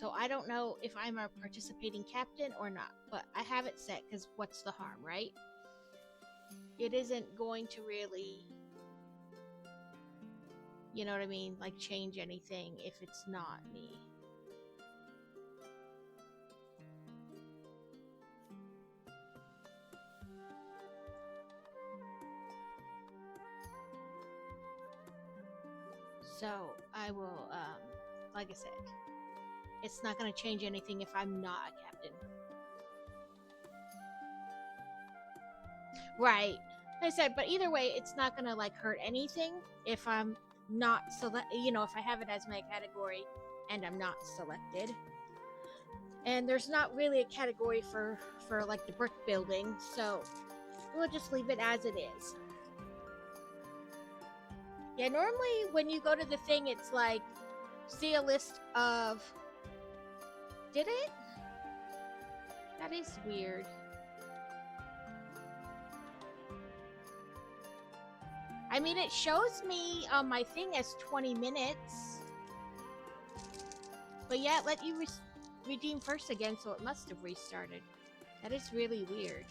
So I don't know if I'm a participating captain or not, but I have it set because what's the harm, right? It isn't going to really, you know what I mean, like change anything if it's not me. So I will, like I said, it's not going to change anything if I'm not a captain. Right. I said, but either way, it's not going to like hurt anything if I'm not if I have it as my category and I'm not selected. And there's not really a category for like the brick building, so we'll just leave it as it is. Yeah, normally when you go to the thing, it's like, see a list of... Did it? That is weird. I mean, it shows me on my thing as 20 minutes. But yeah, it let you redeem first again, so it must have restarted. That is really weird.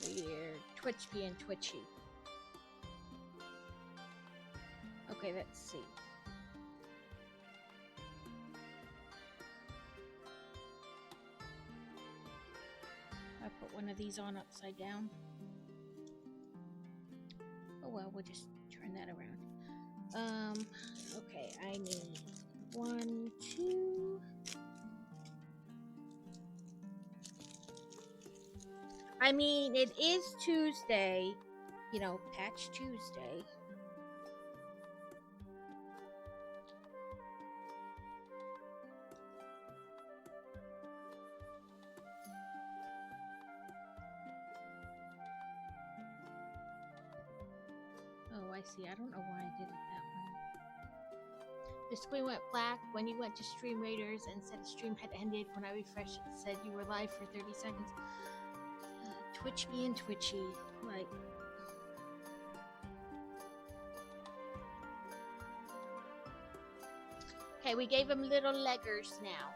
Weird. Twitch being twitchy. Okay, let's see. I put one of these on upside down. Oh well, we'll just turn that around. Okay, I need 1, 2. I mean, it is Tuesday, you know, Patch Tuesday. Oh, I see. I don't know why I did it that way. The screen went black when you went to Stream Raiders and said the stream had ended. When I refreshed, it said you were live for 30 seconds. Twitch being twitchy, like... Okay, we gave him little leggers now.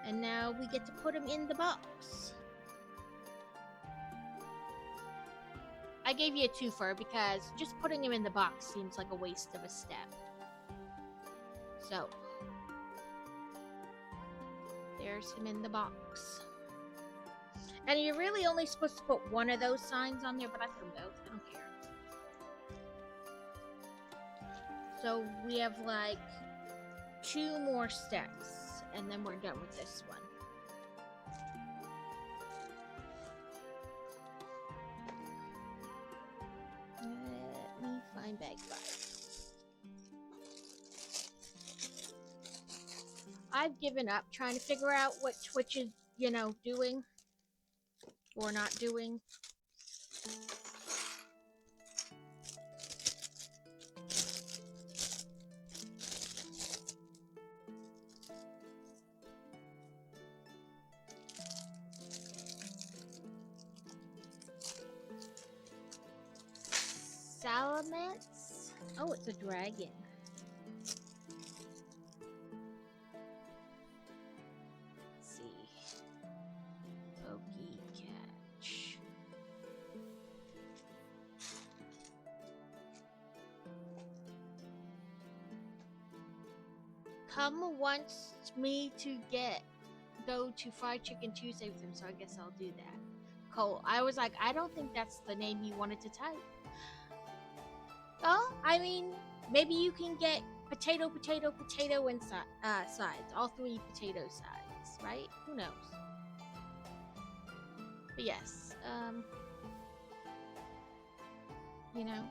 And now we get to put him in the box. I gave you a twofer because just putting him in the box seems like a waste of a step. So, there's him in the box. And you're really only supposed to put one of those signs on there, but I put them both. I don't care. So we have like 2 more steps, and then we're done with this one. Let me find bag 5. I've given up trying to figure out what Twitch is, you know, doing or not doing. Salamence? Oh, it's a dragon. Let's see. Pokey catch. Come wants me to go to Fried Chicken Tuesday with him, so I guess I'll do that. Cole, I was like, I don't think that's the name you wanted to type. Well, I mean, maybe you can get potato, potato, potato and sides. All 3 potato sides, right? Who knows? But yes, you know.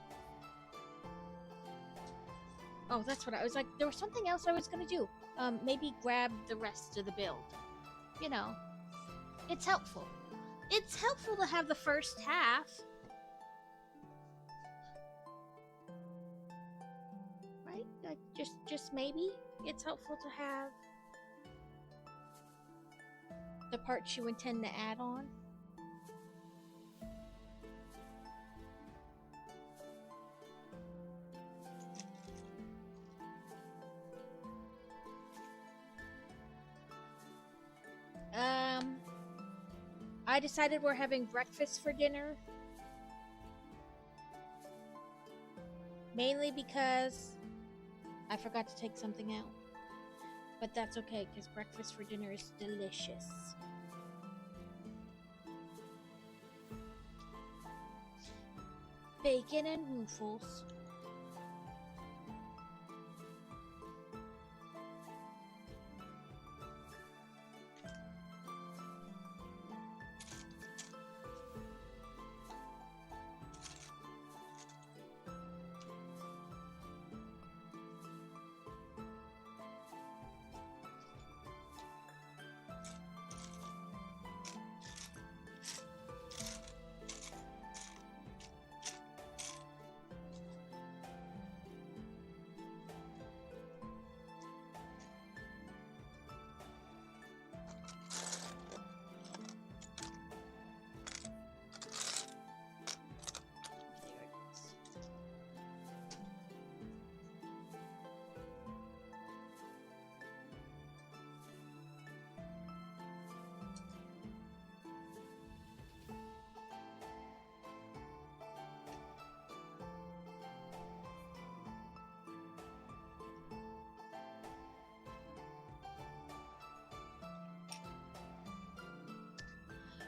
Oh, that's what I was like. There was something else I was gonna do. Maybe grab the rest of the build. You know, it's helpful. It's helpful to have the first half. Right? Like, just maybe it's helpful to have the parts you intend to add on. I decided we're having breakfast for dinner. Mainly because I forgot to take something out. But that's okay, because breakfast for dinner is delicious. Bacon and waffles.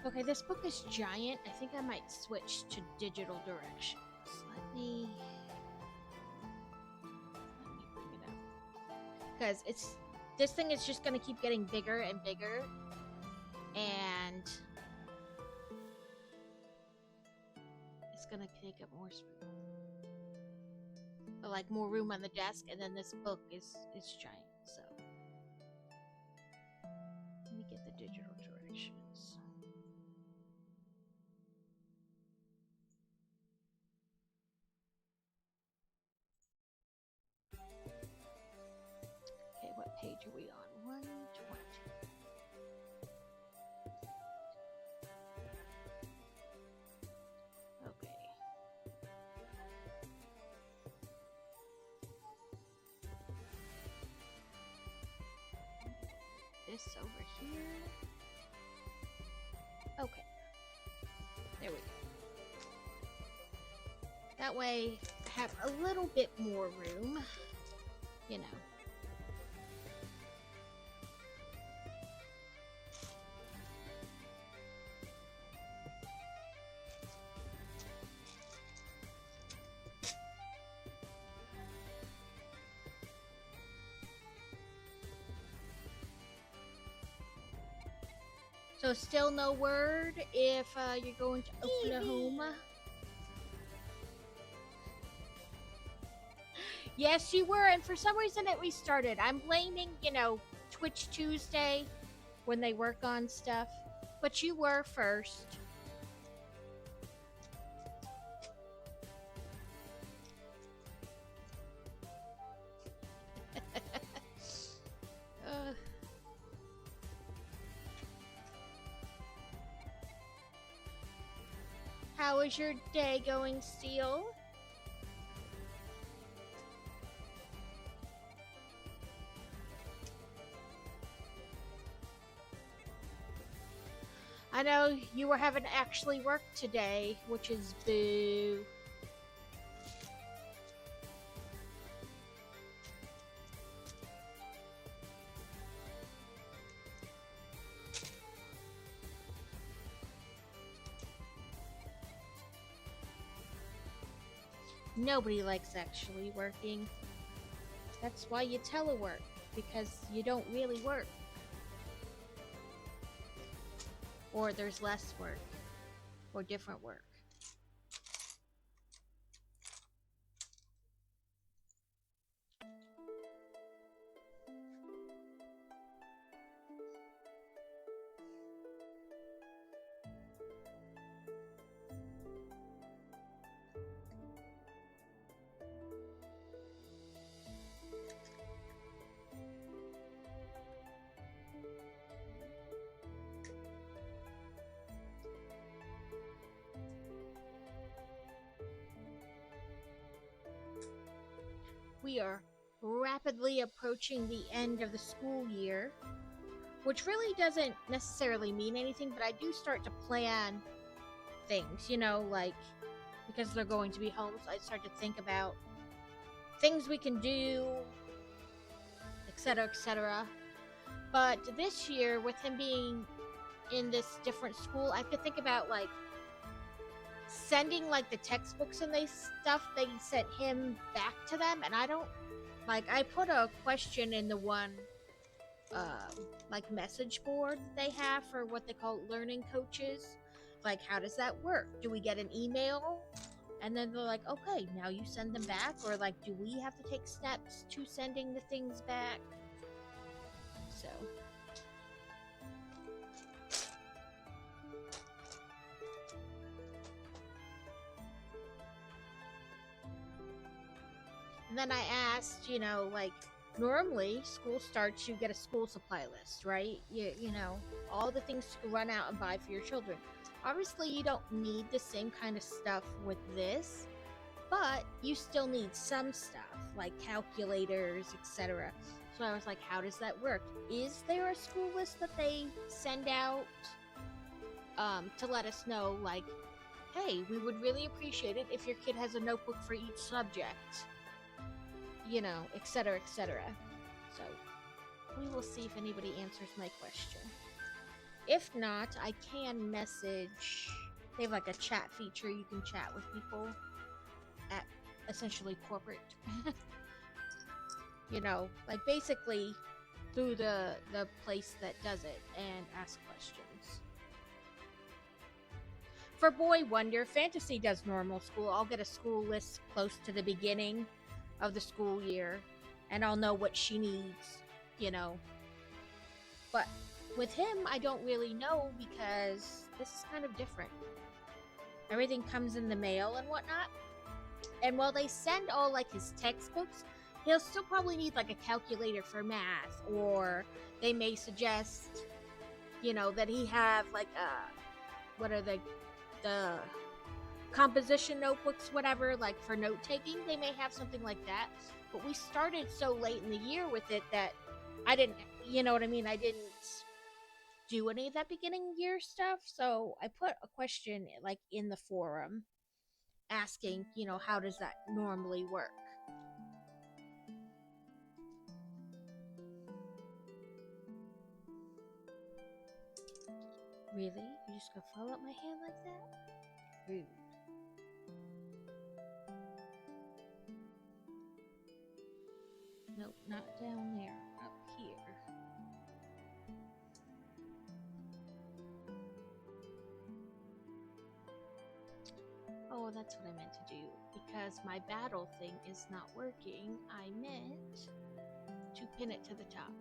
Okay, this book is giant. I think I might switch to digital directions. Let me bring it up. Because this thing is just gonna keep getting bigger and bigger. And it's gonna take up more space. But like more room on the desk, and then this book is giant, so let me get the digital directions. Okay, what page are we on? 120. Okay. This over here. Okay. There we go. That way, I have a little bit more room, you know. So still no word if you're going to Oklahoma? Yes, you were, and for some reason it restarted. I'm blaming, Twitch Tuesday when they work on stuff, but you were first. How is your day going, Steel? I know you were having to actually work today, which is boo. Nobody likes actually working. That's why you telework, because you don't really work. Or there's less work, or different work. We are rapidly approaching the end of the school year. which really doesn't necessarily mean anything, but I do start to plan things, like because they're going to be home, so I start to think about things we can do, etc., etc. But this year, with him being in this different school, I could think about like sending like the textbooks and stuff they sent him back to them, and I don't like. I put a question in the one like message board they have for what they call learning coaches. Like, how does that work? Do we get an email? And then they're like, okay, now you send them back? Or like, do we have to take steps to sending the things back? So. And then I asked, like, normally school starts, you get a school supply list, right? You know, all the things to run out and buy for your children. Obviously, you don't need the same kind of stuff with this, but you still need some stuff, like calculators, etc. So I was like, how does that work? Is there a school list that they send out to let us know, like, hey, we would really appreciate it if your kid has a notebook for each subject, etc., etc. So we will see if anybody answers my question. If not, I can message. They have like a chat feature. You can chat with people at essentially corporate. Like basically through the place that does it, and ask questions. For Boy Wonder, Fantasy does normal school. I'll get a school list close to the beginning of the school year, and I'll know what she needs, But with him, I don't really know, because this is kind of different. Everything comes in the mail and whatnot. And while they send all like his textbooks, he'll still probably need like a calculator for math, or they may suggest, that he have like what are the composition notebooks, whatever, like for note taking. They may have something like that. But we started so late in the year with it that I didn't, I didn't do any of that beginning year stuff. So I put a question like in the forum asking, how does that normally work? Really? You just gonna follow up my hand like that? Rude. Nope, not down there. Up here. Oh, that's what I meant to do. Because my battle thing is not working, I meant to pin it to the top.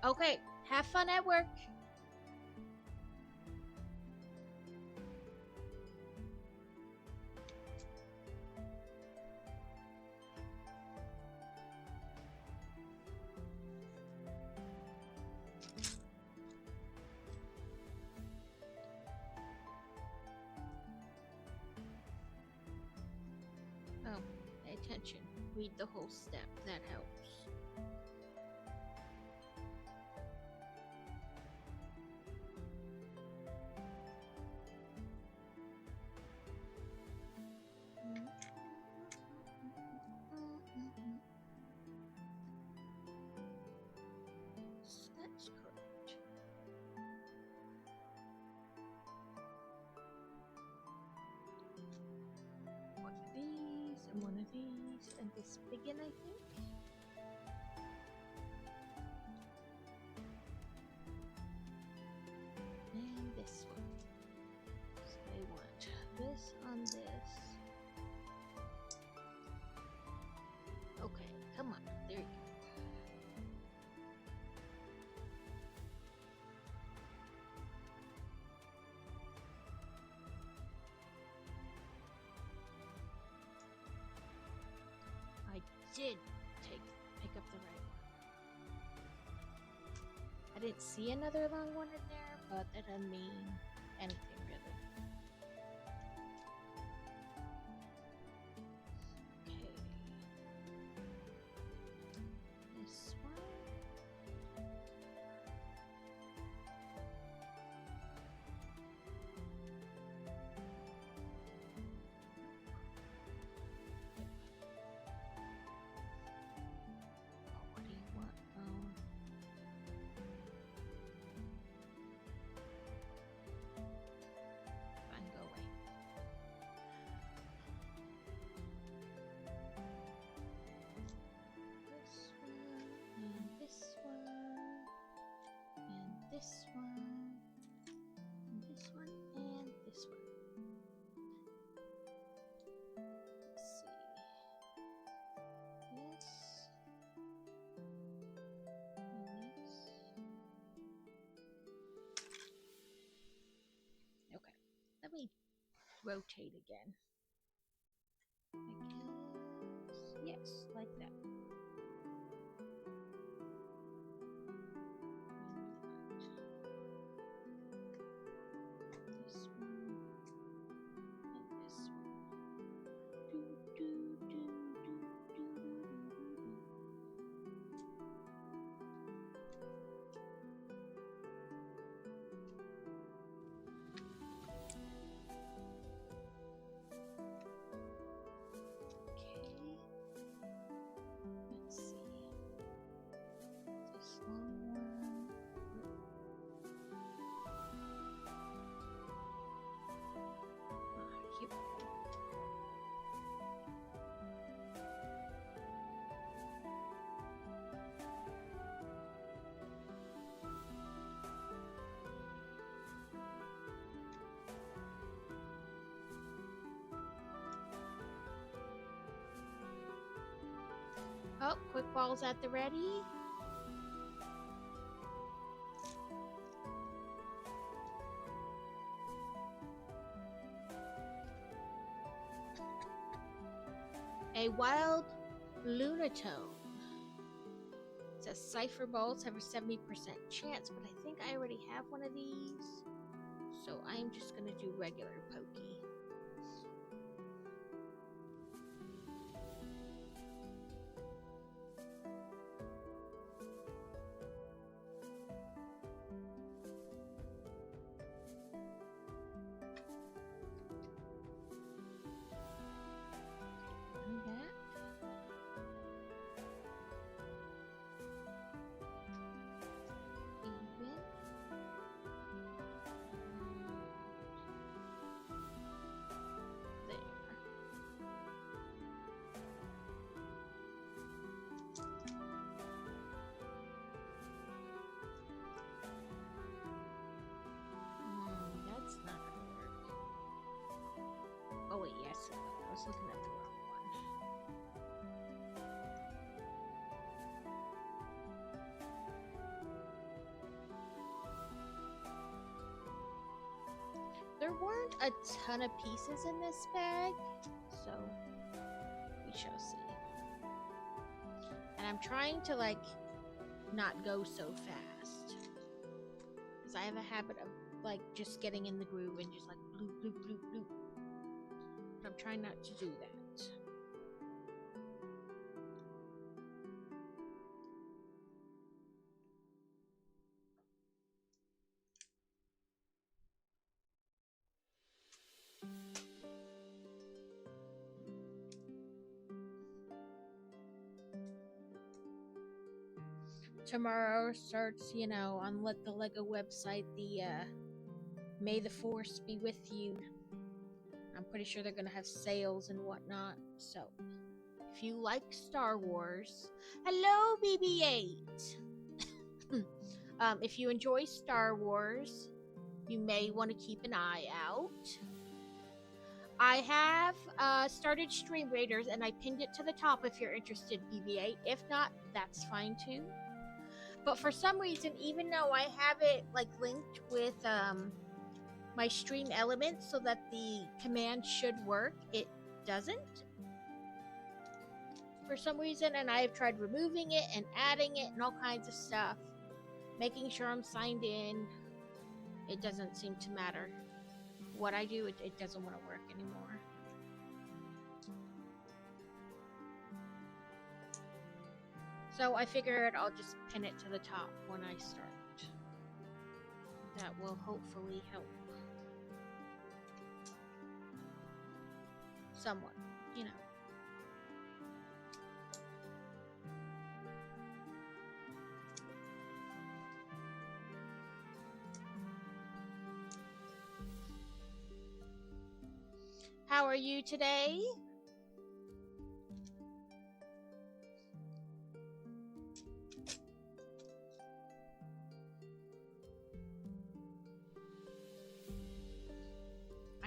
Okay, have fun at work. Oh, pay attention. Read the whole step. That helps. That's correct. One of these, and one of these, and this begin, I think. And this one. So I want this on this. Okay, come on. There you go. did pick up the right one. I didn't see another long one in there, but that doesn't mean anything really. Okay. This one. What do you want, phone? Fine, go away. This one, and this one, and this one, and this one, and this one. Let's see. This and this. Okay, let me rotate again. I guess, yes, like that. This one and this one. Do, do, do, do, do, do, do, do. Okay. Let's see. This long one. Here we go. Oh, quick balls at the ready. A wild lunatone. It says cipher balls have a 70% chance, but I think I already have one of these. So I'm just gonna do regular pokey. Run back. Even. There. That's not gonna work. Oh wait, yes, it will. I was looking at the wrong one. There weren't a ton of pieces in this bag, so we shall see. And I'm trying to like not go so fast, because I have a habit of like just getting in the groove and just like bloop bloop bloop bloop. But I'm trying not to do that. Tomorrow starts, on the Lego website, the May the Force be with you. I'm pretty sure they're gonna have sales and whatnot. So, if you like Star Wars, hello BB-8. If you enjoy Star Wars, you may want to keep an eye out. I have started Stream Raiders, and I pinned it to the top if you're interested, BB-8. If not, that's fine too. But for some reason, even though I have it like linked with my stream elements so that the command should work, it doesn't. for some reason, and I've tried removing it and adding it and all kinds of stuff, making sure I'm signed in. It doesn't seem to matter what I do. It doesn't want to work anymore. So I figured I'll just pin it to the top when I start. That will hopefully help someone, you know. How are you today?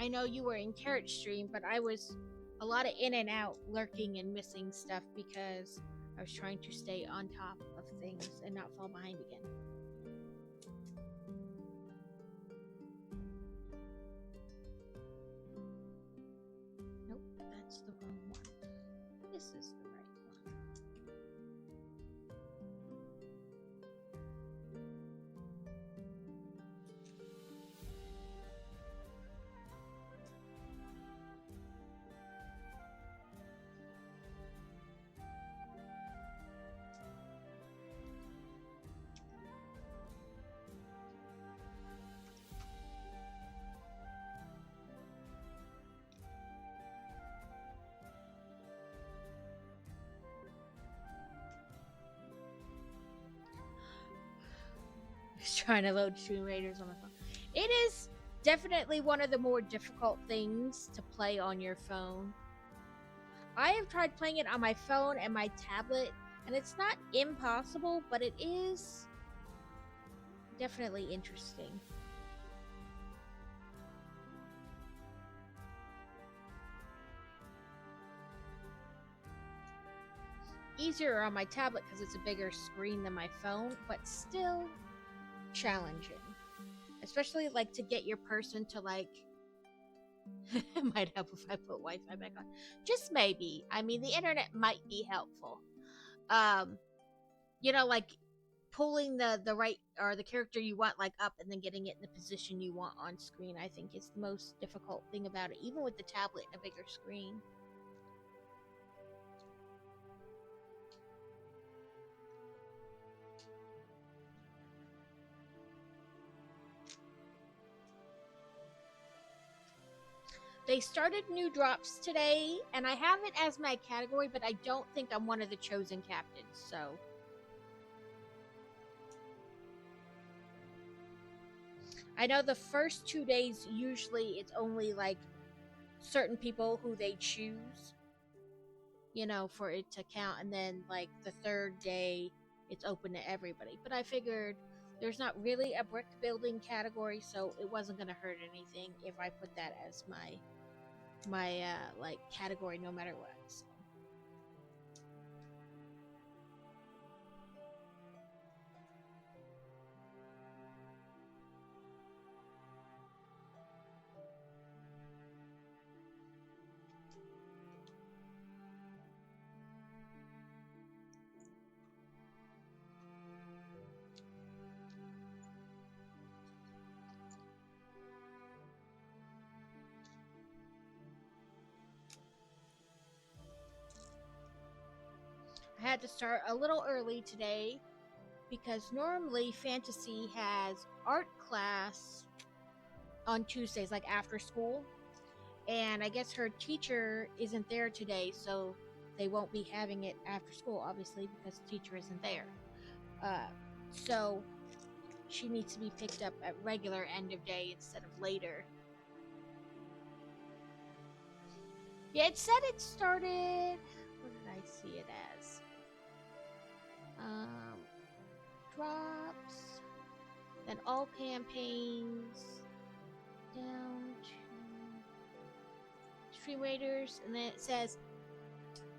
I know you were in Carrot Stream, but I was a lot of in and out, lurking and missing stuff because I was trying to stay on top of things and not fall behind again. Nope, that's the wrong one. This is the right one. Trying to load Stream Raiders on my phone. It is definitely one of the more difficult things to play on your phone. I have tried playing it on my phone and my tablet, and it's not impossible, but it is definitely interesting. Easier on my tablet because it's a bigger screen than my phone, but still challenging, especially like to get your person to like it might help if I put Wi-Fi back on, just maybe. I mean, the internet might be helpful, you know, like pulling the right or the character you want like up and then getting it in the position you want on screen. I think is the most difficult thing about it, even with the tablet and a bigger screen. They started new drops today, and I have it as my category, but I don't think I'm one of the chosen captains, so. I know the first 2 days, usually it's only like certain people who they choose, you know, for it to count, and then like the third day, it's open to everybody. But I figured there's not really a brick building category, so it wasn't going to hurt anything if I put that as my like category no matter what. So. I had to start a little early today because normally Fantasy has art class on Tuesdays, like after school. And I guess her teacher isn't there today, so they won't be having it after school, obviously, because the teacher isn't there. So she needs to be picked up at regular end of day instead of later. Yeah, it said it started. What did I see it as? Drops, then all campaigns, down to Stream Raiders, and then it says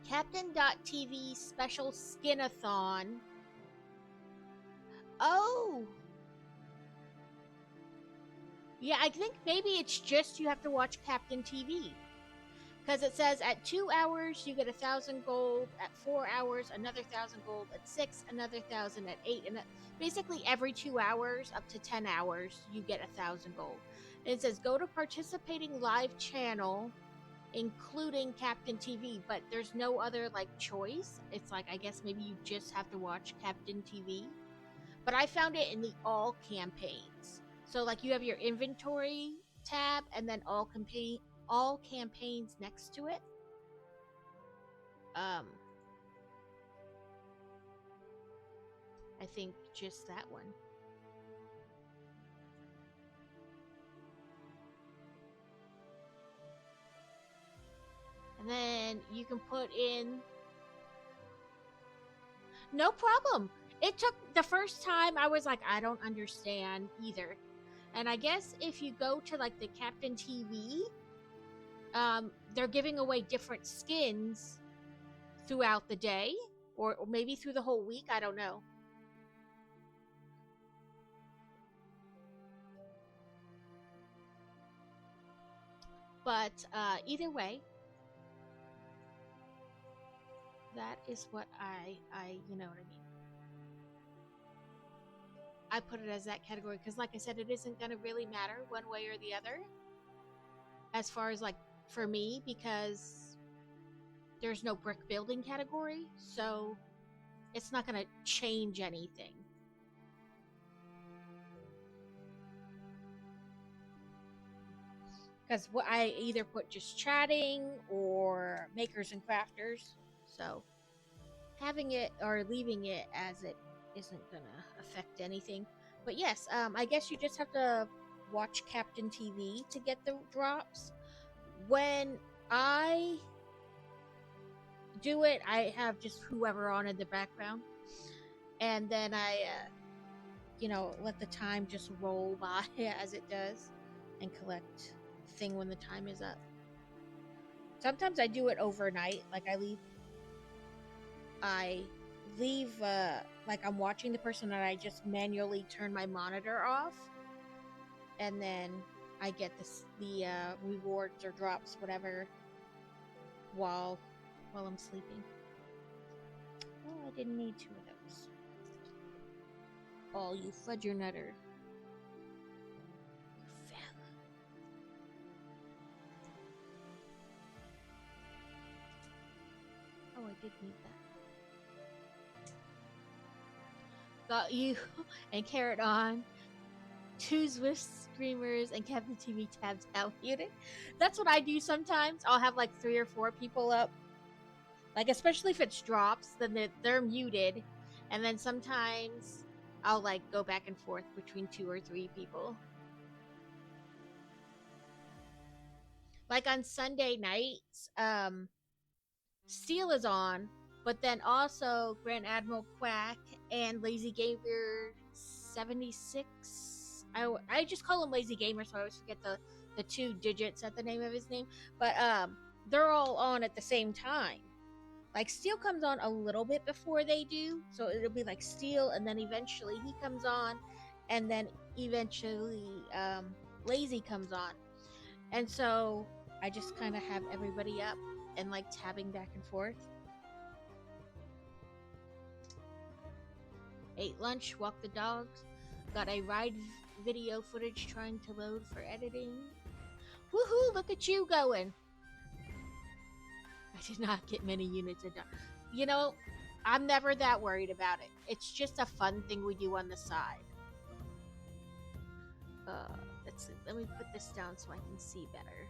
Captain.tv special skinathon. Oh! Yeah, I think maybe it's just you have to watch Captain TV. Because it says at 2 hours you get 1,000 gold, at 4 hours another 1,000 gold, at 6 another 1,000, at 8 and basically every 2 hours up to 10 hours you get 1,000 gold. And it says go to participating live channel, including Captain TV, but there's no other like choice. It's like I guess maybe you just have to watch Captain TV. But I found it in the all campaigns. So like you have your inventory tab and then all campaigns next to it. I think just that one. And then you can put in... No problem. It took... The first time I was like, I don't understand either. And I guess if you go to like the Captain TV, they're giving away different skins throughout the day, or maybe through the whole week. I don't know. But either way, that is what I you know what I mean. I put it as that category because, like I said, it isn't going to really matter one way or the other as far as like for me, because there's no brick building category, so it's not going to change anything. Because I either put just chatting or makers and crafters, so having it or leaving it as it isn't gonna affect anything. But yes, I guess you just have to watch Captain TV to get the drops. When I do it, I have just whoever on in the background, and then I you know, let the time just roll by as it does and collect the thing when the time is up. Sometimes I do it overnight, like I leave like I'm watching the person and I just manually turn my monitor off, and then I get the rewards or drops, whatever, while I'm sleeping. Oh, I didn't need 2 of those. Oh, you fudger nutter. You fella. Oh, I did need that. Got you and Carrot on. 2 Zwift streamers and Captain TV tabs out muted. That's what I do sometimes. I'll have like 3 or 4 people up. Like, especially if it's drops, then they're muted. And then sometimes I'll like go back and forth between 2 or 3 people. Like on Sunday nights, Steel is on, but then also Grand Admiral Quack and Lazy Gamer 76. I just call him Lazy Gamer, so I always forget the 2 digits at the name of his name. But they're all on at the same time. Like Steel comes on a little bit before they do, so it'll be like Steel, and then eventually he comes on, and then eventually Lazy comes on, and so I just kind of have everybody up and like tabbing back and forth. Ate lunch, walked the dogs, got a ride video footage trying to load for editing. Woohoo, look at you going. I did not get many units done. You know, I'm never that worried about it. It's just a fun thing we do on the side. Let's see. Let me put this down so I can see better.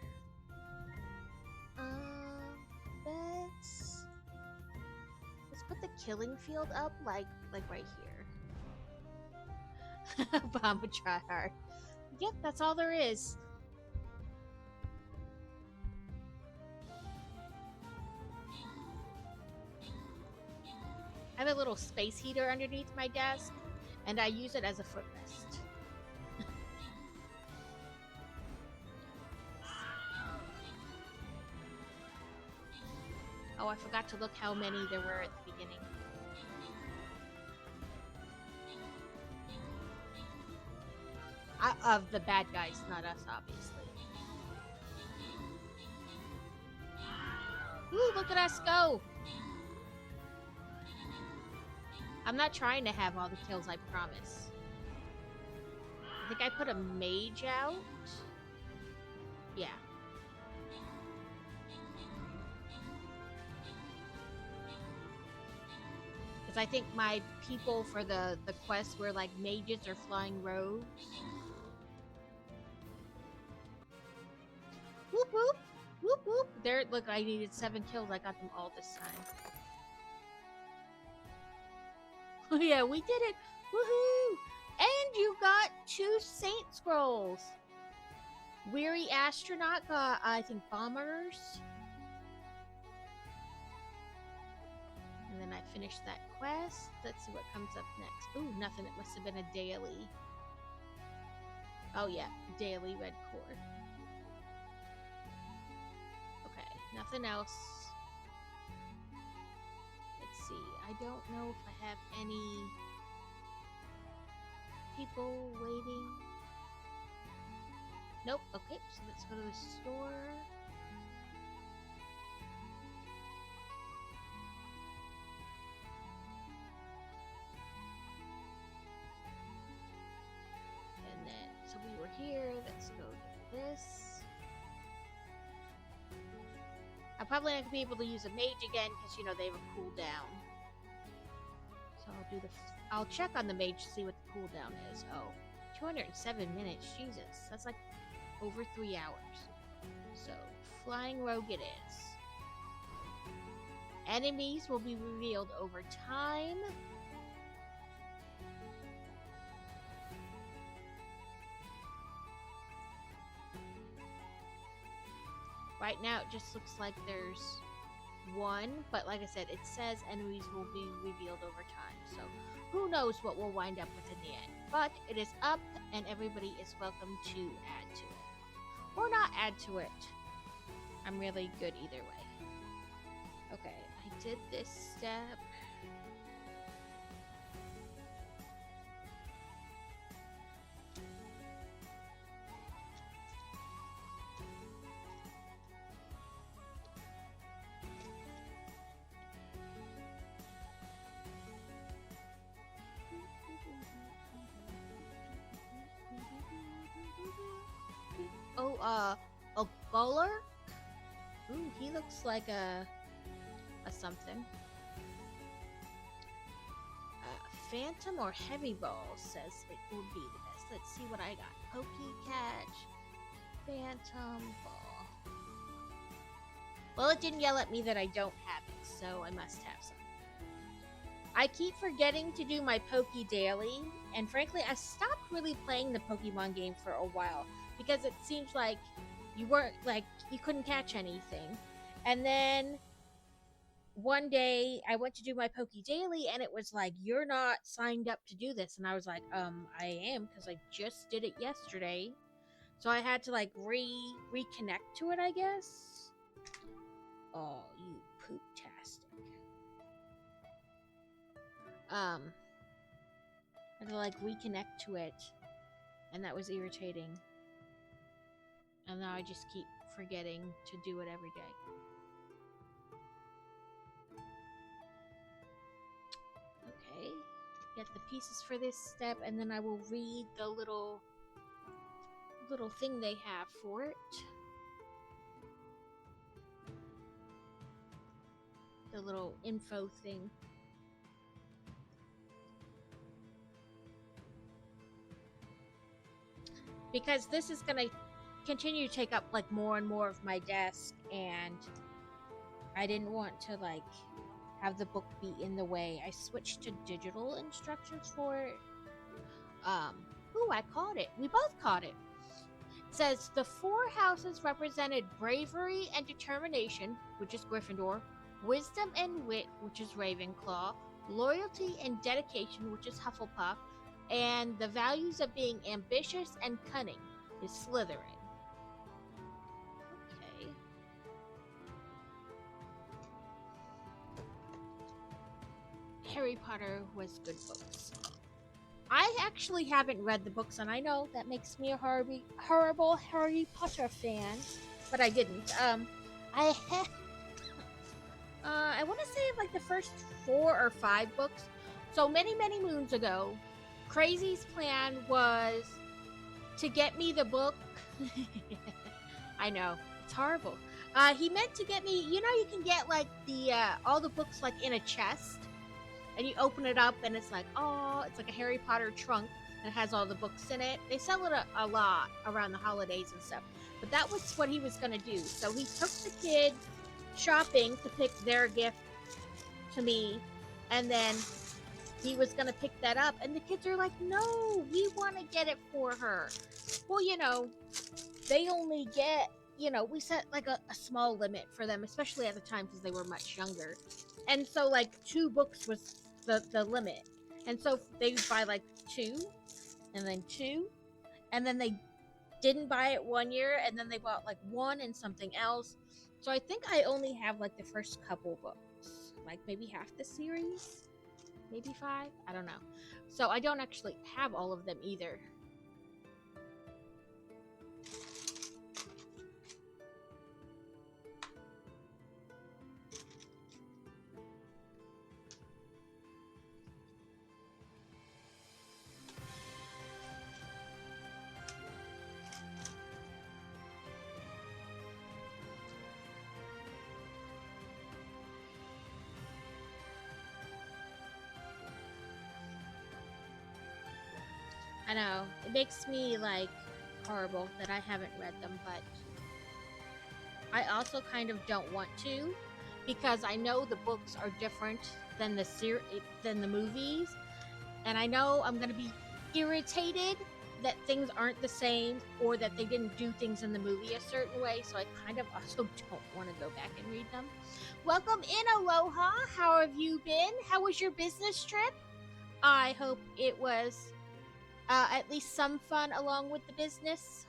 Let's put the killing field up like right here. Bomb would try hard. Yep, that's all there is. I have a little space heater underneath my desk, and I use it as a footrest. Oh, I forgot to look how many there were at the beginning. Of the bad guys, not us, obviously. Ooh, look at us go! I'm not trying to have all the kills, I promise. I think I put a mage out. Yeah. Because I think my people for the quest were like mages or flying rogues. Whoop whoop! Whoop whoop! There, look, I needed 7 kills. I got them all this time. Oh yeah, we did it! Woohoo! And you got 2 Saint Scrolls! Weary Astronaut got, I think, Bombers. And then I finished that quest. Let's see what comes up next. Ooh, nothing. It must have been a daily. Oh yeah, daily red core. Okay, nothing else. Let's see. I don't know if I have any people waiting. Nope. Okay, so let's go to the store. And then, so we were here. Let's go to this. I'm probably not going to be able to use a mage again because, you know, they have a cooldown. So I'll do the... I'll check on the mage to see what the cooldown is. Oh, 207 minutes. Jesus. That's like over 3 hours. So, flying rogue it is. Enemies will be revealed over time. Right now, it just looks like there's 1, but like I said, it says enemies will be revealed over time. So, who knows what we'll wind up with in the end. But it is up, and everybody is welcome to add to it. Or not add to it. I'm really good either way. Okay, I did this step. Oh, a bowler? Ooh, he looks like a something. Phantom or heavy ball says it would be the best. Let's see what I got. Pokey catch, phantom ball. Well, it didn't yell at me that I don't have it, so I must have some. I keep forgetting to do my Poke Daily, and frankly, I stopped really playing the Pokemon game for a while because it seems like you couldn't catch anything. And then one day I went to do my Poke Daily, and it was like, you're not signed up to do this. And I was like, I am, because I just did it yesterday. So I had to like reconnect to it, I guess. Oh, you poop-tastic. I had to like reconnect to it, and that was irritating. And now I just keep forgetting to do it every day. Okay, get the pieces for this step, and then I will read the little thing they have for it. The little info thing. Because this is gonna continue to take up like more and more of my desk, and I didn't want to like have the book be in the way. I switched to digital instructions for it. Ooh, I caught it. We both caught it. It says the 4 houses represented bravery and determination, which is Gryffindor, wisdom and wit, which is Ravenclaw, loyalty and dedication, which is Hufflepuff, and the values of being ambitious and cunning is Slytherin. Okay. Harry Potter was good books. I actually haven't read the books, and I know that makes me a horrible Harry Potter fan, but I didn't. I want to say like the first 4 or 5 books. So many moons ago, Crazy's plan was to get me the book. I know, it's horrible. He meant to get me. You know, you can get like the all the books like in a chest, and you open it up, and it's like, oh, it's like a Harry Potter trunk that has all the books in it. They sell it a lot around the holidays and stuff. But that was what he was gonna do. So he took the kids shopping to pick their gift to me, and then he was gonna pick that up, and the kids are like, no, we want to get it for her. Well, they only get, we set like a small limit for them, especially at the time because they were much younger. And so like 2 books was the limit. And so they would buy like 2 and then 2, and then they didn't buy it one year, and then they bought like 1 and something else. So I think I only have like the first couple books, like maybe half the series, maybe 5, I don't know. So I don't actually have all of them either. I know, it makes me like horrible that I haven't read them, but I also kind of don't want to, because I know the books are different than the movies, and I know I'm going to be irritated that things aren't the same, or that they didn't do things in the movie a certain way, so I kind of also don't want to go back and read them. Welcome in, Aloha. How have you been? How was your business trip? I hope it was at least some fun along with the business.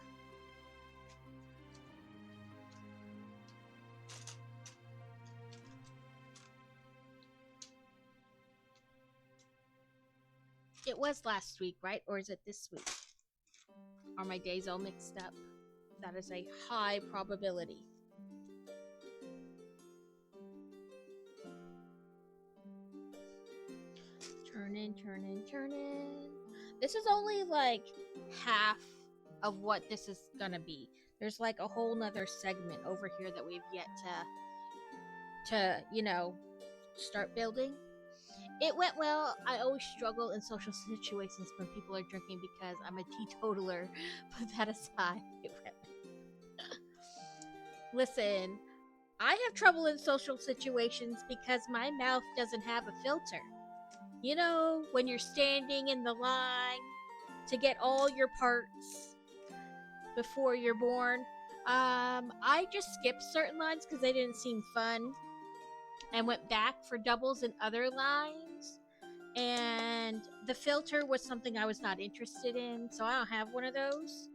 It was last week, right? Or is it this week? Are my days all mixed up? That is a high probability. Turning. This is only like half of what this is gonna be. There's like a whole nother segment over here that we've yet to start building. It went well. I always struggle in social situations when people are drinking because I'm a teetotaler. Put that aside. It went Listen, I have trouble in social situations because my mouth doesn't have a filter. You know, when you're standing in the line to get all your parts before you're born, I just skipped certain lines because they didn't seem fun and went back for doubles in other lines. And the filter was something I was not interested in, so I don't have one of those.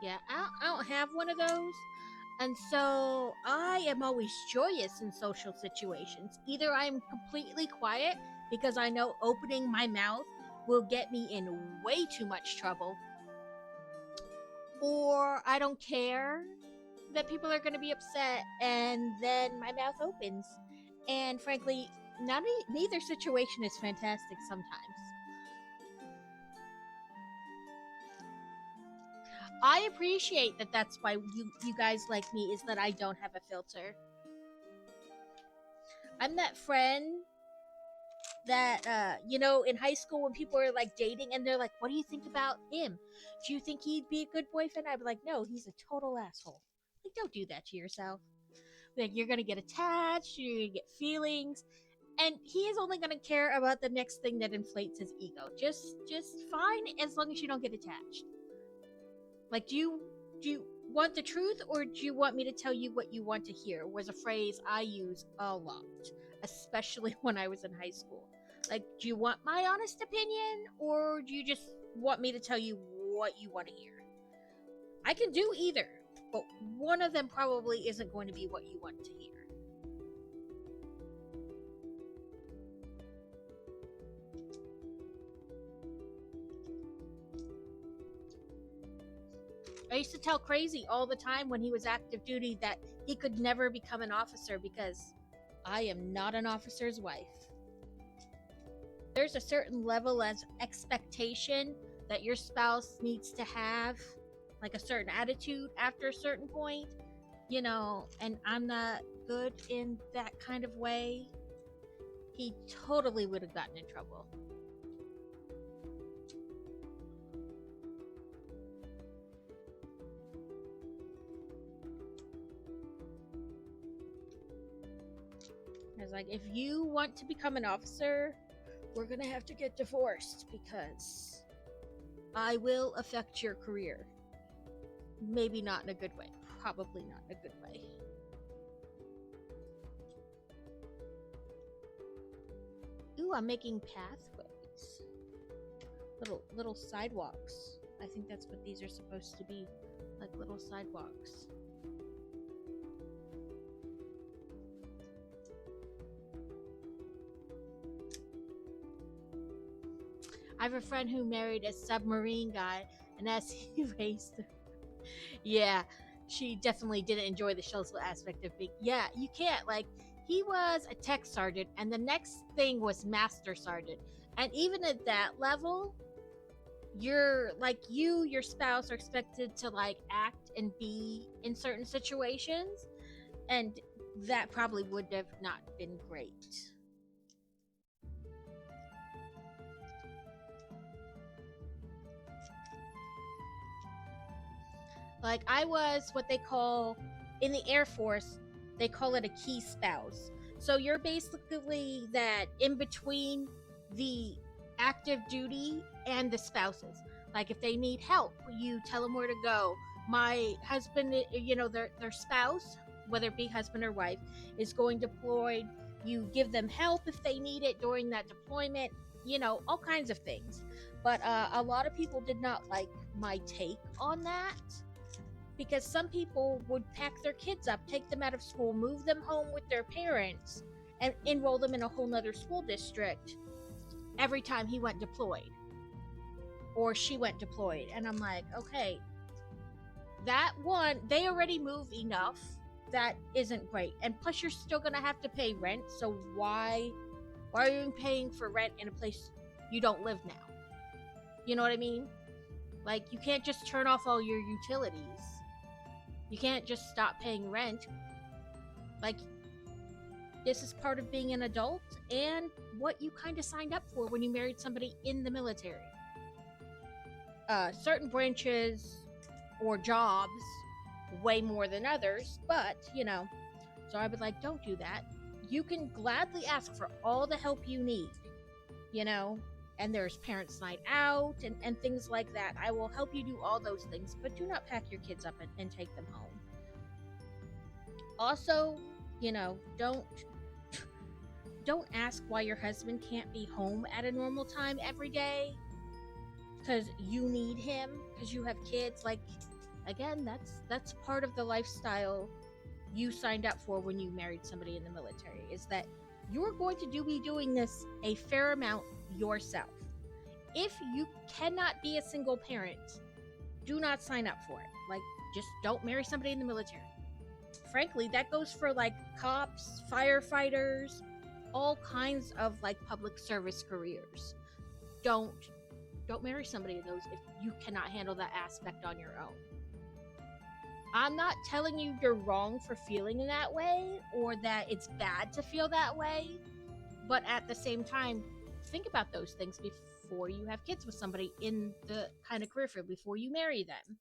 Yeah, I don't have one of those. And so I am always joyous in social situations. Either I'm completely quiet because I know opening my mouth will get me in way too much trouble, or I don't care that people are going to be upset, and then my mouth opens. And frankly, neither situation is fantastic sometimes. I appreciate that. That's why you guys like me, is that I don't have a filter. I'm that friend that in high school when people are like dating and they're like, what do you think about him? Do you think he'd be a good boyfriend? I'd be like, no, he's a total asshole. Like, don't do that to yourself. Like, you're gonna get attached, you're gonna get feelings, and he is only gonna care about the next thing that inflates his ego. Just fine, as long as you don't get attached. Like, do you want the truth, or do you want me to tell you what you want to hear? Was a phrase I use a lot, especially when I was in high school. Like, do you want my honest opinion, or do you just want me to tell you what you want to hear? I can do either, but one of them probably isn't going to be what you want to hear. I used to tell Crazy all the time when he was active duty that he could never become an officer because I am not an officer's wife. There's a certain level of expectation that your spouse needs to have, like a certain attitude after a certain point, and I'm not good in that kind of way. He totally would have gotten in trouble. I was like, if you want to become an officer, we're gonna have to get divorced because I will affect your career. Maybe not in a good way. Probably not in a good way. Ooh, I'm making pathways. Little sidewalks. I think that's what these are supposed to be. Like little sidewalks. I have a friend who married a submarine guy, and as he raised her, yeah, she definitely didn't enjoy the stressful aspect of being. Yeah, you can't. Like, he was a tech sergeant, and the next thing was master sergeant. And even at that level, you're like, your spouse are expected to like act and be in certain situations, and that probably would have not been great. Like, I was what they call in the Air Force, they call it a key spouse. So you're basically that in between the active duty and the spouses. Like, if they need help, you tell them where to go. My husband, their spouse, whether it be husband or wife, is going deployed. You give them help if they need it during that deployment, all kinds of things. But a lot of people did not like my take on that, because some people would pack their kids up, take them out of school, move them home with their parents, and enroll them in a whole nother school district every time he went deployed or she went deployed. And I'm like, okay, that one, they already move enough. That isn't great. And plus, you're still going to have to pay rent. So why are you paying for rent in a place you don't live now? You know what I mean? Like, you can't just turn off all your utilities. You can't just stop paying rent. Like, this is part of being an adult and what you kind of signed up for when you married somebody in the military. Certain branches or jobs way more than others, but, so I would like, don't do that. You can gladly ask for all the help you need, and there's parents' night out and things like that. I will help you do all those things, but do not pack your kids up and take them home. Also, don't ask why your husband can't be home at a normal time every day because you need him, because you have kids. Like, again, that's part of the lifestyle you signed up for when you married somebody in the military, is that you're going to be doing this a fair amount yourself. If you cannot be a single parent, do not sign up for it. Like, just don't marry somebody in the military. Frankly, that goes for like cops, firefighters, all kinds of like public service careers. Don't marry somebody in those if you cannot handle that aspect on your own. I'm not telling you you're wrong for feeling that way or that it's bad to feel that way, but at the same time, think about those things before you have kids with somebody in the kind of career field, before you marry them.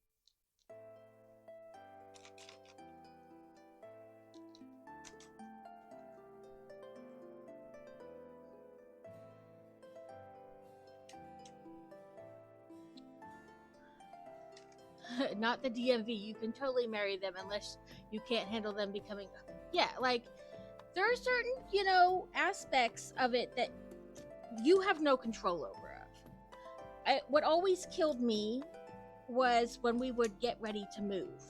Not the DMV. You can totally marry them unless you can't handle them becoming. Yeah, like, there are certain, aspects of it that you have no control over. What always killed me was when we would get ready to move.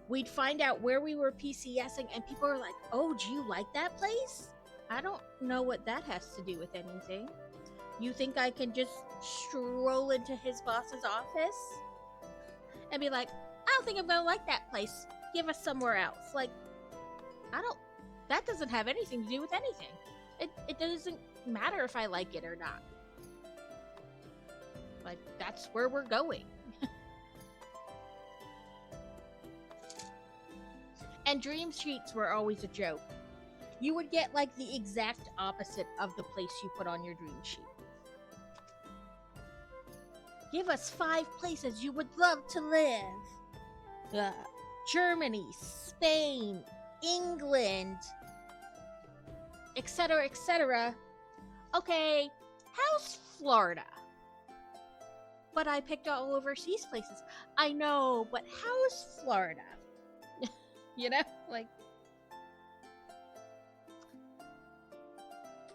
We'd find out where we were PCSing, and people are like, oh, do you like that place? I don't know what that has to do with anything. You think I can just stroll into his boss's office and be like, don't think I'm gonna like that place. Give us somewhere else. Like, I don't. That doesn't have anything to do with anything. It doesn't matter if I like it or not. Like, that's where we're going. And dream sheets were always a joke. You would get like the exact opposite of the place you put on your dream sheet. Give us 5 places you would love to live. Germany, Spain, England, etc., etc. Okay, how's Florida? But I picked all overseas places. I know, but how's Florida? You know, like,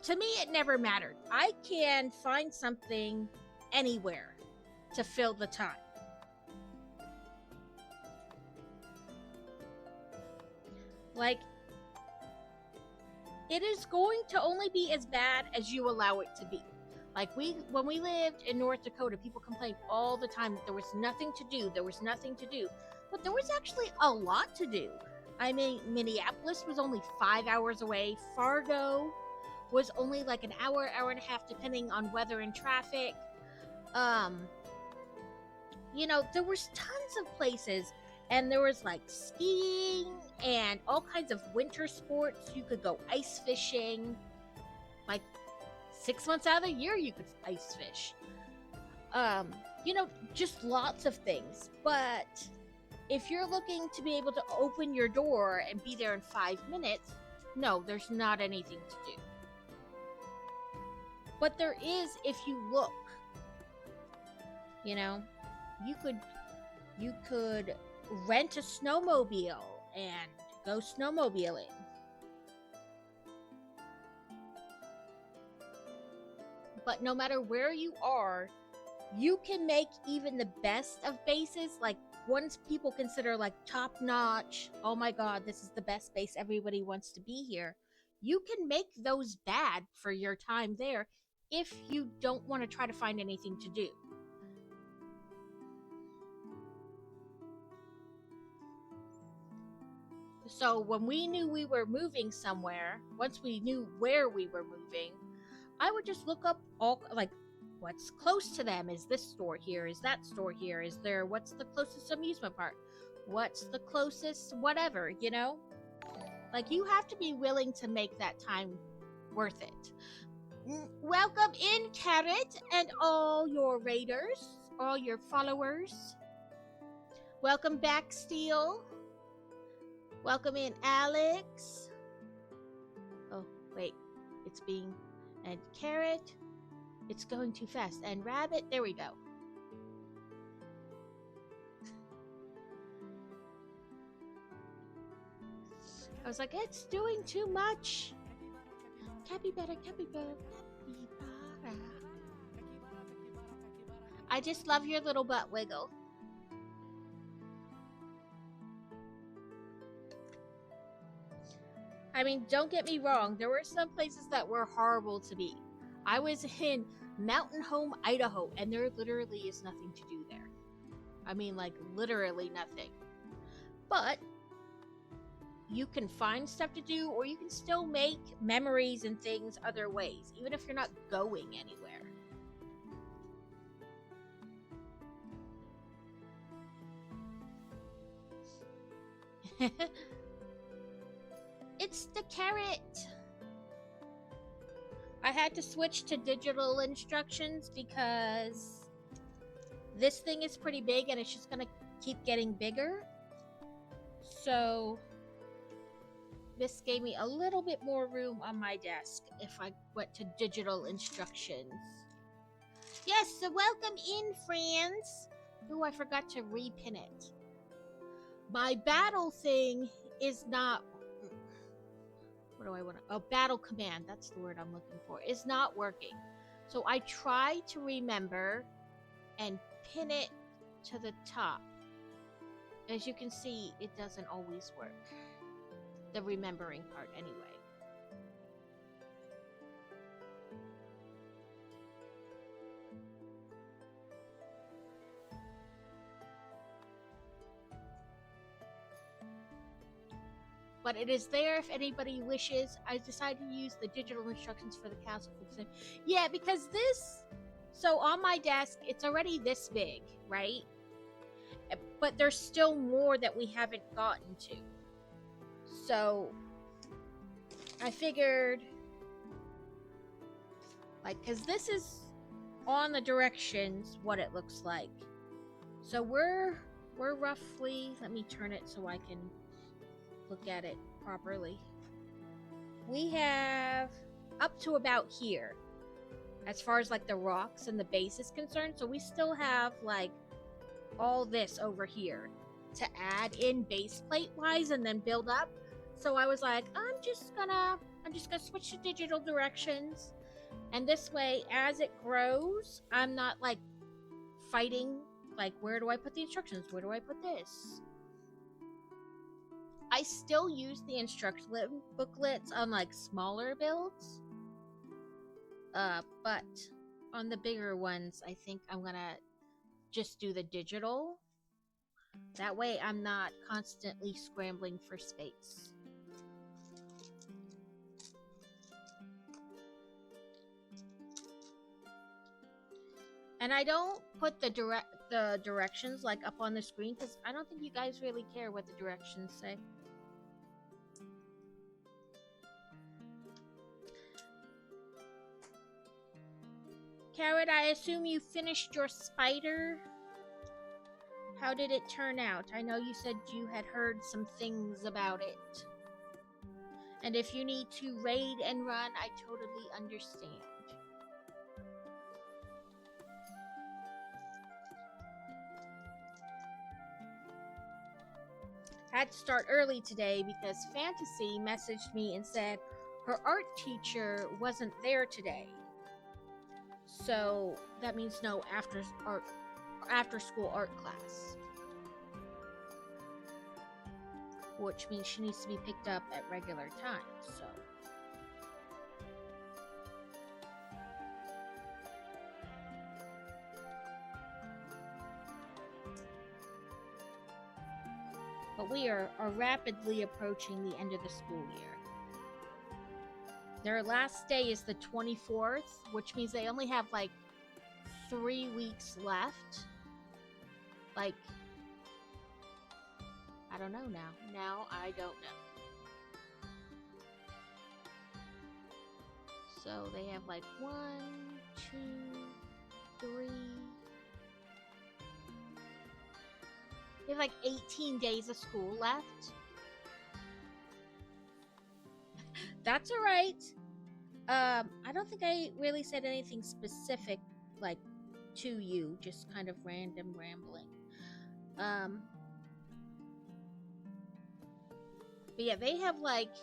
to me, it never mattered. I can find something anywhere to fill the time. Like, it is going to only be as bad as you allow it to be. Like, when we lived in North Dakota, people complained all the time that there was nothing to do. There was nothing to do. But there was actually a lot to do. I mean, Minneapolis was only 5 hours away. Fargo was only like an hour, hour and a half, depending on weather and traffic. You know, there was tons of places. And there was like skiing and all kinds of winter sports. You could go ice fishing. Like 6 months out of the year, you could ice fish. You know, just lots of things. But if you're looking to be able to open your door and be there in 5 minutes, no, there's not anything to do. But there is if you look. You know, you could rent a snowmobile and go snowmobiling. But no matter where you are, you can make even the best of bases, like ones people consider like top notch. Oh my god, this is the best base, everybody wants to be here. You can make those bad for your time there if you don't want to try to find anything to do. So when we knew we were moving somewhere, once we knew where we were moving, I would just look up all, like, what's close to them? Is this store here? Is that store here? Is there, what's the closest amusement park? What's the closest whatever, you know? Like, you have to be willing to make that time worth it. Welcome in, Carrot, and all your raiders, all your followers. Welcome back, Steel. Welcome in, Alex. Oh, wait. It's being... And Carrot. It's going too fast. And Rabbit. There we go. I was like, it's doing too much. Capybara, capybara, capybara. I just love your little butt wiggle. I mean, don't get me wrong. There were some places that were horrible to be. I was in Mountain Home, Idaho, and there literally is nothing to do there. I mean, like, literally nothing. But you can find stuff to do, or you can still make memories and things other ways, even if you're not going anywhere. It's the Carrot. I had to switch to digital instructions because this thing is pretty big and it's just gonna keep getting bigger. So this gave me a little bit more room on my desk if I went to digital instructions. Yes, so welcome in, friends. Oh, I forgot to repin it. My battle thing is not... What do I want to... Oh, battle command. That's the word I'm looking for. Is not working. So I try to remember and pin it to the top. As you can see, it doesn't always work. The remembering part, anyway. but it is there if anybody wishes. I decided to use the digital instructions for the castle. Yeah, because this, so on my desk, it's already this big, right? But there's still more that we haven't gotten to. So I figured, like, because this is on the directions what it looks like. So we're roughly, let me turn it so I can look at it properly. We have up to about here as far as like the rocks and the base is concerned. So we still have like all this over here to add in base plate wise and then build up. So I was like, I'm just gonna switch to digital directions, and this way as it grows I'm not like fighting like, where do I put the instructions, where do I put this. I still use the instruction booklets on like smaller builds, but on the bigger ones I think I'm gonna just do the digital. That way I'm not constantly scrambling for space. And I don't put the directions like up on the screen because I don't think you guys really care what the directions say. Carrot, I assume you finished your spider. How did it turn out? I know you said you had heard some things about it. And if you need to raid and run, I totally understand. I had to start early today because Fantasy messaged me and said her art teacher wasn't there today. So that means no after school art class. Which means she needs to be picked up at regular times, so. But we are rapidly approaching the end of the school year. Their last day is the 24th, which means they only have like 3 weeks left. Like, I don't know now. Now I don't know. So they have like 1, 2, 3. They have like 18 days of school left. That's alright. I don't think I really said anything specific, like, to you. Just kind of random rambling. But yeah, they have like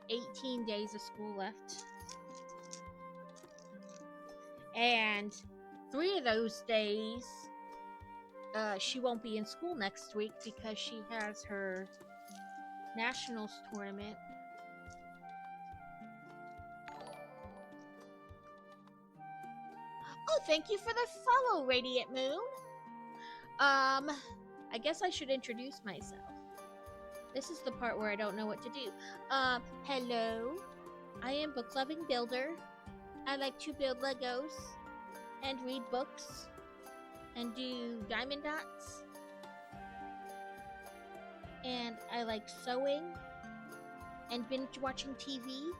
18 days of school left. And 3 of those days, she won't be in school next week because she has her nationals tournament. Oh, thank you for the follow, Radiant Moon. I guess I should introduce myself. This is the part where I don't know what to do. Hello. I am book-loving builder. I like to build Legos and read books and do diamond dots. And I like sewing and binge watching TV.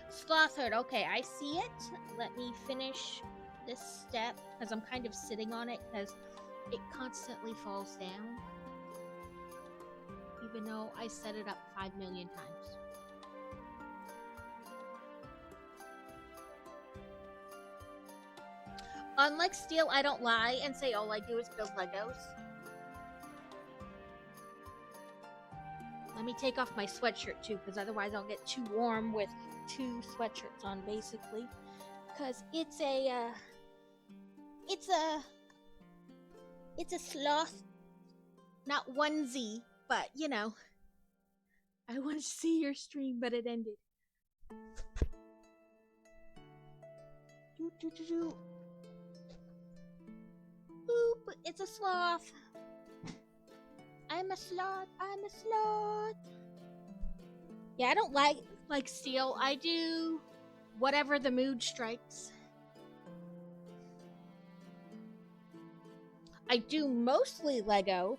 Slothhood, okay, I see it. Let me finish this step because I'm kind of sitting on it because it constantly falls down. Even though I set it up 5 million times. Unlike Steel, I don't lie and say all I do is build Legos. Let me take off my sweatshirt too, because otherwise I'll get too warm with 2 sweatshirts on, basically. Because it's a sloth, not onesie, but you know. I wanted to see your stream, but it ended. Boop, it's a sloth. I'm a sloth. I'm a sloth. Yeah, I don't like steel. I do whatever the mood strikes. I do mostly Lego.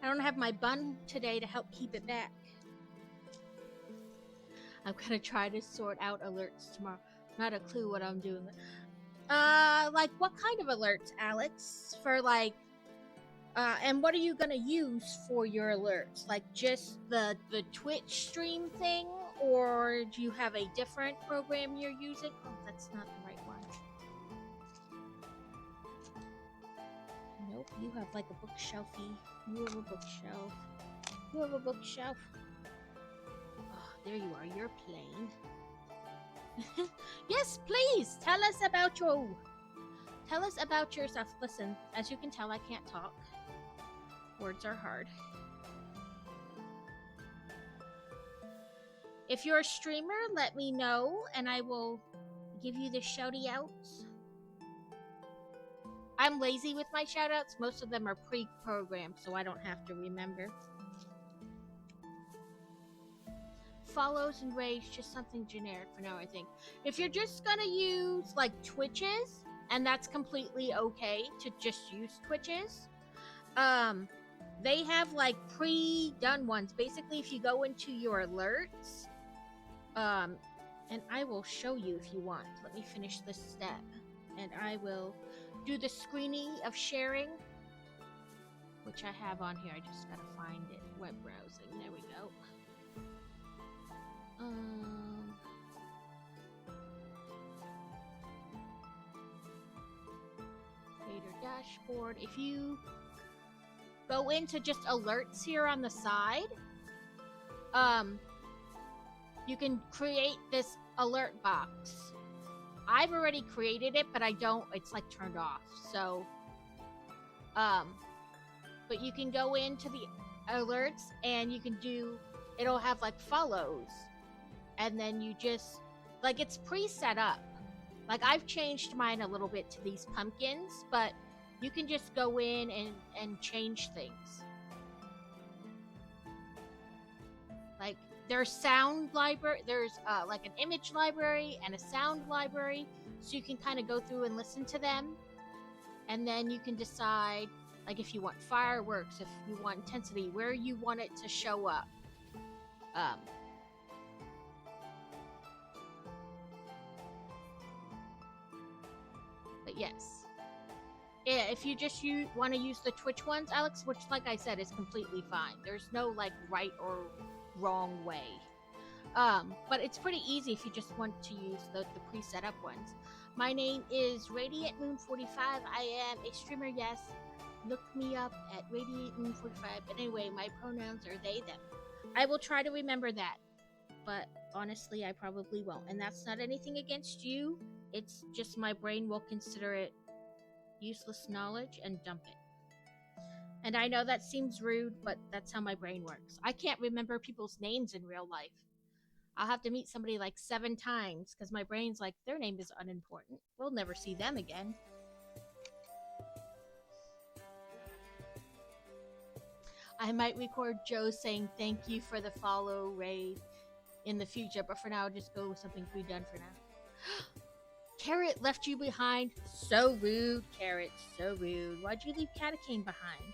I don't have my bun today to help keep it back. I'm gonna try to sort out alerts tomorrow. Not a clue what I'm doing. Like what kind of alerts, Alex? For like, and what are you gonna use for your alerts? Like just the Twitch stream thing, or do you have a different program you're using? Oh, that's not the right one. Nope, you have like a bookshelfie. You have a bookshelf. You have a bookshelf. Oh, there you are. You're playing. Yes, please tell us about your. Tell us about yourself. Listen, as you can tell, I can't talk. Words are hard. If you're a streamer, let me know, and I will give you the shouty outs. I'm lazy with my shoutouts. Most of them are pre-programmed, so I don't have to remember. Follows and raids, just something generic for now, I think. If you're just gonna use, like, Twitches, and that's completely okay to just use Twitches, they have, like, pre-done ones. Basically, if you go into your alerts, and I will show you if you want. Let me finish this step, and I will do the screening of sharing, which I have on here. I just gotta find it. Web browsing. There we go. Creator dashboard. If you go into just alerts here on the side, you can create this alert box. I've already created it, but I don't, it's like turned off. So, but you can go into the alerts and you can do, it'll have like follows. And then you just, like it's pre-set up. Like I've changed mine a little bit to these pumpkins, but you can just go in and change things. Like there's sound library, there's like an image library and a sound library, so you can kind of go through and listen to them, and then you can decide like if you want fireworks, if you want intensity, where you want it to show up. But yes, yeah, if you just want to use the Twitch ones, Alex, which like I said is completely fine. There's no like right or wrong way. But it's pretty easy if you just want to use the pre-set up ones. My name is Radiant Moon 45. I am a streamer, yes. Look me up at Radiant Moon 45. But anyway, my pronouns are they, them. I will try to remember that, but honestly, I probably won't. And that's not anything against you. It's just my brain will consider it useless knowledge and dump it. And I know that seems rude, but that's how my brain works. I can't remember people's names in real life. I'll have to meet somebody like 7 times because my brain's like, their name is unimportant. We'll never see them again. I might record Joe saying thank you for the follow raid in the future, but for now, I'll just go with something pre-done for now. Carrot left you behind. So rude, Carrot. So rude. Why'd you leave Catacane behind?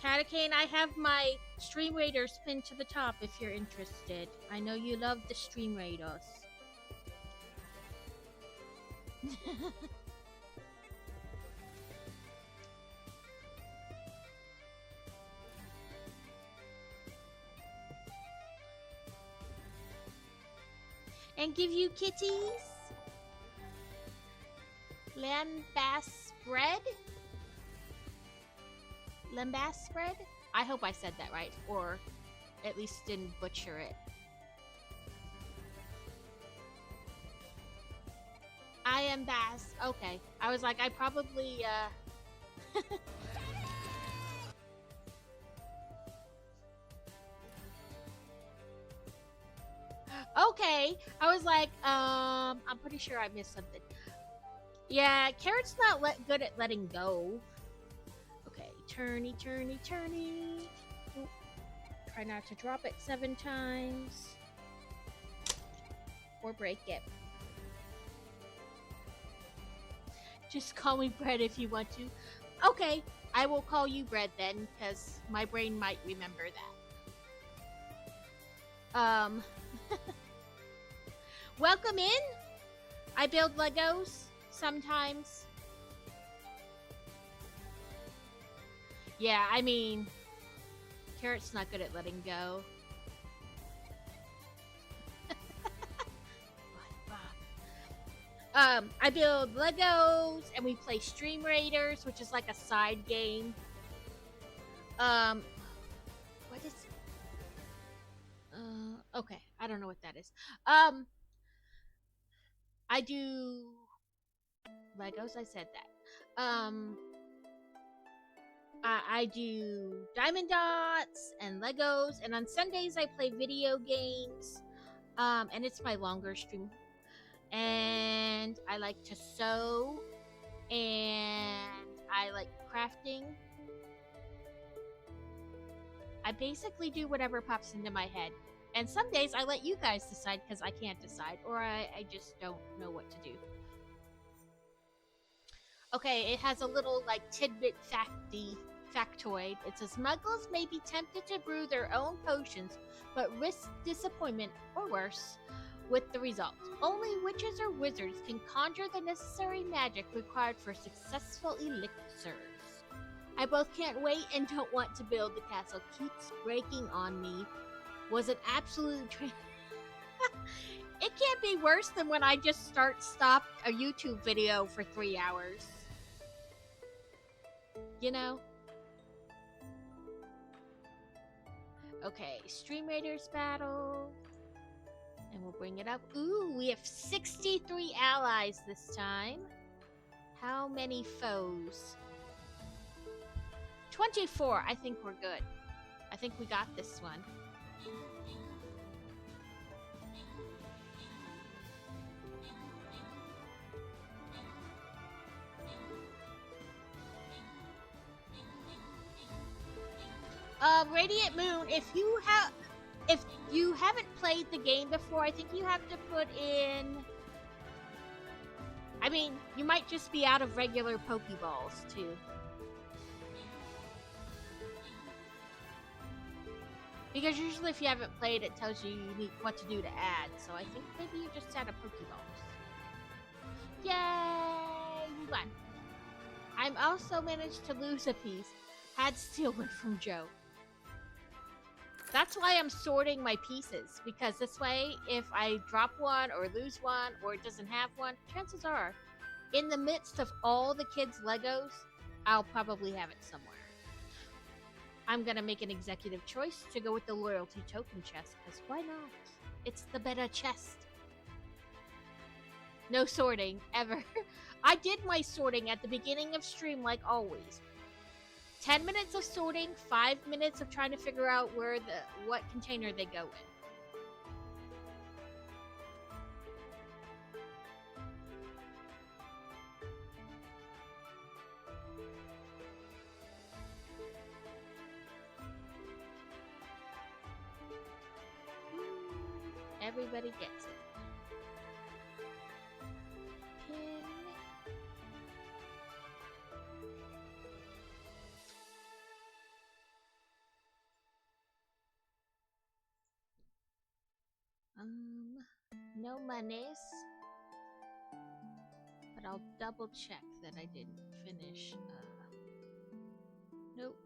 Catacane, I have my Stream Raiders pinned to the top if you're interested. I know you love the Stream Raiders. And give you kitties? Lambast spread? Lambast spread? I hope I said that right, or at least didn't butcher it. I am Bass. Okay. I was like, I probably, Okay. I was like, I'm pretty sure I missed something. Yeah, Carrot's not good at letting go. Okay, turny, turny, turny. Oop. Try not to drop it 7 times. Or break it. Just call me Bread if you want to. Okay, I will call you Bread then, because my brain might remember that. Welcome in. I build Legos sometimes. Yeah, I mean, Carrot's not good at letting go. I build Legos and we play Stream Raiders, which is like a side game. What is? Okay, I don't know what that is. I do Legos. I said that. I do Diamond Dots and Legos, and on Sundays I play video games. And it's my longer stream. And I like to sew, and I like crafting. I basically do whatever pops into my head. And some days I let you guys decide because I can't decide, or I just don't know what to do. Okay, it has a little like tidbit factoid. It says muggles may be tempted to brew their own potions, but risk disappointment or worse with the result. Only witches or wizards can conjure the necessary magic required for successful elixirs. I both can't wait and don't want to build. The castle keeps breaking on me. Was an absolute It can't be worse than when I just stopped a YouTube video for 3 hours. You know? Okay, Stream Raiders battle. And we'll bring it up. Ooh, we have 63 allies this time. How many foes? 24. I think we're good. I think we got this one. Radiant Moon, if you haven't played the game before, I think you have to put in... I mean, you might just be out of regular Pokeballs, too. Because usually if you haven't played, it tells you what to do to add. So I think maybe you just add a Pokeballs. Yay! We won. I'm also managed to lose a piece. Had to steal one from Joe. That's why I'm sorting my pieces, because this way, if I drop one or lose one or it doesn't have one, chances are, in the midst of all the kids' Legos, I'll probably have it somewhere. I'm gonna make an executive choice to go with the loyalty token chest, because why not? It's the better chest. No sorting, ever. I did my sorting at the beginning of stream like always. 10 minutes of sorting, 5 minutes of trying to figure out what container they go in. Everybody gets it. No monies. But I'll double check that I didn't finish. Nope.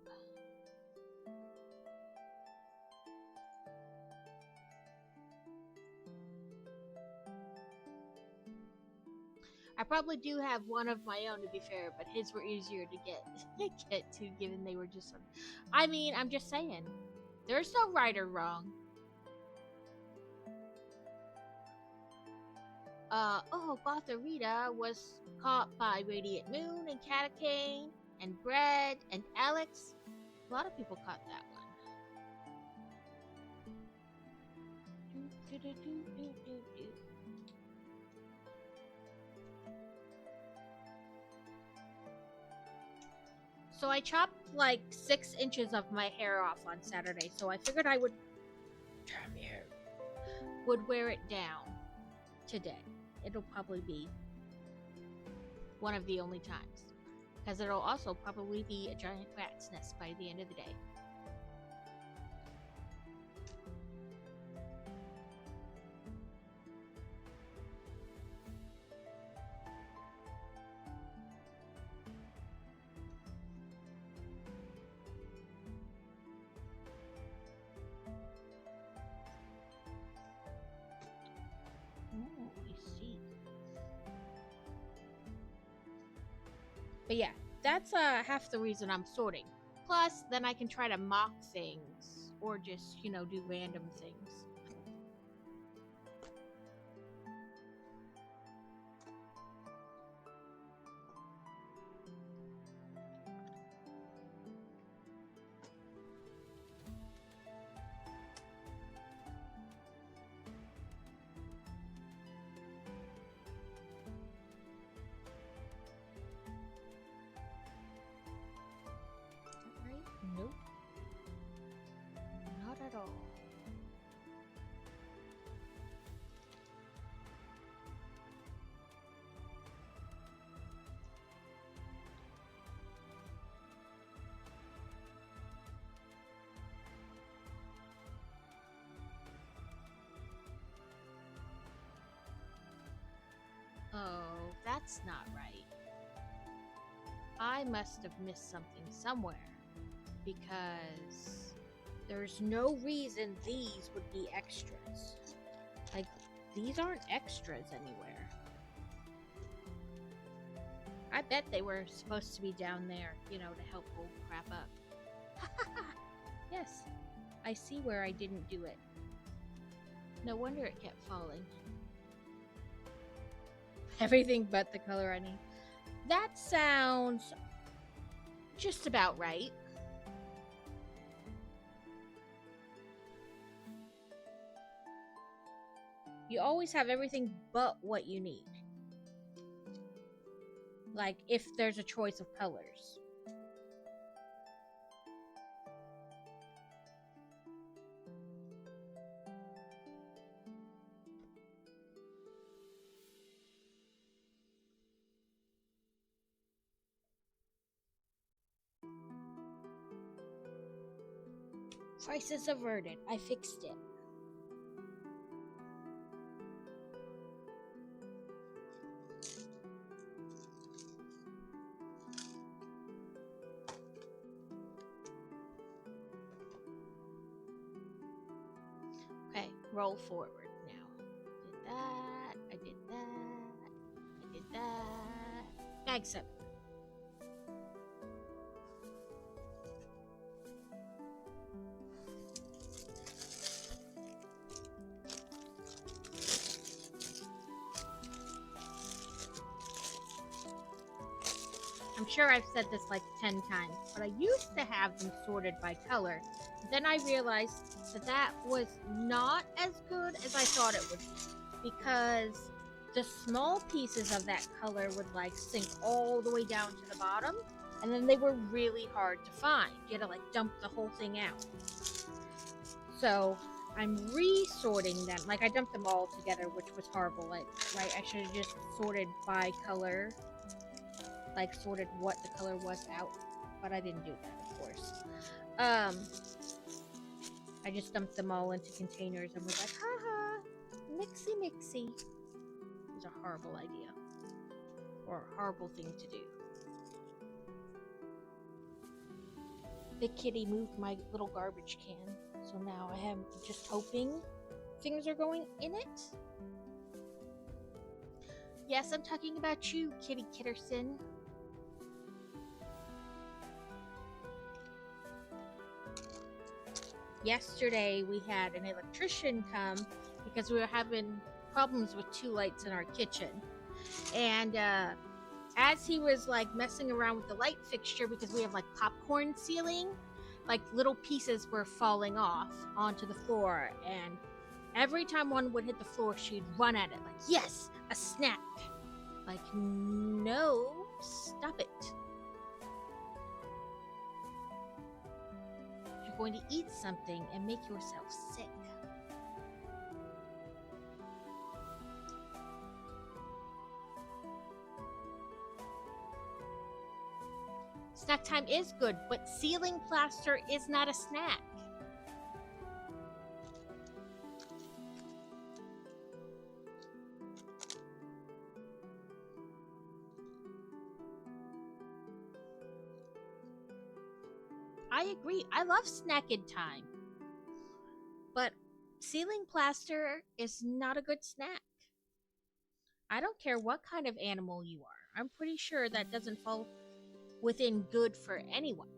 I probably do have one of my own, to be fair, but his were easier to get to, given they were just... I mean, I'm just saying. There's no right or wrong. Gotharita was caught by Radiant Moon and Catacane and Bread and Alex. A lot of people caught that one. So I chopped like 6 inches of my hair off on Saturday, so I figured I would wear it down today. It'll probably be one of the only times, because it'll also probably be a giant rat's nest by the end of the day. But yeah, that's half the reason I'm sorting. Plus, then I can try to mock things or just, do random things. Nope. Not at all. Oh, that's not right. I must have missed something somewhere, because there's no reason these would be extras. Like, these aren't extras anywhere. I bet they were supposed to be down there, to help hold crap up. Yes, I see where I didn't do it. No wonder it kept falling. Everything but the color I need. That sounds just about right. You always have everything but what you need. Like, if there's a choice of colors. Crisis averted. I fixed it. Okay, roll forward now. Did that. I did that. I did that. Bag 7. I'm sure I've said this like 10 times, but I used to have them sorted by color. Then I realized that was not as good as I thought it would be, because the small pieces of that color would like sink all the way down to the bottom, and then they were really hard to find. You had to like dump the whole thing out. So I'm resorting them. Like, I dumped them all together, which was horrible. Like, right, I should have just sorted by color. Like, sorted what the color was out, but I didn't do that, of course. I just dumped them all into containers and was like, haha, mixy. It was a horrible idea, or a horrible thing to do. Big Kitty moved my little garbage can, so now I am just hoping things are going in it. Yes, I'm talking about you, Kitty Kitterson. Yesterday we had an electrician come because we were having problems with 2 lights in our kitchen, and as he was like messing around with the light fixture, because we have like popcorn ceiling, like little pieces were falling off onto the floor, and every time one would hit the floor she'd run at it like, yes, a snack. Like, no, stop it. going to eat something and make yourself sick. Snack time is good, but ceiling plaster is not a snack. I agree. I love snacking time. But ceiling plaster is not a good snack. I don't care what kind of animal you are. I'm pretty sure that doesn't fall within good for anyone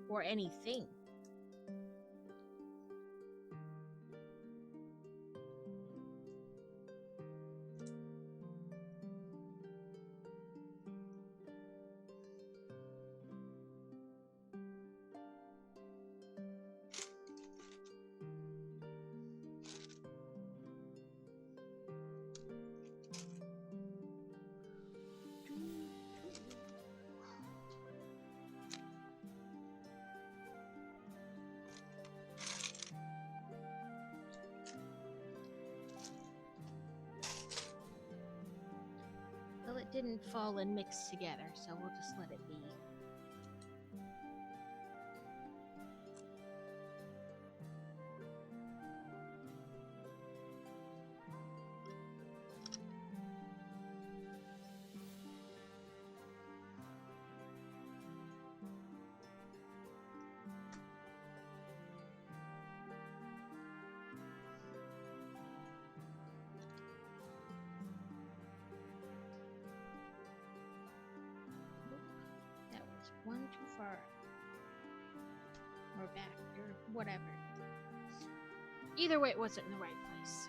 or anything. Well, it didn't fall and mix together, so we'll just let it be. One too far. Or back, or whatever. Either way, it wasn't in the right place.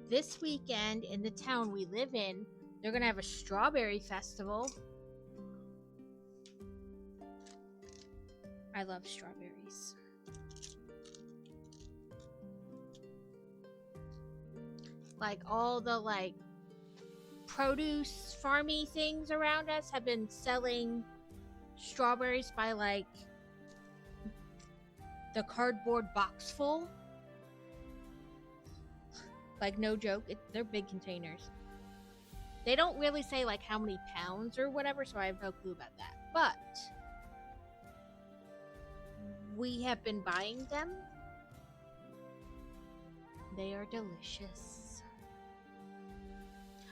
This weekend in the town we live in, they're gonna have a strawberry festival. I love strawberries. Like all the produce farmy things around us have been selling strawberries by the cardboard box full. Like, no joke, they're big containers. They don't really say how many pounds or whatever, so I have no clue about that. But we have been buying them. They are delicious.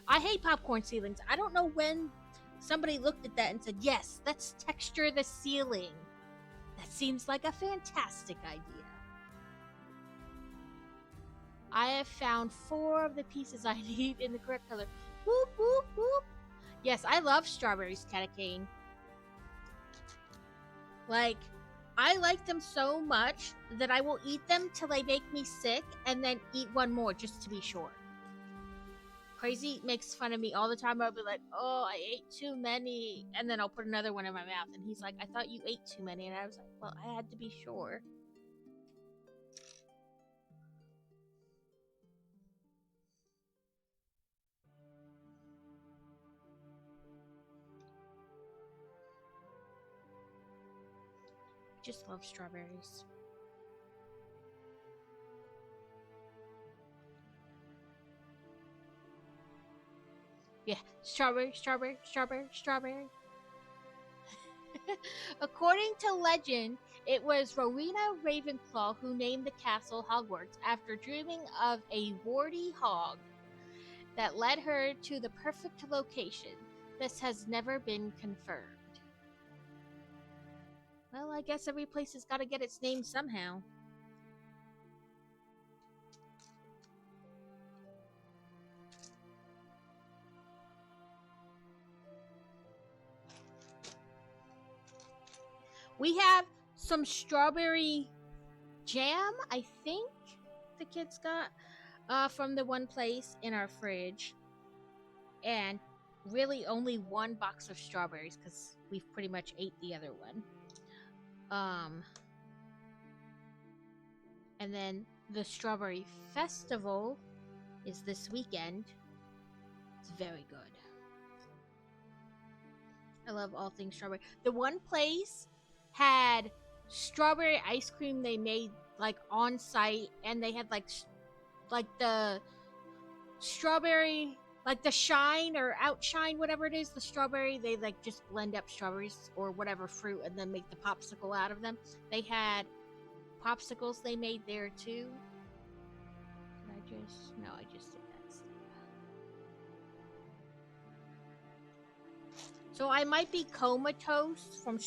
I hate popcorn ceilings. I don't know when somebody looked at that and said, yes, let's texture the ceiling. That seems like a fantastic idea. I have found 4 of the pieces I need in the correct color. Whoop, whoop, whoop. Yes, I love strawberries, Catacane. I like them so much that I will eat them till they make me sick and then eat one more just to be sure. Crazy makes fun of me all the time. I'll be like, oh, I ate too many. And then I'll put another one in my mouth. And he's like, I thought you ate too many. And I was like, well, I had to be sure. Just love strawberries. Yeah, strawberry, strawberry, strawberry, strawberry. According to legend, it was Rowena Ravenclaw who named the castle Hogwarts after dreaming of a warty hog that led her to the perfect location. This has never been confirmed. Well, I guess every place has got to get its name somehow. We have some strawberry Jam, I think the kids got from the one place in our fridge, and really only one box of strawberries because we've pretty much ate the other one. And then the strawberry festival is this weekend. It's very good. I love all things strawberry. The one place had strawberry ice cream they made like on site, and they had like the strawberry, like the shine or outshine, whatever it is, the strawberry. They like just blend up strawberries or whatever fruit and then make the popsicle out of them. They had popsicles they made there too. Did I just? No, I just did that step. So I might be comatose from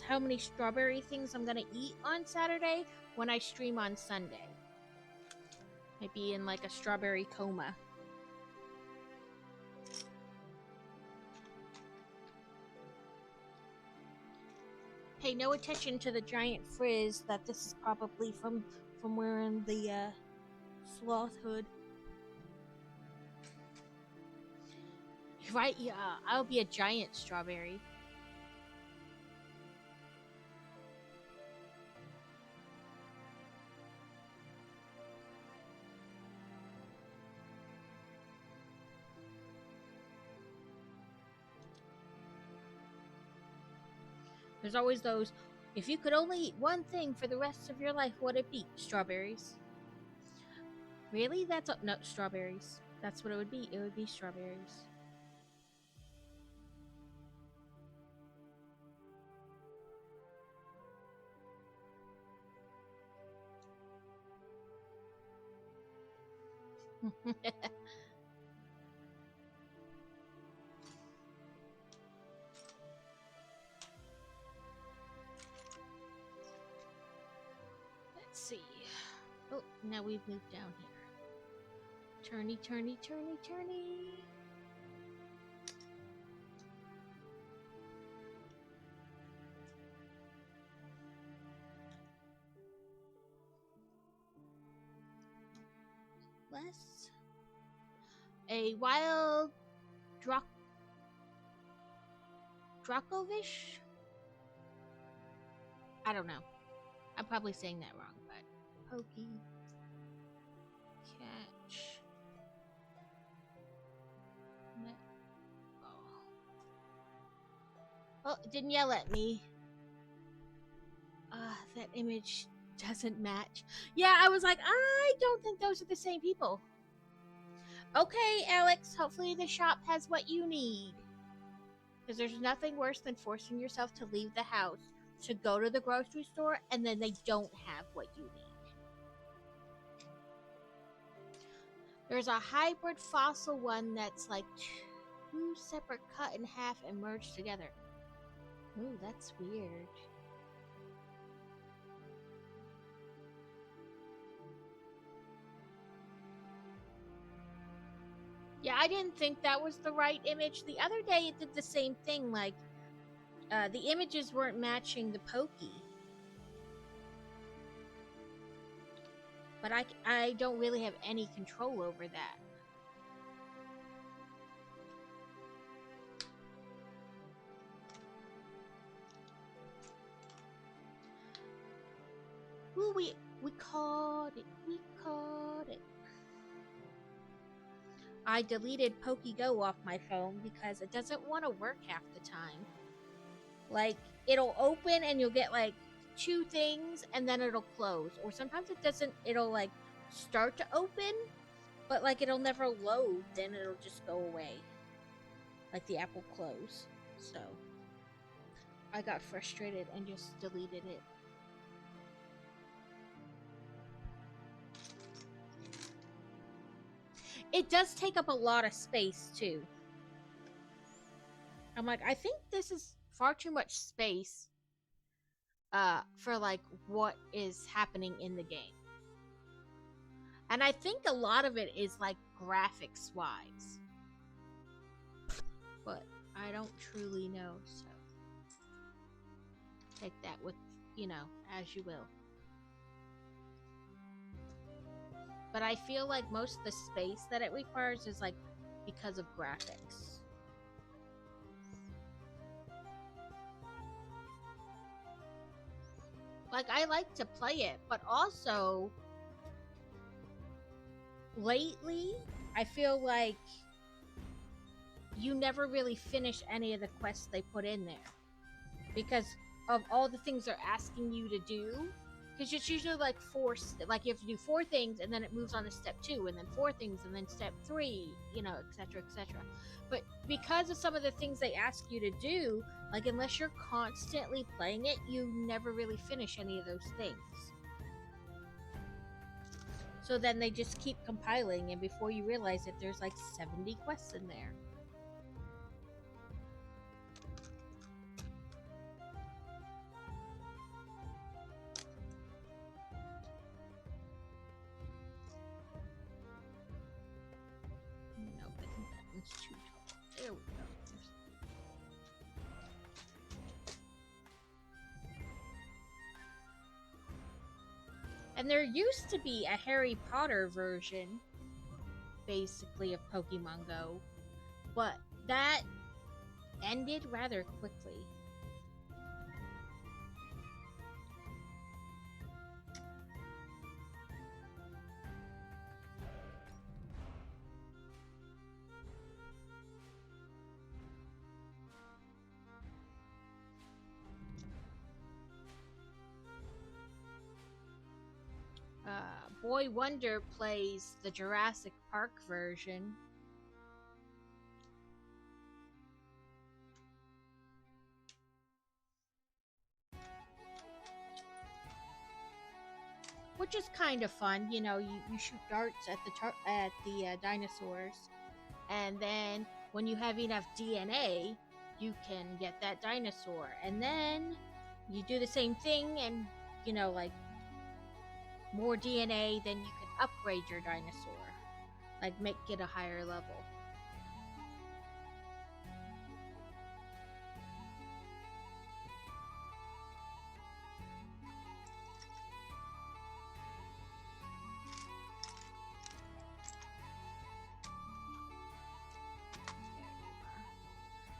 how many strawberry things I'm gonna eat on Saturday when I stream on Sunday. Might be in like a strawberry coma. Pay no attention to the giant frizz that this is probably from wearing the sloth hood. Right? Yeah, I'll be a giant strawberry. There's always those, if you could only eat one thing for the rest of your life, what would it be? Strawberries. Really? That's no, strawberries. That's what it would be. It would be strawberries. Let's see. Oh, now we've moved down here. Turny, turny, turny, turny. Less. A wild Dracovish? I don't know. I'm probably saying that wrong, but pokey. Catch. Oh, it didn't yell at me. That image doesn't match. Yeah, I was like, I don't think those are the same people. Okay, Alex, hopefully the shop has what you need. Because there's nothing worse than forcing yourself to leave the house to go to the grocery store and then they don't have what you need. There's a hybrid fossil one that's like two separate cut in half and merged together. Ooh, that's weird. Yeah, I didn't think that was the right image. The other day it did the same thing, like the images weren't matching the pokey. But I don't really have any control over that. Ooh, we caught it. We caught it. I deleted PokeGo off my phone because it doesn't want to work half the time. Like, it'll open and you'll get like 2 things and then it'll close. Or sometimes it doesn't, it'll like start to open, but like it'll never load, then it'll just go away. Like the app will close. So I got frustrated and just deleted it. It does take up a lot of space too. I'm like, I think this is far too much space for like what is happening in the game. And I think a lot of it is like graphics wise. But I don't truly know, so take that with, as you will. but I feel like most of the space that it requires is like because of graphics. Like, I like to play it, but also lately I feel like you never really finish any of the quests they put in there because of all the things they're asking you to do. Because it's usually like like you have to do 4 things and then it moves on to step 2 and then 4 things and then step 3, you know, etc., etc. But because of some of the things they ask you to do, like unless you're constantly playing it, you never really finish any of those things. So then they just keep compiling, and before you realize it, there's like 70 quests in there. No, I think that one's too tall. There we go. And there used to be a Harry Potter version, basically, of Pokemon Go, but that ended rather quickly. Boy Wonder plays the Jurassic Park version. Which is kind of fun, you know. You shoot darts at the dinosaurs, and then when you have enough DNA, you can get that dinosaur, and then you do the same thing, and you know, like more DNA, then you can upgrade your dinosaur, like make it a higher level.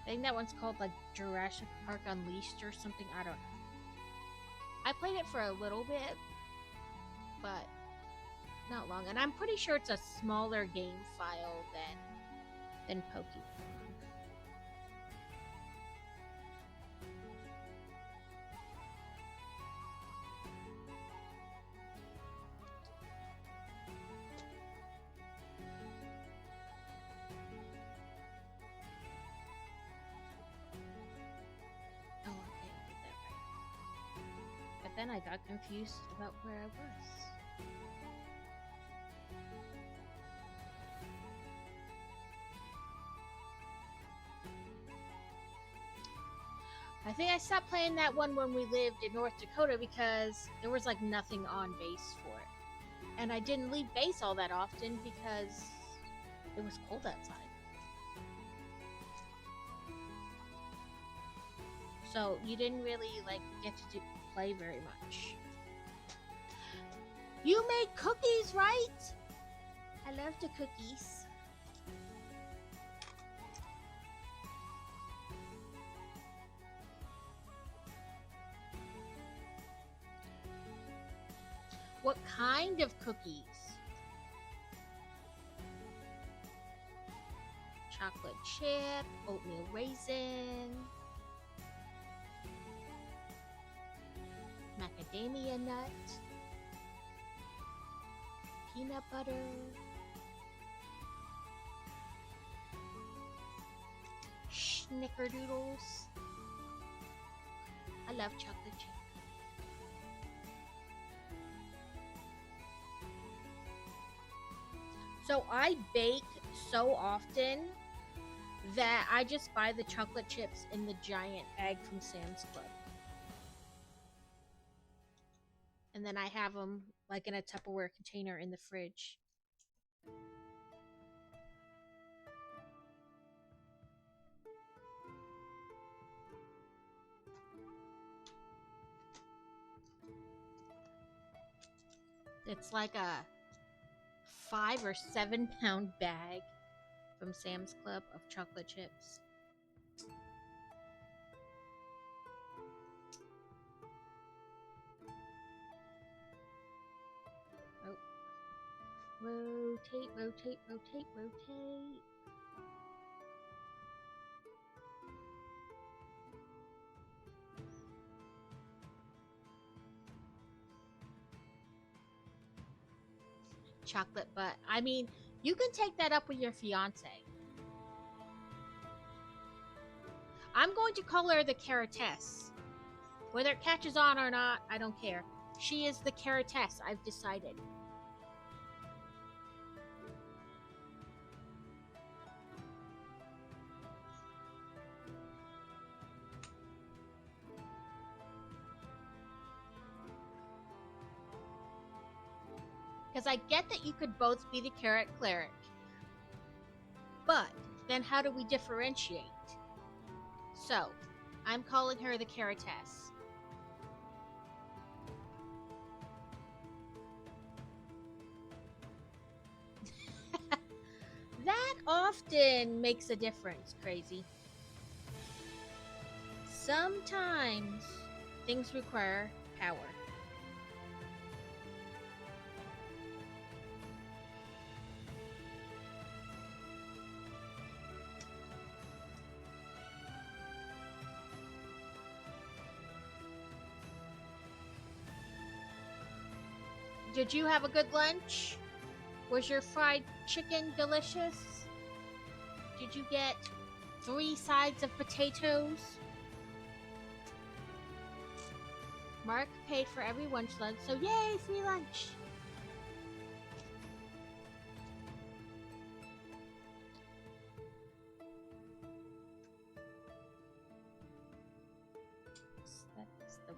I think that one's called like Jurassic Park Unleashed or something. I don't know. I played it for a little bit, but not long. And I'm pretty sure it's a smaller game file than Pokemon. Oh, okay, I did that right. But then I got confused about where I was. I think I stopped playing that one when we lived in North Dakota because there was like nothing on base for it. And I didn't leave base all that often because it was cold outside. So you didn't really like get to play very much. You made cookies, right? I love the cookies. What kind of cookies? Chocolate chip, oatmeal raisin, macadamia nut, peanut butter, snickerdoodles. I love chocolate chip. So I bake so often that I just buy the chocolate chips in the giant bag from Sam's Club. And then I have them like in a Tupperware container in the fridge. It's like a 5 or 7 pound bag from Sam's Club of chocolate chips. Oh. Rotate, rotate, rotate, rotate. Chocolate butt. I mean, you can take that up with your fiance. I'm going to call her the Carrotess. Whether it catches on or not, I don't care. She is the Carrotess, I've decided. Because I get that you could both be the Carrot Cleric. But then how do we differentiate? So, I'm calling her the Carrotess. That often makes a difference, Crazy. Sometimes things require power. Did you have a good lunch? Was your fried chicken delicious? Did you get 3 sides of potatoes? Mark paid for everyone's lunch, so yay, free lunch! That's the right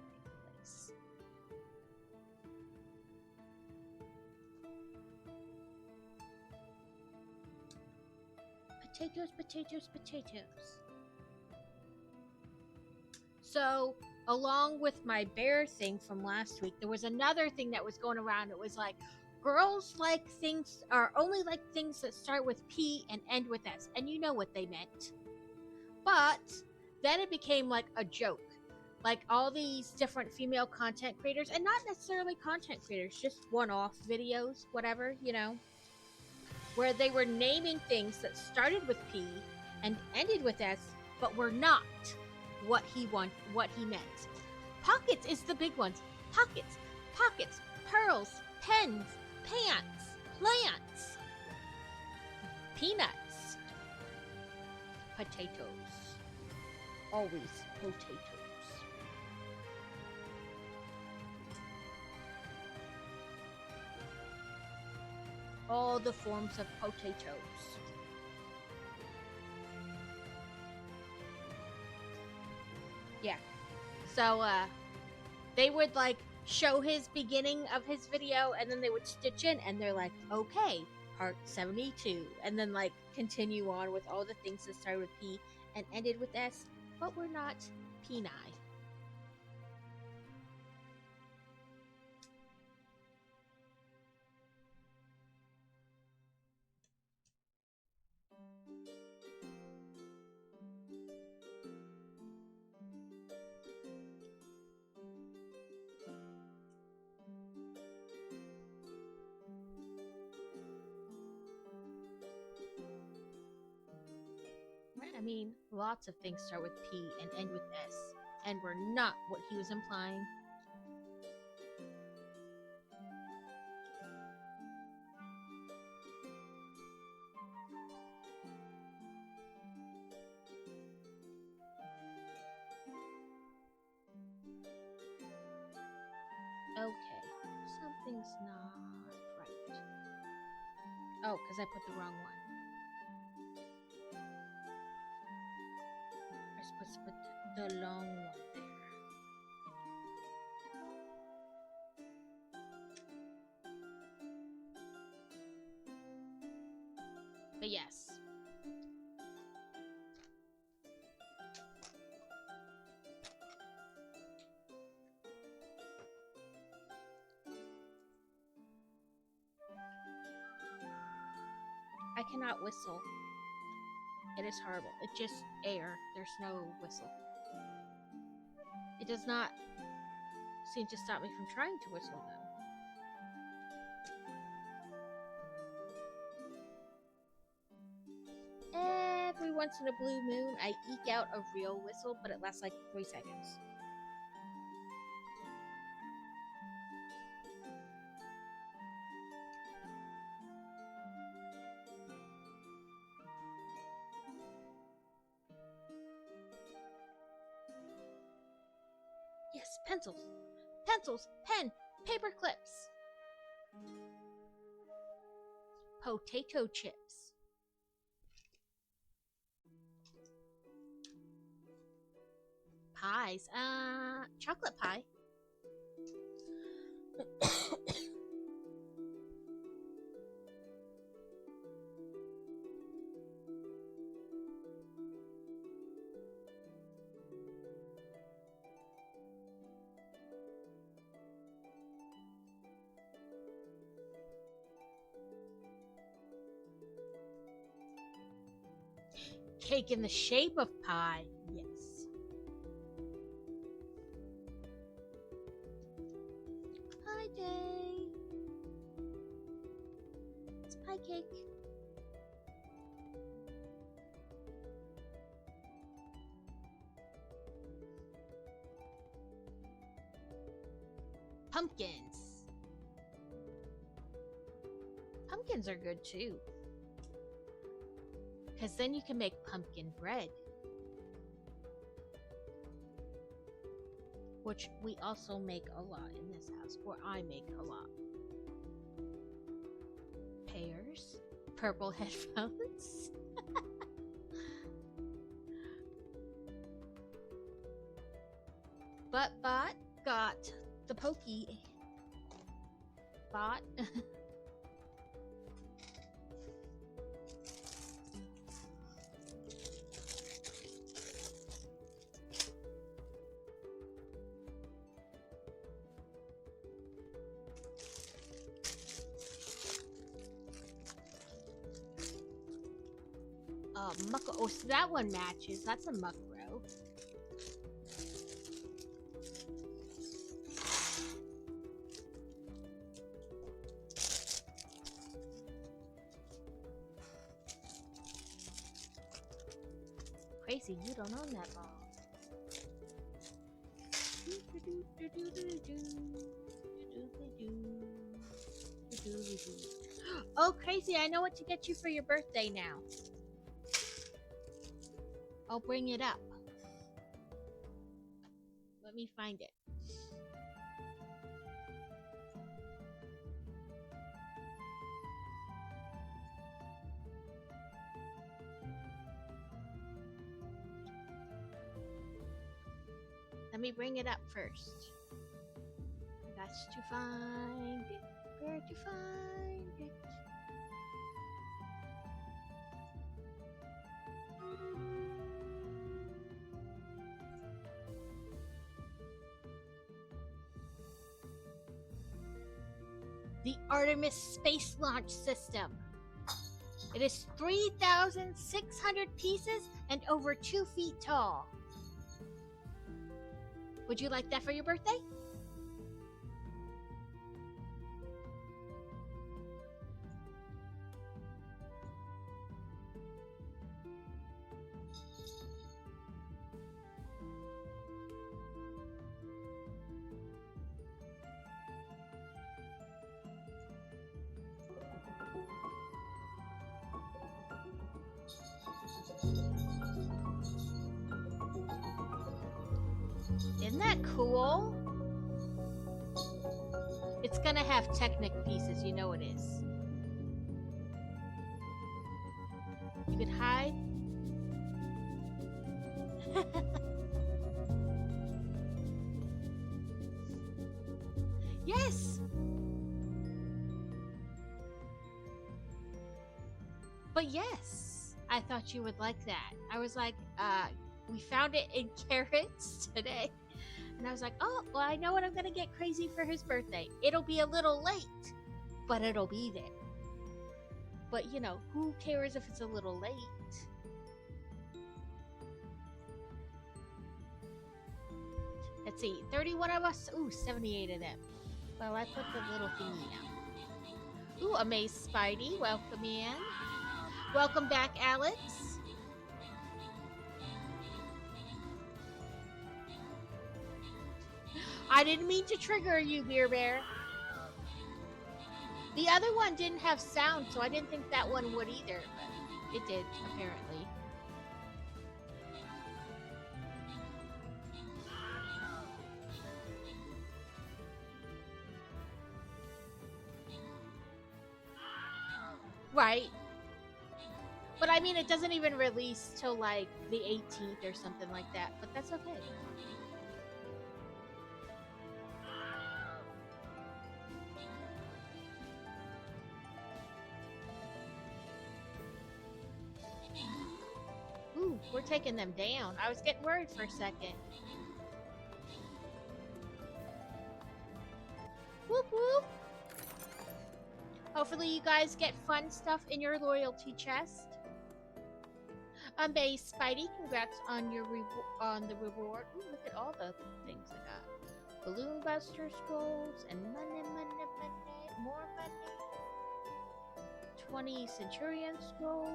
place. Potatoes, potatoes, potatoes. So, along with my bear thing from last week, there was another thing that was going around. It was like, girls like things, are only like things that start with P and end with S. And you know what they meant. But then it became like a joke. Like all these different female content creators, and not necessarily content creators, just one-off videos, whatever, you know, where they were naming things that started with P and ended with S, but were not what he meant. Pockets is the big ones. Pockets, pockets, pearls, pens, pants, plants, peanuts, potatoes. Always potatoes. All the forms of potatoes. Yeah. So, they would, like, show his beginning of his video, and then they would stitch in, and they're like, okay, part 72. And then, like, continue on with all the things that started with P and ended with S, but were not Peni. I mean, lots of things start with P and end with S, and were not what he was implying. Okay, something's not right. Oh, because I put the wrong one. I'm supposed to put the long one there. But yes. cannot whistle. It is horrible. It's just air. There's no whistle. It does not seem to stop me from trying to whistle, though. Every once in a blue moon, I eke out a real whistle, but it lasts like 3 seconds. Yes, pencils. Pencils, pen, paper clips. Potato chips. Pies. Chocolate pie. Cake in the shape of pie. Yes. Pie day. It's pie cake. Pumpkins. Pumpkins are good too. Because then you can make pumpkin bread. Which we also make a lot in this house. Or I make a lot. Pears. Purple headphones. But Bot got the pokey. Bot. Muckro. Oh, so that one matches. That's a Muckro. Crazy, you don't own that ball. Oh, Crazy, I know what to get you for your birthday now. I'll bring it up. Let me find it. Let me bring it up first. I got to find it. Where to find it? The Artemis Space Launch System. It is 3,600 pieces and over 2 feet tall. Would you like that for your birthday? Isn't that cool? It's gonna have Technic pieces, you know it is. You could hide. Yes! But yes, I thought you would like that. I was like, we found it in carrots today. And I was like, oh, well, I know what I'm going to get Crazy for his birthday. It'll be a little late, but it'll be there. But, you know, who cares if it's a little late? Let's see, 31 of us. Ooh, 78 of them. Well, I put the little thingy now. Ooh, Amazed Spidey, welcome in. Welcome back, Alex. I didn't mean to trigger you, Beer Bear. The other one didn't have sound, so I didn't think that one would either, but it did, apparently. Right. But I mean, it doesn't even release till like the 18th or something like that, but that's okay. Ooh, we're taking them down. I was getting worried for a second. Whoop whoop. Hopefully you guys get fun stuff in your loyalty chest. Bay Spidey, congrats on your on the reward. Ooh, look at all the things I got. Balloon Buster scrolls and money, more money. 20 Centurion scrolls.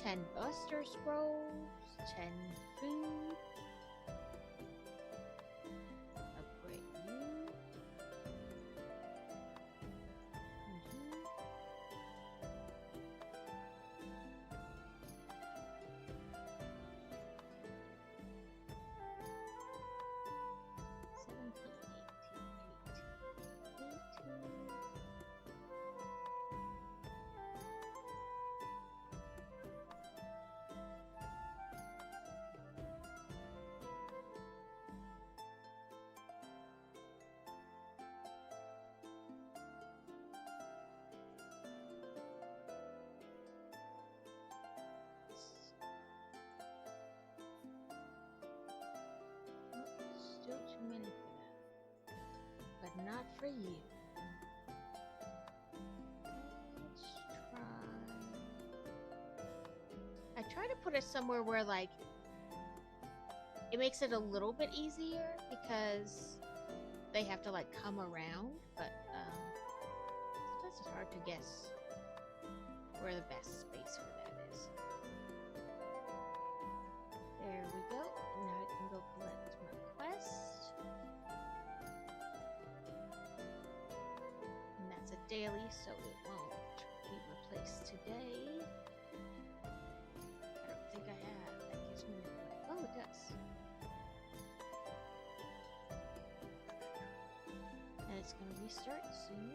10 Buster scrolls. 10 food. Upgrade you. Still too many for that, but not for you. Let's try. I try to put it somewhere where like it makes it a little bit easier because they have to like come around, but sometimes it's hard to guess where the best space for that is. There we go. And now I can go collect my quest. And that's a daily, so it won't be replaced today. I don't think I have. That gives me a... Oh, it does. And it's going to restart soon.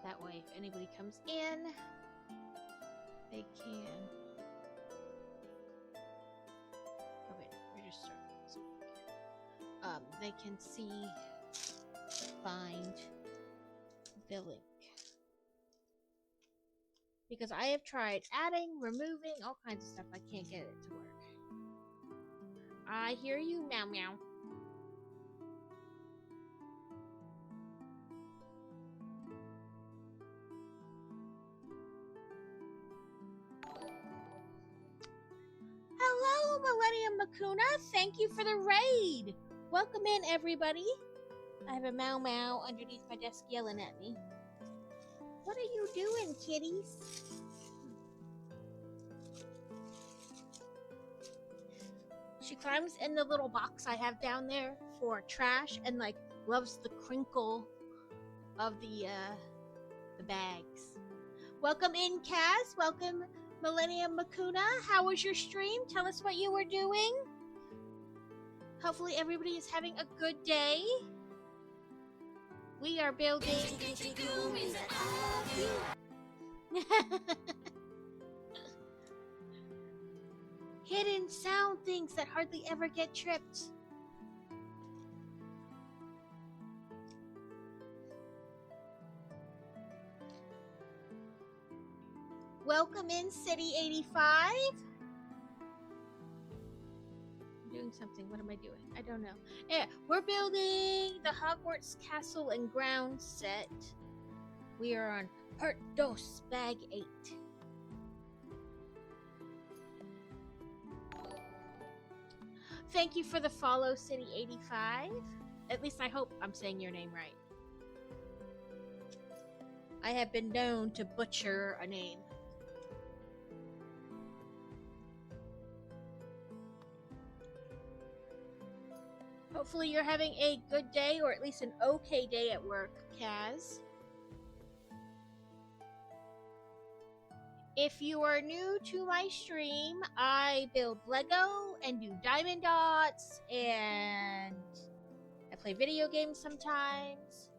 That way, if anybody comes in, they can... Oh wait, we're just starting this. They can see, find the link. Because I have tried adding, removing, all kinds of stuff. I can't get it to work. I hear you, meow meow. Hello, Millennium Makuna. Thank you for the raid. Welcome in, everybody. I have a Mau Mau underneath my desk yelling at me. What are you doing, kitties? She climbs in the little box I have down there for trash and like loves the crinkle of the bags. Welcome in, Kaz. Welcome, Millennium Makuna. How was your stream? Tell us what you were doing. Hopefully everybody is having a good day. We are building... hidden sound things that hardly ever get tripped. in, City 85. I'm doing something. What am I doing? I don't know. Yeah, we're building the Hogwarts Castle and Grounds set. We are on Part 2, Bag 8. Thank you for the follow, City 85. At least I hope I'm saying your name right. I have been known to butcher a name. Hopefully you're having a good day, or at least an okay day at work, Kaz. If you are new to my stream, I build Lego and do diamond dots, and I play video games sometimes.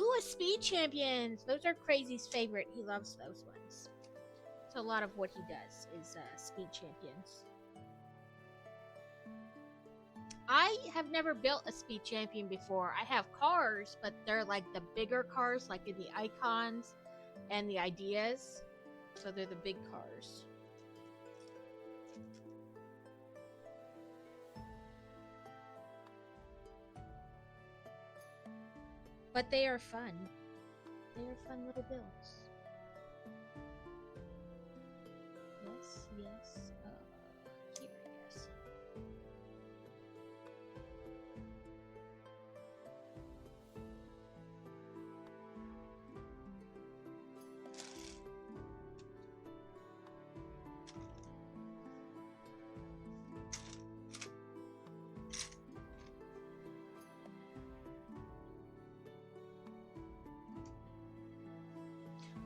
Ooh, a Speed Champions! Those are Crazy's favorite. He loves those ones. So a lot of what he does is Speed Champions. I have never built a Speed Champion before. I have cars, but they're like the bigger cars, like in the icons and the ideas. So they're the big cars. But they are fun. They are fun little builds. Yes, yes. Here, I guess.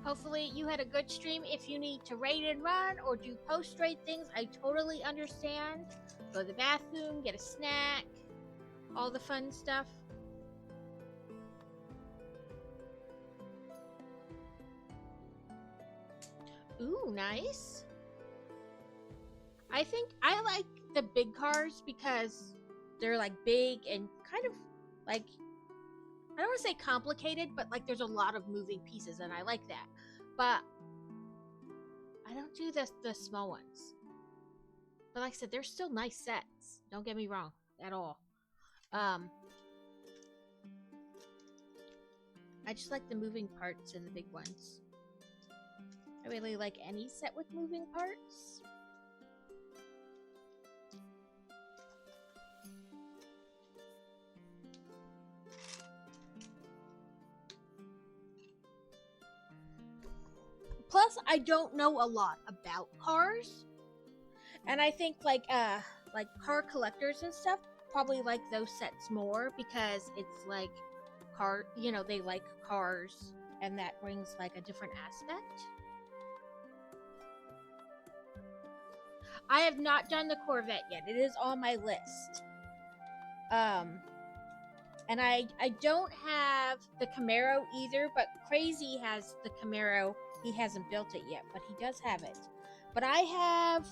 Hopefully you had a good stream. If you need to raid and run or do post-raid things, I totally understand. Go to the bathroom, get a snack, all the fun stuff. Ooh, nice. I think I like the big cars because they're like big and kind of like, I don't want to say complicated, but like there's a lot of moving pieces and I like that. But I don't do the small ones. But like I said, they're still nice sets. Don't get me wrong at all. I just like the moving parts in the big ones. I really like any set with moving parts. Plus, I don't know a lot about cars. And I think like car collectors and stuff probably like those sets more because it's like car, you know, they like cars and that brings like a different aspect. I have not done the Corvette yet. It is on my list. And I don't have the Camaro either, but Crazy has the Camaro. He hasn't built it yet, but he does have it. But I have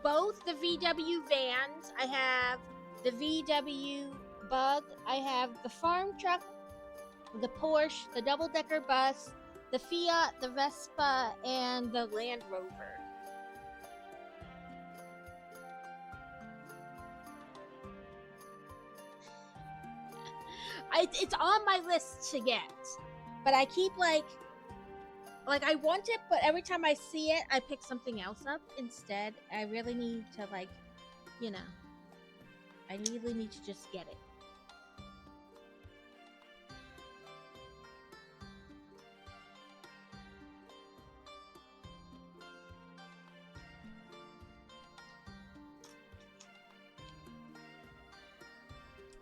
both the VW vans. I have the VW Bug. I have the farm truck, the Porsche, the double-decker bus, the Fiat, the Vespa, and the Land Rover. It's on my list to get, but I keep like I want it, but every time I see it, I pick something else up instead. I really need to like, you know, I really need to just get it.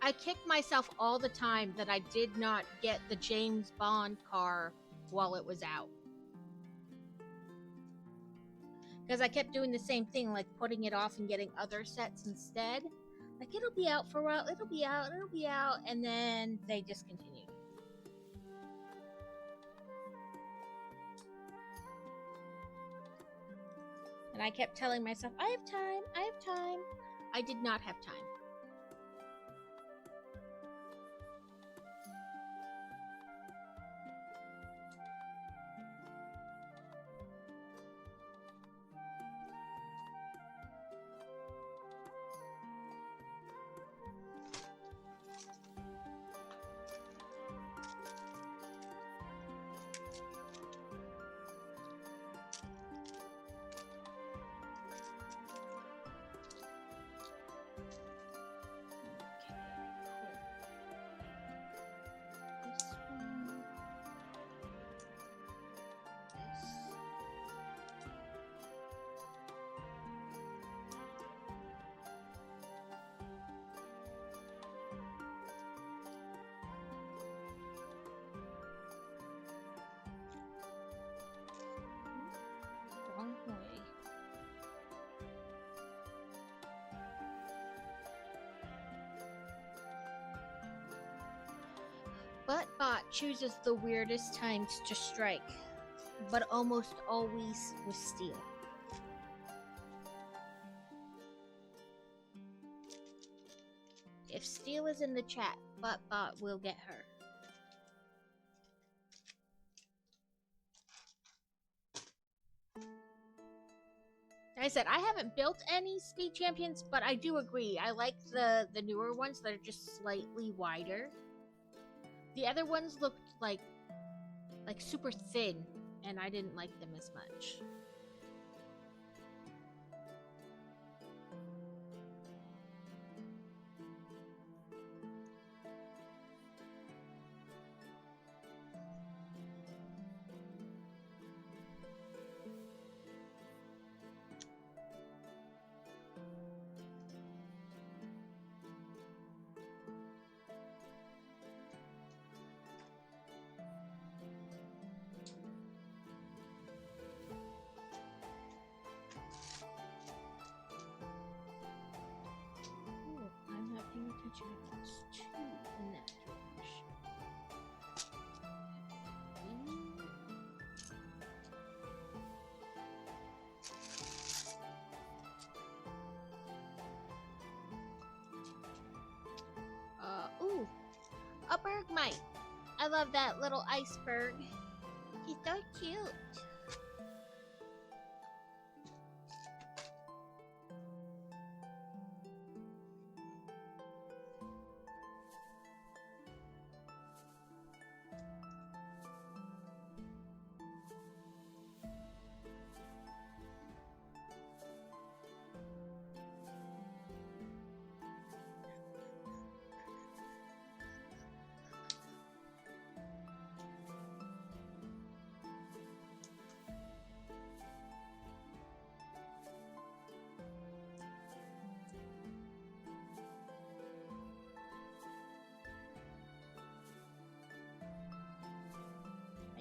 I kick myself all the time that I did not get the James Bond car while it was out. Because I kept doing the same thing, like putting it off and getting other sets instead. Like, it'll be out for a while, it'll be out, and then they discontinued. And I kept telling myself, I have time, I have time. I did not have time. But Bot chooses the weirdest times to strike, but almost always with steel. If steel is in the chat, Bot will get her. Like I said, I haven't built any speed champions, but I do agree. I like the newer ones that are just slightly wider. The other ones looked like super thin, and I didn't like them as much. It's two in that direction. Ooh, a bergmite. I love that little iceberg. He's so cute.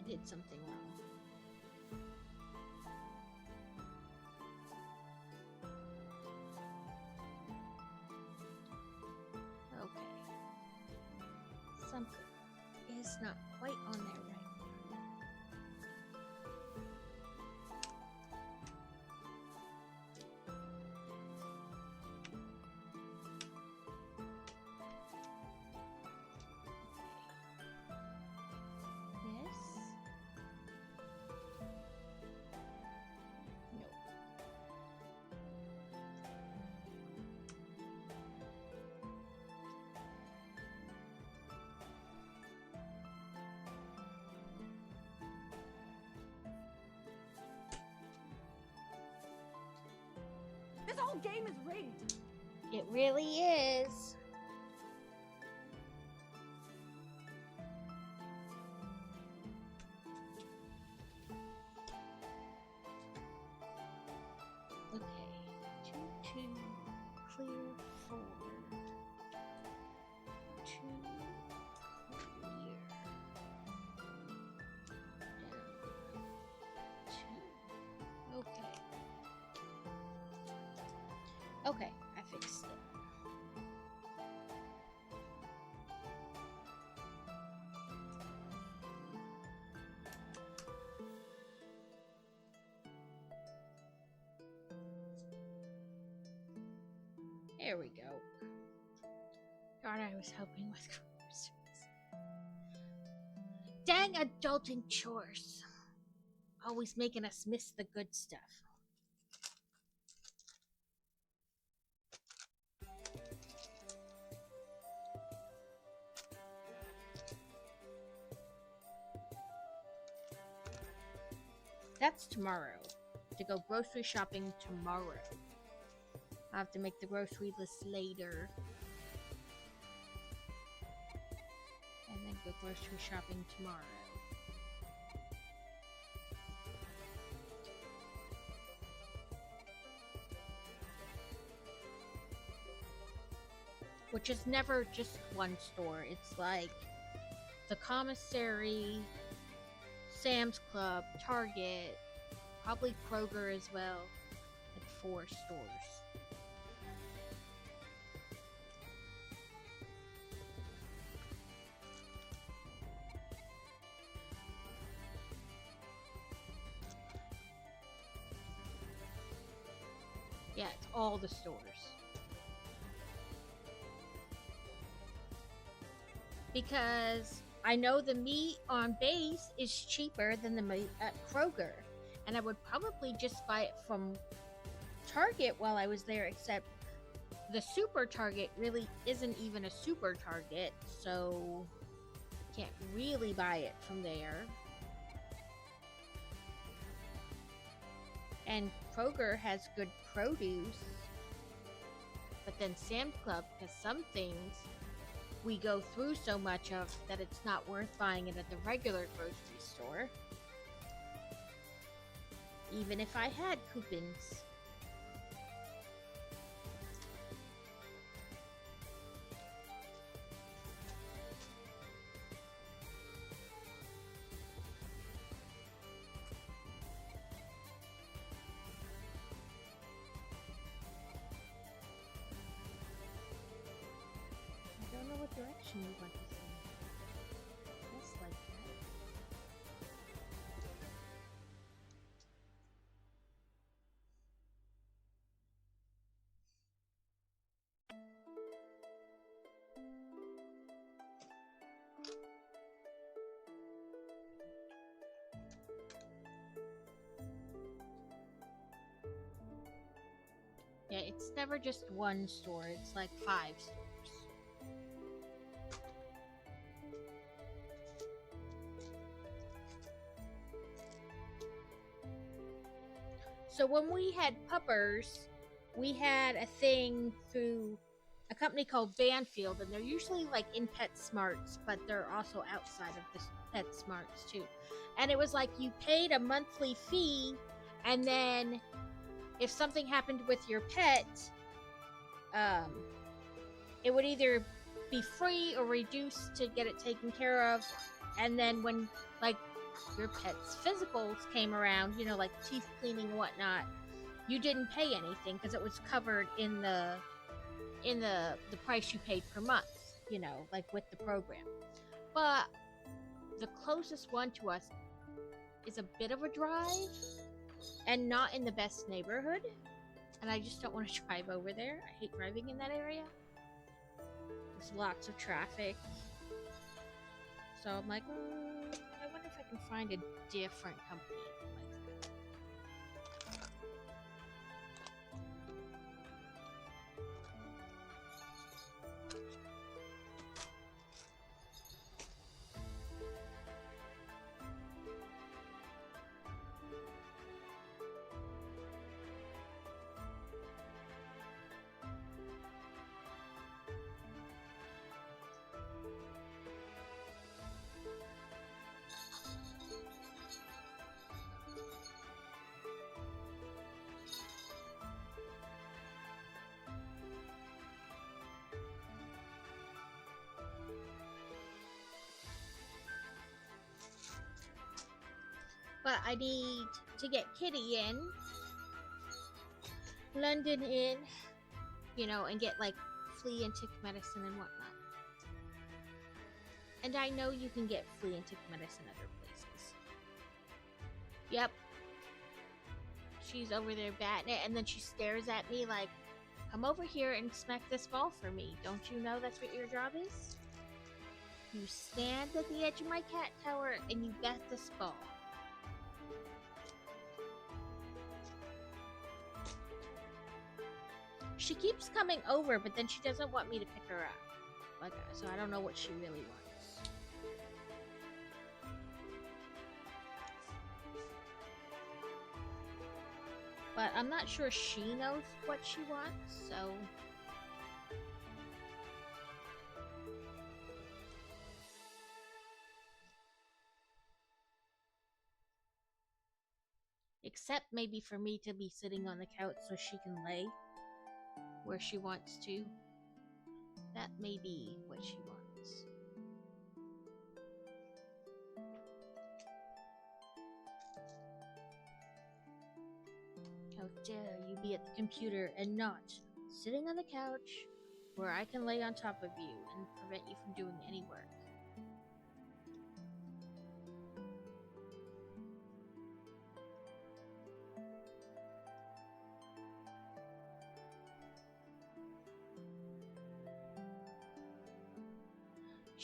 Did something wrong. Okay. Something is not quite on there right. This whole game is rigged. It really is. Okay. 2, 2, clear 4. 2, clear. Down. 2. Okay. Okay, I fixed it. There we go. God, I was helping with groceries. Dang adulting chores. Always making us miss the good stuff. That's tomorrow. To go grocery shopping tomorrow. I'll have to make the grocery list later. And then go grocery shopping tomorrow. Which is never just one store. It's like the commissary, Sam's Club, Target, probably Kroger as well. Like 4 stores. Yeah, it's all the stores. Because I know the meat on base is cheaper than the meat at Kroger. And I would probably just buy it from Target while I was there, except the super Target really isn't even a super Target, so can't really buy it from there. And Kroger has good produce, but then Sam's Club has some things we go through so much of that it's not worth buying it at the regular grocery store. Even if I had coupons. I don't know what direction you want to see. Just like that. Yeah, it's never just one store, it's like 5 stores. So when we had puppers, we had a thing through a company called Banfield, and they're usually like in PetSmarts, but they're also outside of the PetSmarts too. And it was like you paid a monthly fee, and then if something happened with your pet, it would either be free or reduced to get it taken care of. And then when like your pet's physicals came around, you know, like teeth cleaning and whatnot, you didn't pay anything because it was covered in the price you paid per month, you know, like with the program. But the closest one to us is a bit of a drive and not in the best neighborhood, and I just don't want to drive over there. I hate driving in that area. There's lots of traffic. So I'm like, I wonder if I can find a different company like that. But I need to get Kitty in, London in, you know, and get like flea and tick medicine and whatnot. And I know you can get flea and tick medicine other places. Yep. She's over there batting it, and then she stares at me like, come over here and smack this ball for me. Don't you know that's what your job is? You stand at the edge of my cat tower and you bat this ball. She keeps coming over, but then she doesn't want me to pick her up. Like, so I don't know what she really wants. But I'm not sure she knows what she wants, so... Except maybe for me to be sitting on the couch so she can lay where she wants to. That may be what she wants. How dare you be at the computer and not sitting on the couch where I can lay on top of you and prevent you from doing any work.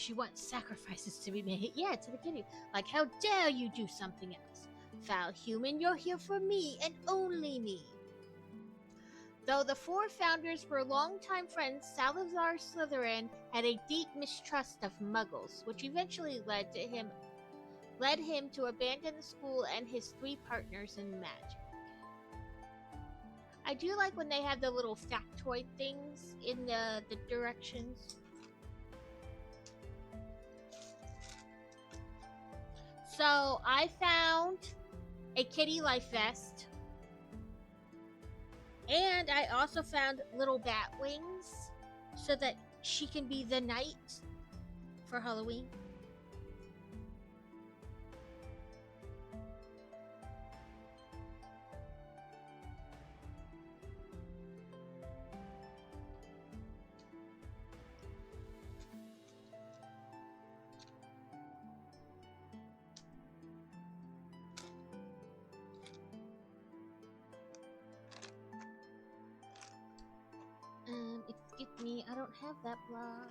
She wants sacrifices to be made. Yeah, to the kitty. Like, how dare you do something else? Foul human, you're here for me and only me. Though the four founders were longtime friends, Salazar Slytherin had a deep mistrust of Muggles, which eventually led him to abandon the school and his three partners in magic. I do like when they have the little factoid things in the directions. So I found a kitty life vest. And I also found little bat wings so that she can be the knight for Halloween. Excuse me, I don't have that block.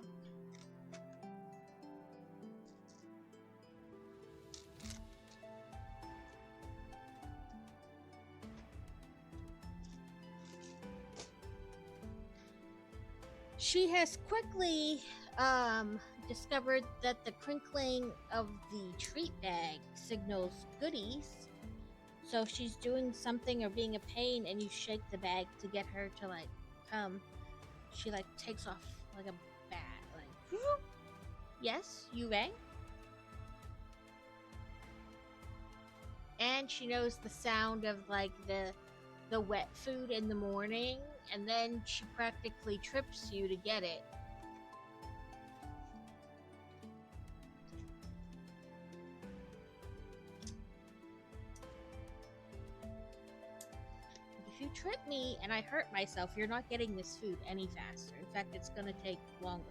She has quickly discovered that the crinkling of the treat bag signals goodies. So if she's doing something or being a pain and you shake the bag to get her to like come, she like takes off like a bat, like whoop. Yes, you rang. And she knows the sound of like the wet food in the morning, and then she practically trips you to get it. If you trip me and I hurt myself, you're not getting this food any faster. In fact, it's gonna take longer.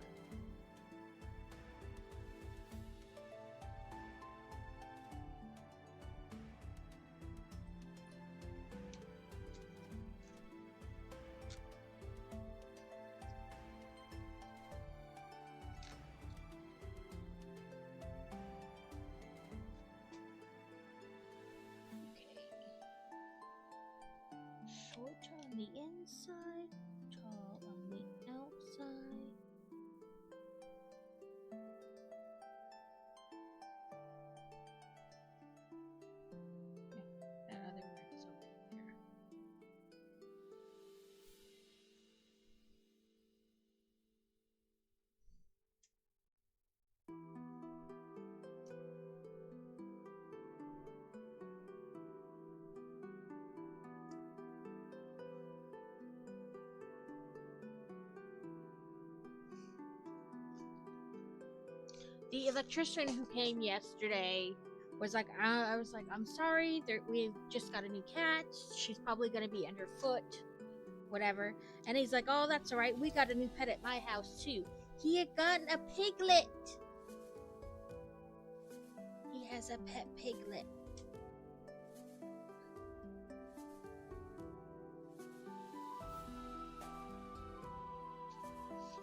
Short on the inside, tall on the outside. That other part is over here. The electrician who came yesterday was like, I was like, I'm sorry, we've just got a new cat. She's probably going to be underfoot, whatever. And he's like, oh, that's all right. We got a new pet at my house, too. He had gotten a piglet. He has a pet piglet.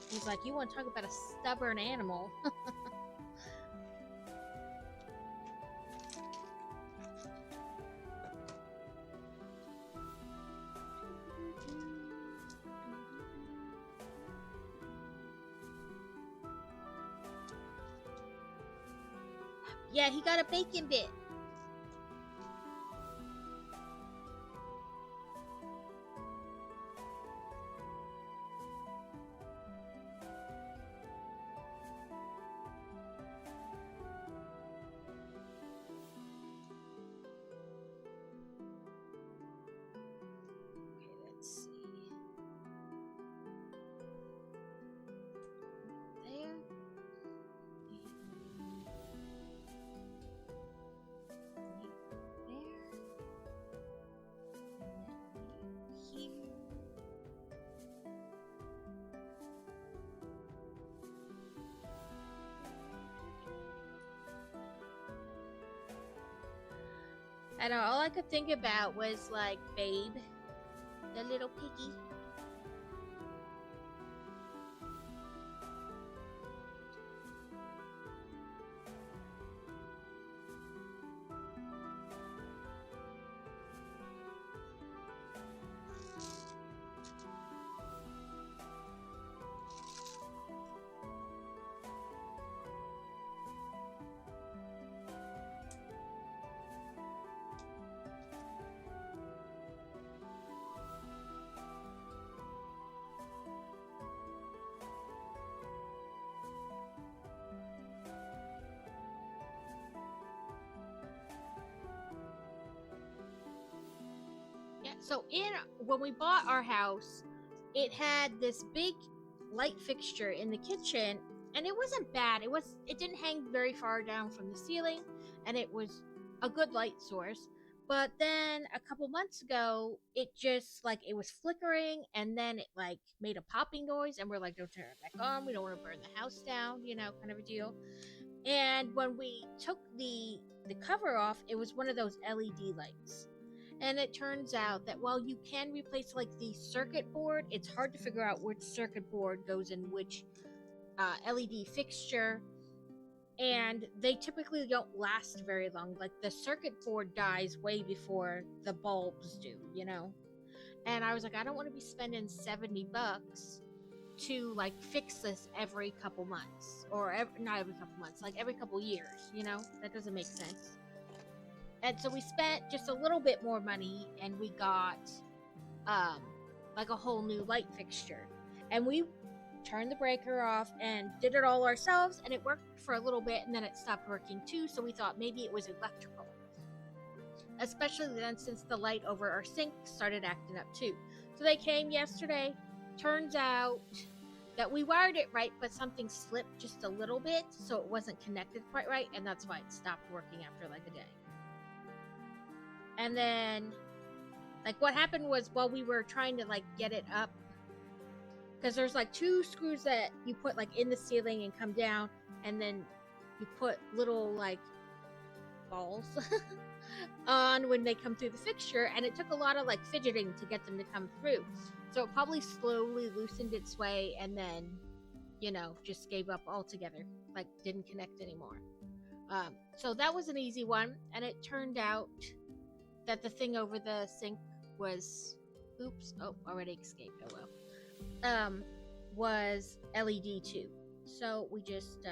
He's like, you want to talk about a stubborn animal? Yeah, he got a bacon bit. Okay, let's see. There. I know, all I could think about was like Babe, the little piggy. So when we bought our house, it had this big light fixture in the kitchen, and it wasn't bad. It didn't hang very far down from the ceiling, and it was a good light source. But then a couple months ago, it just like it was flickering, and then it like made a popping noise, and we're like, don't turn it back on. We don't want to burn the house down, kind of a deal. And when we took the cover off, it was one of those LED lights. And it turns out that while you can replace like the circuit board, it's hard to figure out which circuit board goes in which LED fixture, and they typically don't last very long. Like the circuit board dies way before the bulbs do, And I was like, I don't want to be spending $70 to like fix this every couple months, or not every couple months, like every couple years. That doesn't make sense. And so we spent just a little bit more money, and we got like a whole new light fixture. And we turned the breaker off and did it all ourselves, and it worked for a little bit, and then it stopped working too. So we thought maybe it was electrical, especially then since the light over our sink started acting up too. So they came yesterday. Turns out that we wired it right, but something slipped just a little bit, so it wasn't connected quite right, and that's why it stopped working after like a day. And then, like, what happened was while we were trying to, like, get it up, because there's, like, 2 screws that you put, like, in the ceiling and come down, and then you put little, like, balls on when they come through the fixture, and it took a lot of, like, fidgeting to get them to come through. So it probably slowly loosened its way, and then, just gave up altogether, like, didn't connect anymore. So that was an easy one, and it turned out that the thing over the sink was, already escaped, was LED too. So we just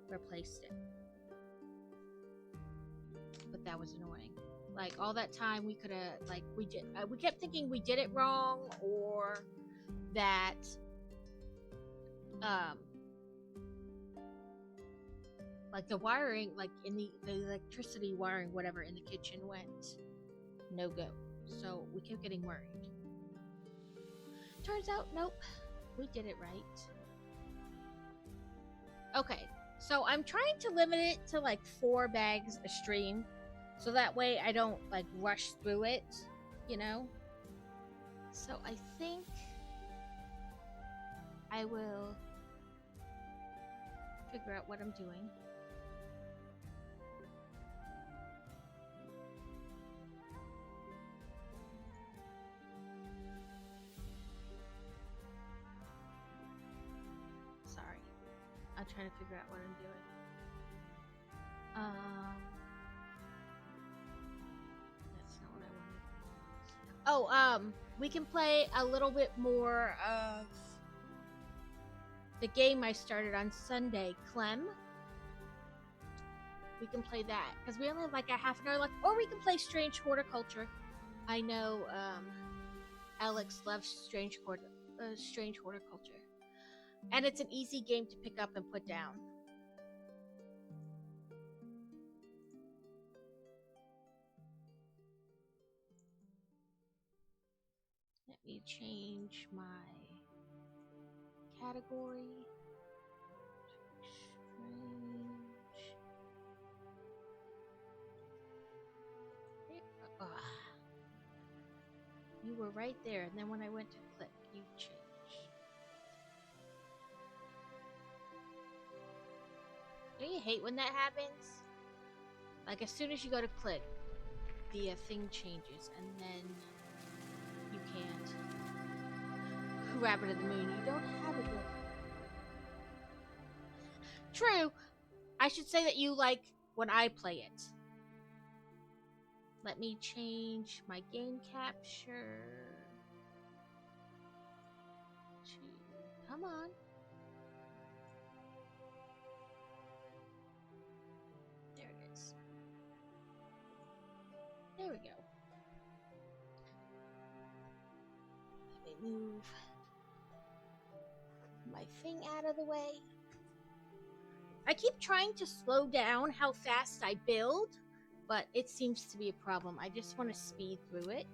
replaced it. But that was annoying. Like all that time we could have, like we kept thinking we did it wrong, or that like the wiring, like in the electricity wiring, whatever, in the kitchen went no go. So we kept getting worried. Turns out, nope, we did it right. Okay, so I'm trying to limit it to like 4 bags a stream, so that way I don't like rush through it, So I think I will figure out what I'm doing. I'm trying to figure out what I'm doing. That's not what I wanted. We can play a little bit more of the game I started on Sunday, Clem. We can play that, because we only have like a half an hour left. Or we can play Strange Horticulture. I know, Alex loves Strange Horticulture. And it's an easy game to pick up and put down. Let me change my category. Strange. You were right there, and then when I went to click, you changed. Don't you hate when that happens? Like, as soon as you go to click, the thing changes, and then you can't. Rabbit of the moon, you don't have a good. True. I should say that you like when I play it. Let me change my game capture to... Come on. There we go. Let me move my thing out of the way. I keep trying to slow down how fast I build, but it seems to be a problem. I just want to speed through it.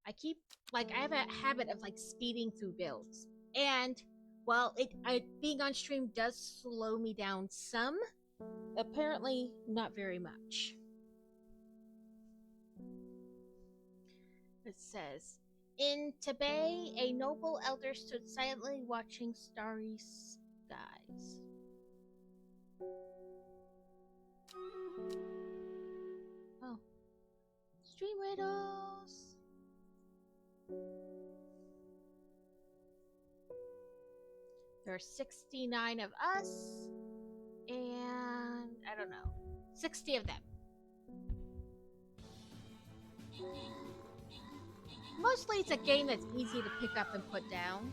I keep like I have a habit of like speeding through builds, and while being on stream does slow me down some, apparently not very much. It says, in Tibet, a noble elder stood silently watching starry skies. Oh. Stream riddles! There are 69 of us, and I don't know, 60 of them. Mostly it's a game that's easy to pick up and put down.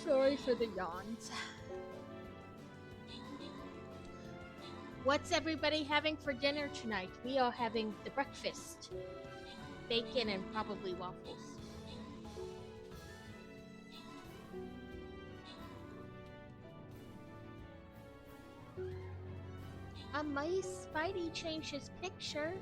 Sorry for the yawns. What's everybody having for dinner tonight? We are having the breakfast. Bacon and probably waffles. My Spidey changed his picture.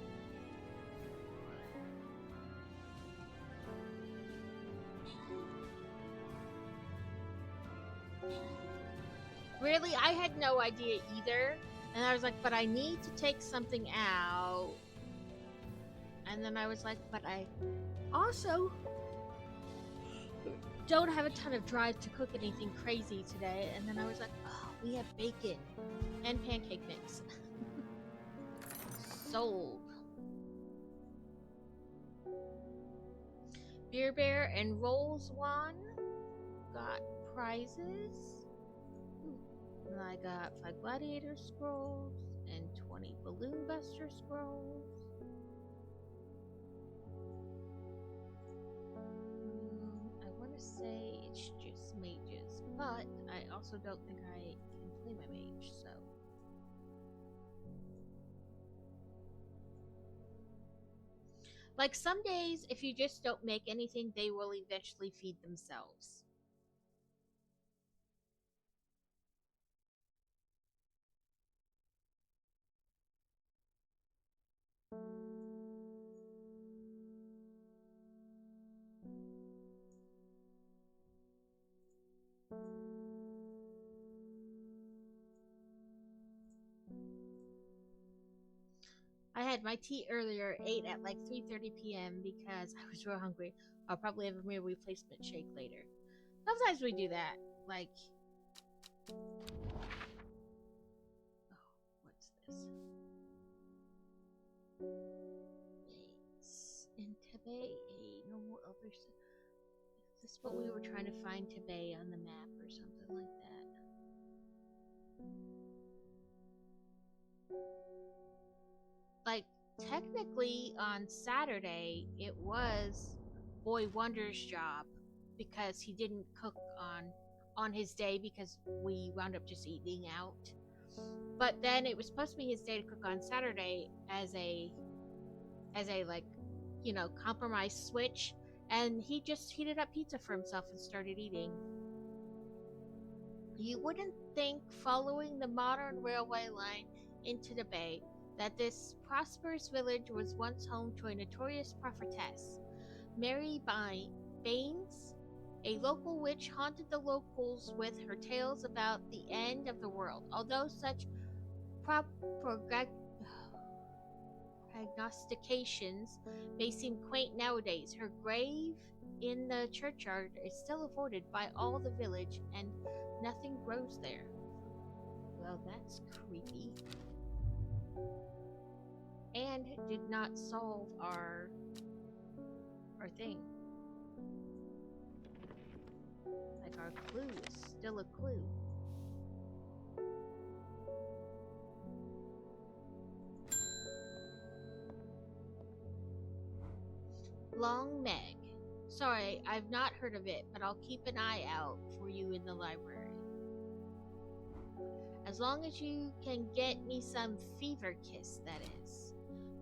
Really, I had no idea either. And I was like, but I need to take something out. And then I was like, but I also don't have a ton of drive to cook anything crazy today. And then I was like, oh, we have bacon and pancake mix. Sold. Beer Bear and Rolls won. Got prizes. And I got 5 Gladiator Scrolls and 20 Balloon Buster Scrolls. I want to say it's just mages, but I also don't think I can play my mage, so. Like some days, if you just don't make anything, they will eventually feed themselves. I had my tea earlier, ate at like 3:30 p.m. because I was real hungry. I'll probably have a meal replacement shake later. Sometimes we do that. Like, oh, what's this? It's in Tibet, a normal elder. Is this what we were trying to find Tibet on the map or something like that? Like, technically on Saturday it was Boy Wonder's job because he didn't cook on his day because we wound up just eating out. But then it was supposed to be his day to cook on Saturday as a like, you know, compromise switch, and he just heated up pizza for himself and started eating. You wouldn't think, following the modern railway line into the bay, that this prosperous village was once home to a notorious prophetess, Mary Baines. A local witch haunted the locals with her tales about the end of the world. Although such prognostications may seem quaint nowadays, her grave in the churchyard is still avoided by all the village, and nothing grows there. Well, that's creepy. And did not solve our thing. Like, our clue is still a clue. Long Meg. Sorry, I've not heard of it, but I'll keep an eye out for you in the library. As long as you can get me some Fever Kiss, that is.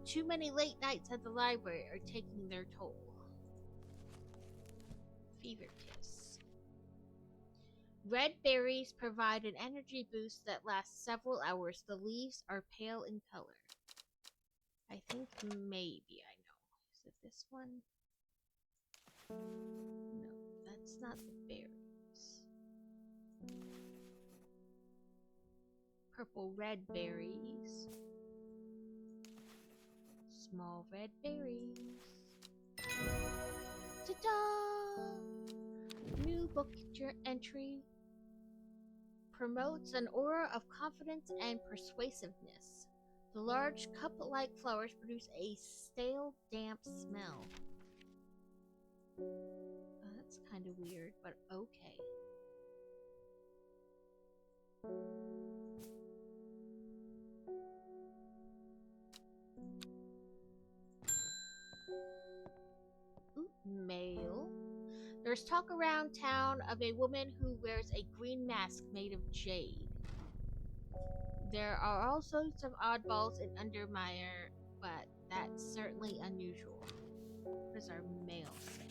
Too many late nights at the library are taking their toll. Fever Kiss. Red berries provide an energy boost that lasts several hours. The leaves are pale in color. I think maybe I know. Is it this one? No, that's not the berries. Purple red berries. Small red berries. Ta-da! New book entry promotes an aura of confidence and persuasiveness. The large cup-like flowers produce a stale, damp smell. That's kind of weird, but okay. Ooh, mail. There's talk around town of a woman who wears a green mask made of jade. There are also some oddballs in Undermire, but that's certainly unusual. What does our mail say?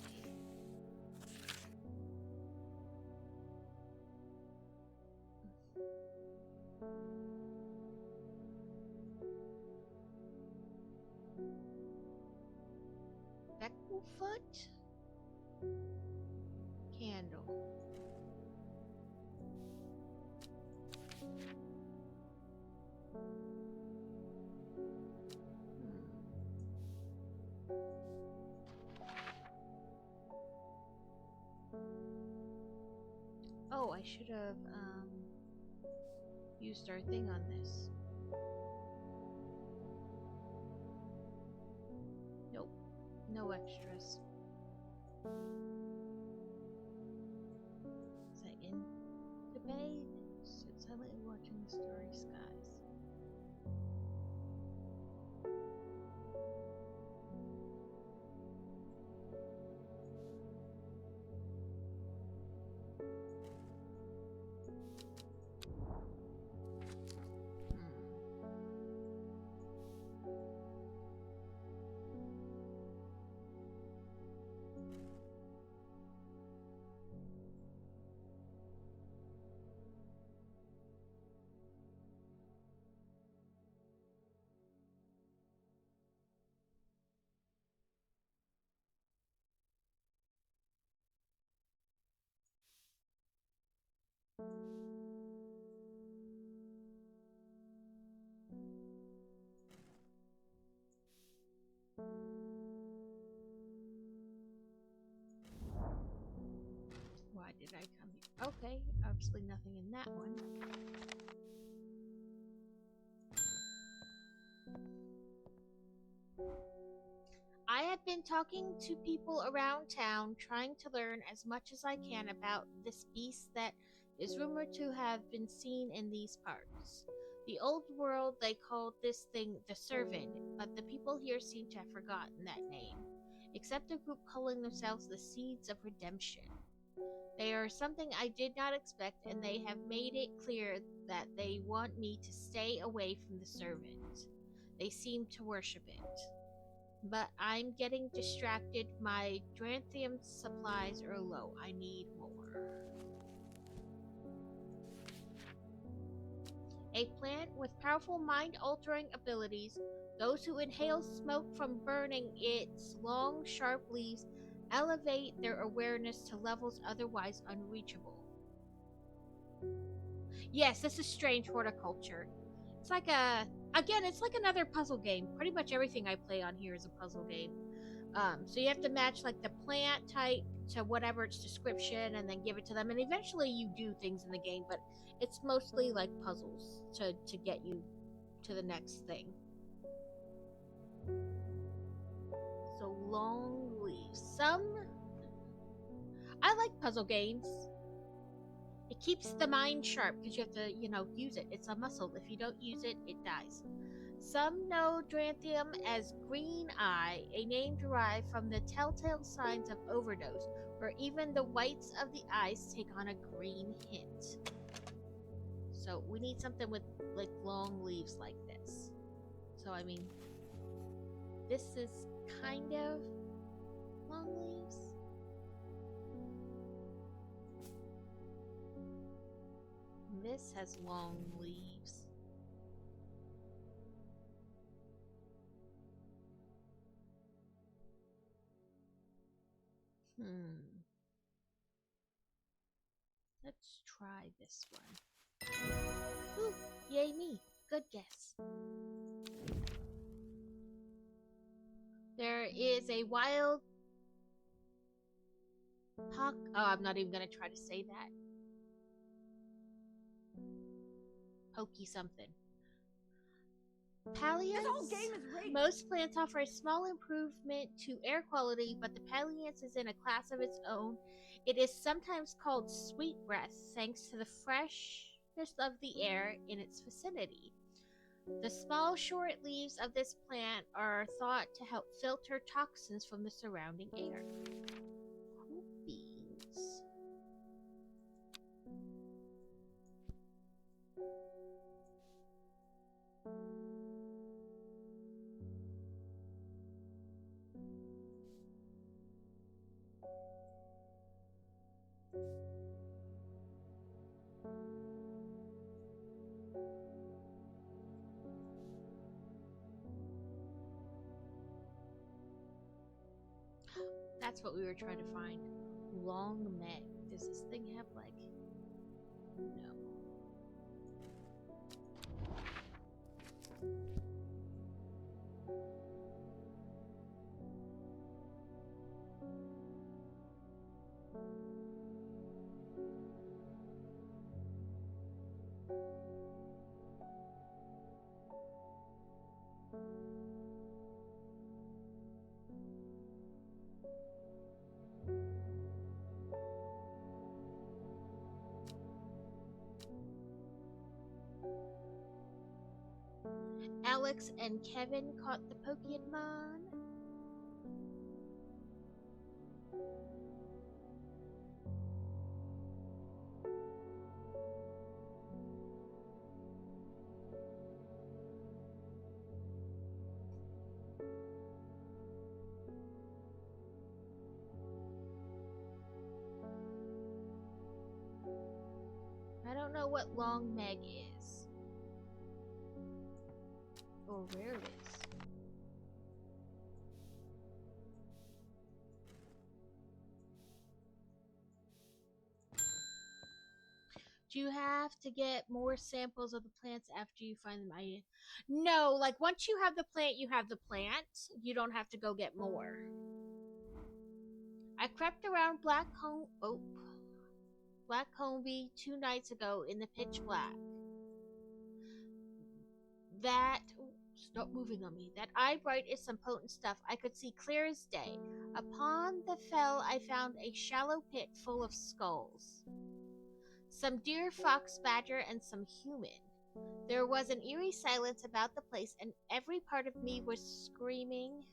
Becklefoot? Candle. Oh, I should have used our thing on this. Nope, no extras. Is that in the bay? Sit silently watching the starry skies. Why did I come here? Okay, obviously nothing in that one. I have been talking to people around town, trying to learn as much as I can about this beast that is rumored to have been seen in these parts. The old world, they called this thing the Servant, but the people here seem to have forgotten that name, except a group calling themselves the Seeds of Redemption. They are something I did not expect, and they have made it clear that they want me to stay away from the Servant. They seem to worship it. But I'm getting distracted. My Dranthium supplies are low. I need more. A plant with powerful mind-altering abilities. Those who inhale smoke from burning its long, sharp leaves elevate their awareness to levels otherwise unreachable. Yes, this is strange horticulture. It's like it's like another puzzle game. Pretty much everything I play on here is a puzzle game. So you have to match like the plant type to whatever its description and then give it to them. And eventually you do things in the game, but it's mostly like puzzles to get you to the next thing. So long leaves. I like puzzle games. It keeps the mind sharp because you have to, use it. It's a muscle. If you don't use it, it dies. Some know Dranthium as Green Eye, a name derived from the telltale signs of overdose, where even the whites of the eyes take on a green hint. So we need something with like long leaves like this. So I mean, this is kind of long leaves. This has long leaves. Let's try this one. Ooh, yay me. Good guess. There is a wild hawk. Oh, I'm not even going to try to say that. Pokey something. Palliance. This whole game is rigged. Most plants offer a small improvement to air quality, but the Palliance is in a class of its own. It is sometimes called sweetbreath, thanks to the freshness of the air in its vicinity. The small, short leaves of this plant are thought to help filter toxins from the surrounding air. Cool beans. That's what we were trying to find. Long Meg. Does this thing have like... No. Alex and Kevin caught the Pokemon. I don't know what Long Meg is. Or where it is. Do you have to get more samples of the plants after you find them? No, like once you have the plant, you have the plant. You don't have to go get more. I crept around Black Comby 2 nights ago in the pitch black. Stop moving on me. That eye bright is some potent stuff. I could see clear as day. Upon the fell, I found a shallow pit full of skulls. Some deer, fox, badger, and some human. There was an eerie silence about the place, and every part of me was screaming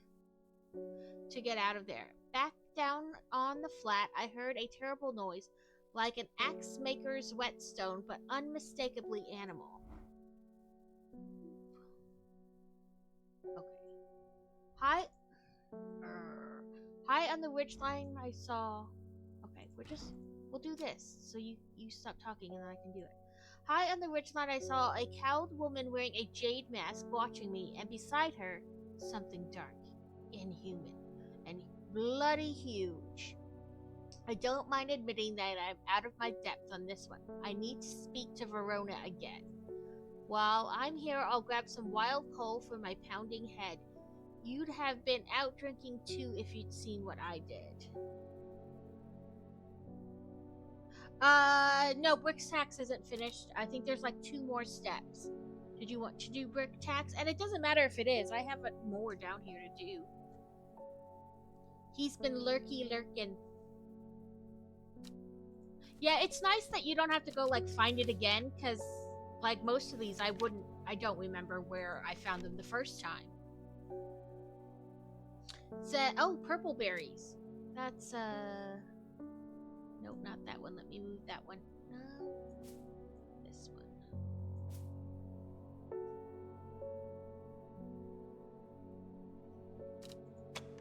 to get out of there. Back down on the flat, I heard a terrible noise, like an axe maker's whetstone, but unmistakably animal. Okay. High on the ridgeline, I saw... Okay, we'll do this, so you stop talking and then I can do it. High on the ridgeline, I saw a cowled woman wearing a jade mask watching me, and beside her, something dark, inhuman, and bloody huge. I don't mind admitting that I'm out of my depth on this one. I need to speak to Verona again. While I'm here, I'll grab some wild coal for my pounding head. You'd have been out drinking too if you'd seen what I did. No, brick tax isn't finished. I think there's like 2 more steps. Did you want to do brick tax? And it doesn't matter if it is. I have more down here to do. He's been lurking. Yeah, it's nice that you don't have to go like find it again, because like most of these I don't remember where I found them the first time. Oh, purple berries. That's nope, not that one. Let me move that one. No, this one.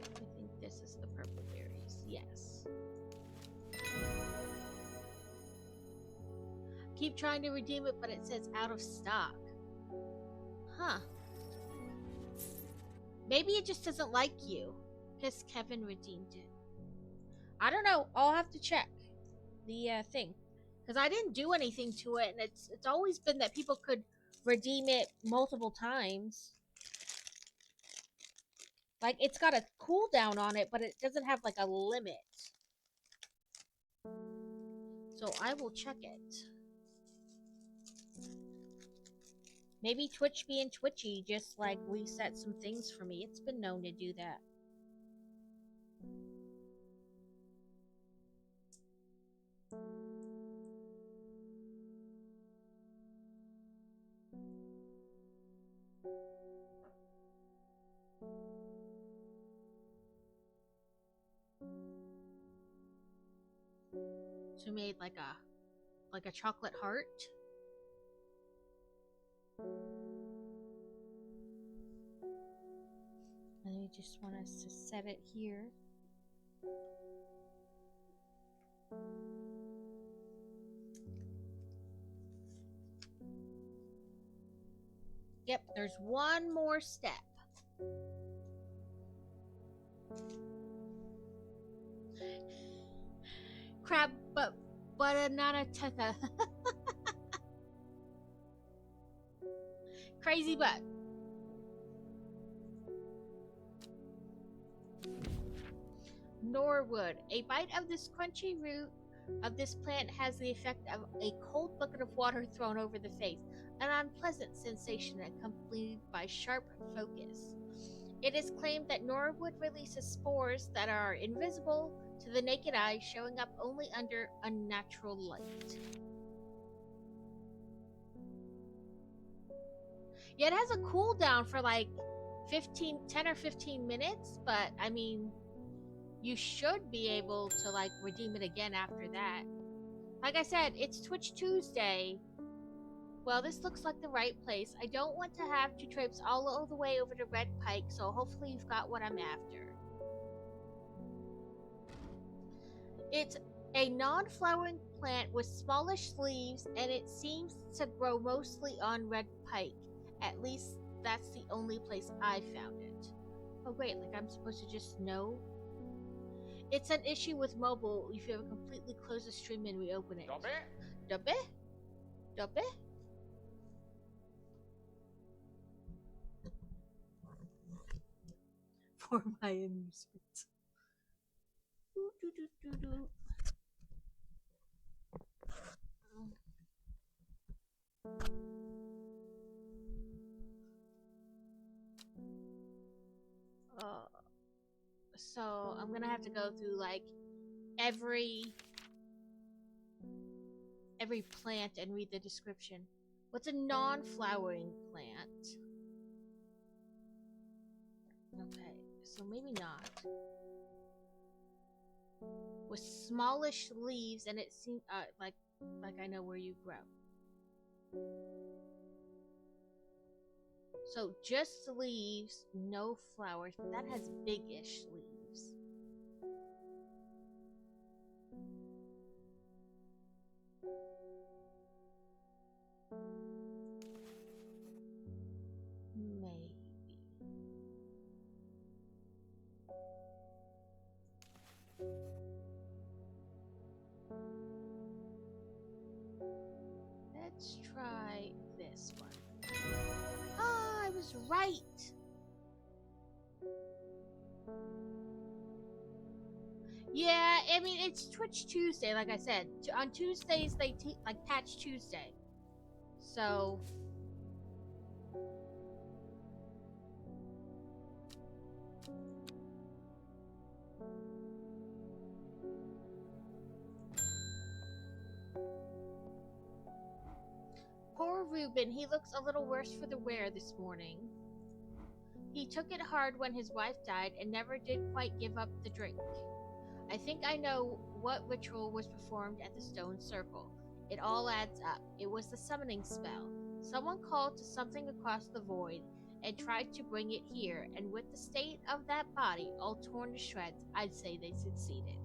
I think this is the purple berries. Yes. Keep trying to redeem it, but it says out of stock. Huh. Maybe it just doesn't like you. Because Kevin redeemed it. I don't know. I'll have to check the thing. Because I didn't do anything to it, and it's always been that people could redeem it multiple times. Like, it's got a cooldown on it, but it doesn't have, like, a limit. So I will check it. Maybe Twitch being twitchy just, like, reset some things for me. It's been known to do that. So made like a chocolate heart. And we just want us to set it here. Yep, there's one more step. Crab, but not a teka. Crazy butt. Norwood. A bite of this crunchy root of this plant has the effect of a cold bucket of water thrown over the face, an unpleasant sensation accompanied by sharp focus. It is claimed that Norwood releases spores that are invisible to the naked eye, showing up only under unnatural light. Yeah, it has a cooldown for like 10 or 15 minutes, but I mean, you should be able to like redeem it again after that. Like I said, it's Twitch Tuesday. Well, this looks like the right place. I don't want to have to traipse all the way over to Red Pike, so hopefully you've got what I'm after. It's a non-flowering plant with smallish leaves, and it seems to grow mostly on Red Pike. At least that's the only place I found it. Oh wait, like I'm supposed to just know? It's an issue with mobile if you ever completely close the stream and reopen it. Dobbe? Dobbe? For my amusement. So I'm gonna have to go through like every plant and read the description. What's a non-flowering plant? Okay, so maybe not. With smallish leaves, and it seems like I know where you grow. So just leaves, no flowers, but that has big-ish leaves. Maybe. Let's try this one. Ah, I was right. Yeah, I mean it's Twitch Tuesday, like I said. On Tuesdays they like Patch Tuesday. So poor Reuben, he looks a little worse for the wear this morning. He took it hard when his wife died and never did quite give up the drink. I think I know what ritual was performed at the stone circle. It all adds up. It was the summoning spell. Someone called to something across the void and tried to bring it here, and with the state of that body all torn to shreds, I'd say they succeeded.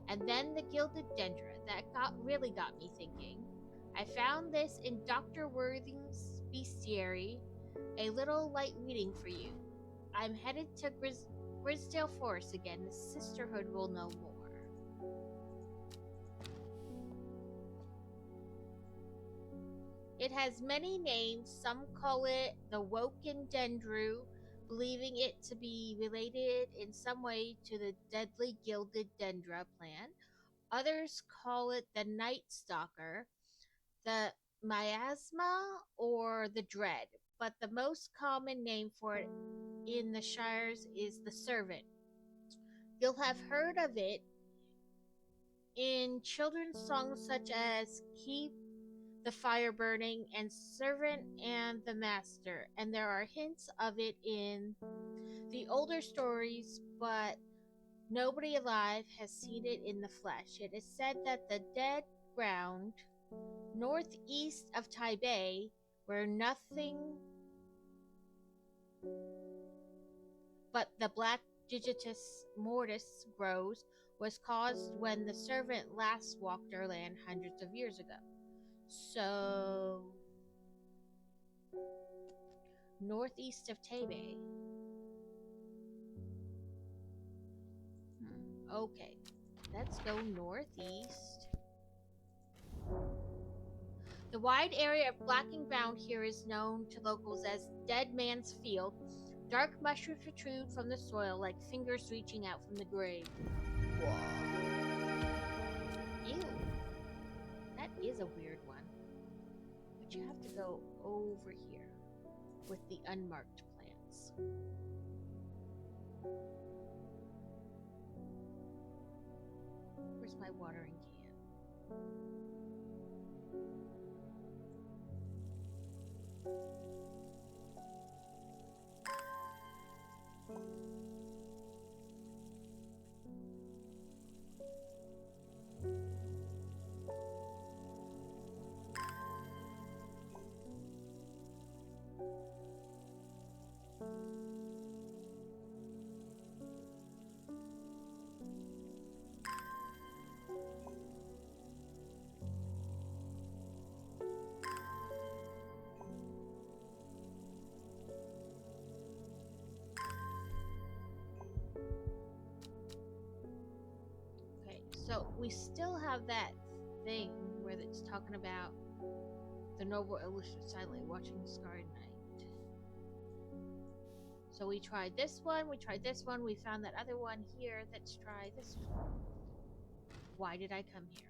And then the gilded dendra, that really got me thinking. I found this in Dr. Worthing's bestiary, a little light reading for you. I'm headed to Grisdale Forest again. The Sisterhood will know more. It has many names. Some call it the Woken Dendru, believing it to be related in some way to the deadly gilded dendra plant. Others call it the Night Stalker, the miasma, or the dread. But the most common name for it in the Shires is the servant. You'll have heard of it in children's songs such as Keep the Fire Burning and Servant and the Master, and there are hints of it in the older stories, but nobody alive has seen it in the flesh. It is said that the dead ground northeast of Taipei, where nothing but the black Digitus mortis grows, was caused when the servant last walked our land hundreds of years ago. So, northeast of Taipei. Okay, let's go northeast. The wide area of blacking ground here is known to locals as Dead Man's Field. Dark mushrooms protrude from the soil like fingers reaching out from the grave. Whoa. Ew. That is a weird one. But you have to go over here with the unmarked plants. Where's my watering can? So we still have that thing where it's talking about the noble illusion silently watching the scarred night. So we tried this one, we found that other one here. Let's try this one. Why did I come here?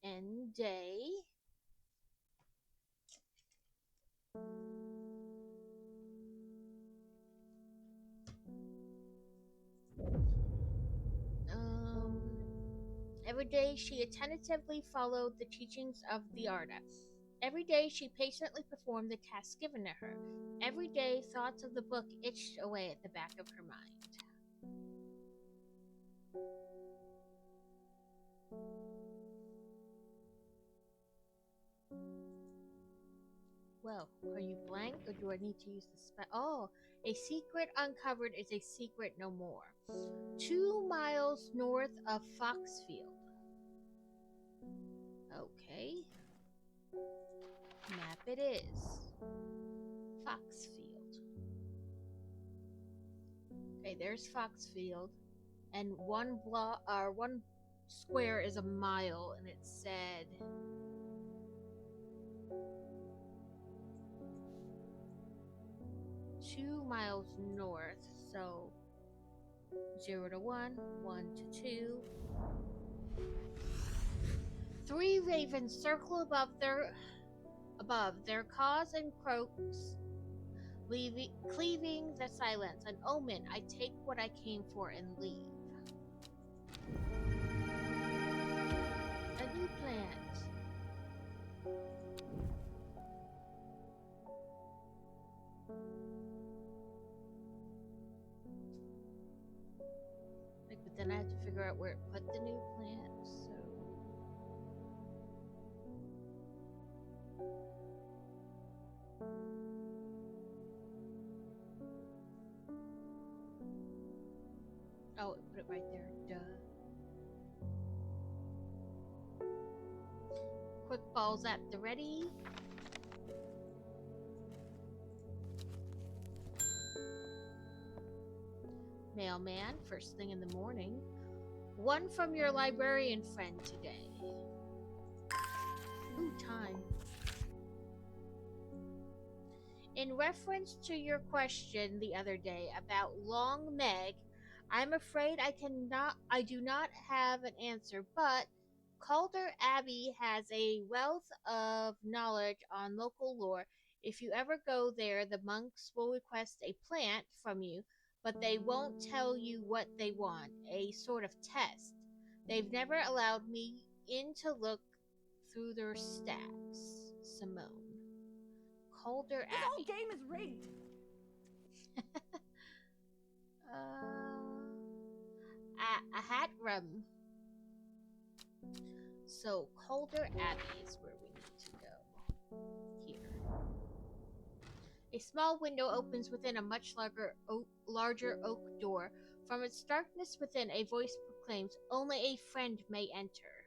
Okay. End day. Every day she attentively followed the teachings of the Arda. Every day she patiently performed the tasks given to her. Every day thoughts of the book itched away at the back of her mind. Well, are you blank or do I need to use the spell? Oh, a secret uncovered is a secret no more. 2 miles north of Foxfield. Okay. Map it is. Foxfield. Okay, there's Foxfield. And one square is a mile, and it said 2 miles north, so 0 to 1, 1 to 2. 3 ravens circle above their caws and croaks, cleaving the silence. An omen. I take what I came for and leave. A new plant. But then I have to figure out where to put the new plant, so. Oh, put it right there. Duh. Quick balls at the ready. Mailman, first thing in the morning. One from your librarian friend today. Ooh, time. In reference to your question the other day about Long Meg, I'm afraid I do not have an answer, but Calder Abbey has a wealth of knowledge on local lore. If you ever go there, the monks will request a plant from you, but they won't tell you what they want, a sort of test. They've never allowed me in to look through their stacks. Simone. Calder This whole Abbey. game is rigged. A hat rum. So Calder Abbey is where we need to go. Here. A small window opens within a much larger oak door. From its darkness within, a voice proclaims, "Only a friend may enter."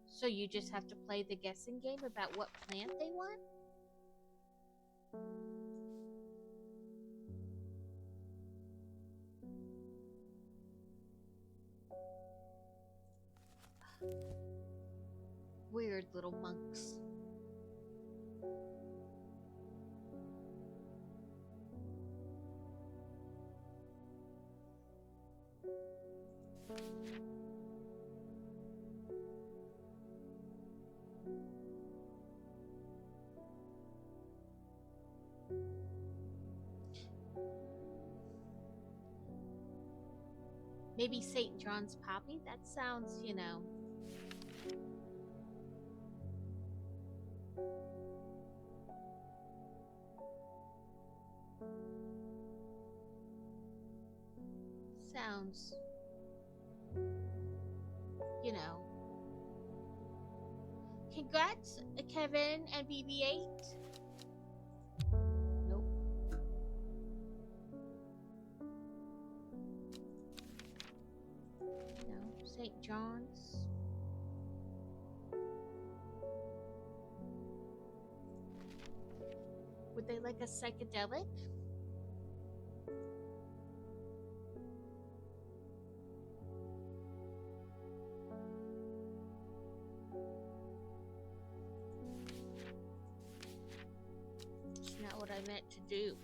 So you just have to play the guessing game about what plant they want? Weird little monks. Maybe St. John's Poppy? That sounds, sounds, you know. Congrats, Kevin and BB8. Nope. No, St. John's. Would they like a psychedelic? It's not what I meant to do.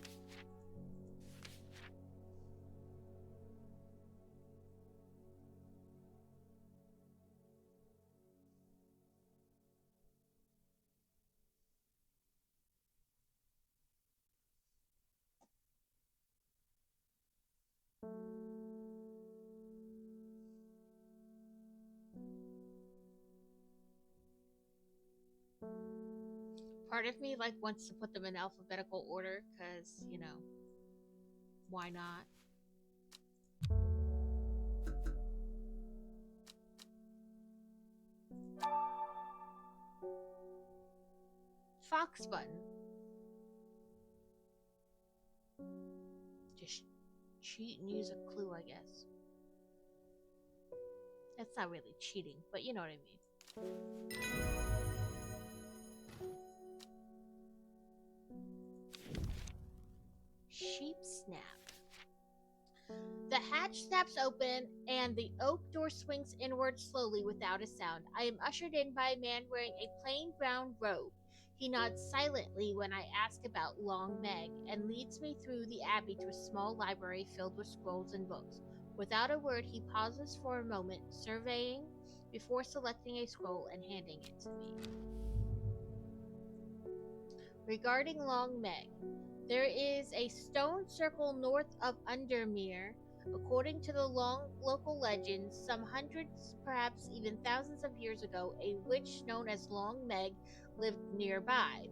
Part of me wants to put them in alphabetical order because, why not? Fox button. Just cheat and use a clue, I guess. That's not really cheating, but you know what I mean. Sheep snap. The hatch snaps open and the oak door swings inward slowly without a sound. I am ushered in by a man wearing a plain brown robe. He nods silently when I ask about Long Meg and leads me through the abbey to a small library filled with scrolls and books. Without a word, he pauses for a moment, surveying before selecting a scroll and handing it to me. Regarding Long Meg, there is a stone circle north of Undermere. According to the local legends, some hundreds, perhaps even thousands of years ago, a witch known as Long Meg lived nearby.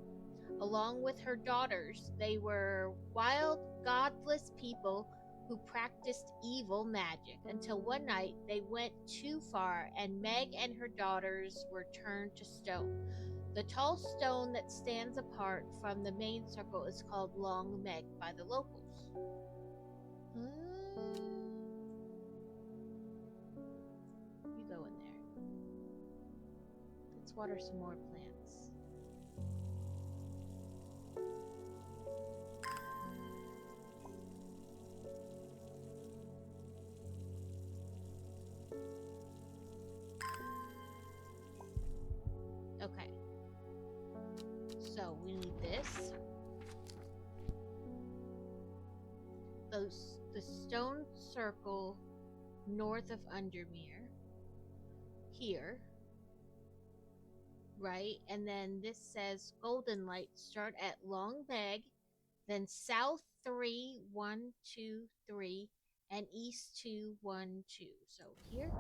Along with her daughters, they were wild, godless people who practiced evil magic until one night they went too far and Meg and her daughters were turned to stone. The tall stone that stands apart from the main circle is called Long Meg by the locals. You go in there. Let's water some more plants. Okay. So we need this. The stone circle north of Undermere. Here. Right? And then this says Golden Light start at Long Beg, then south 3, 1, 2, 3, and east 2, 1, 2. So here.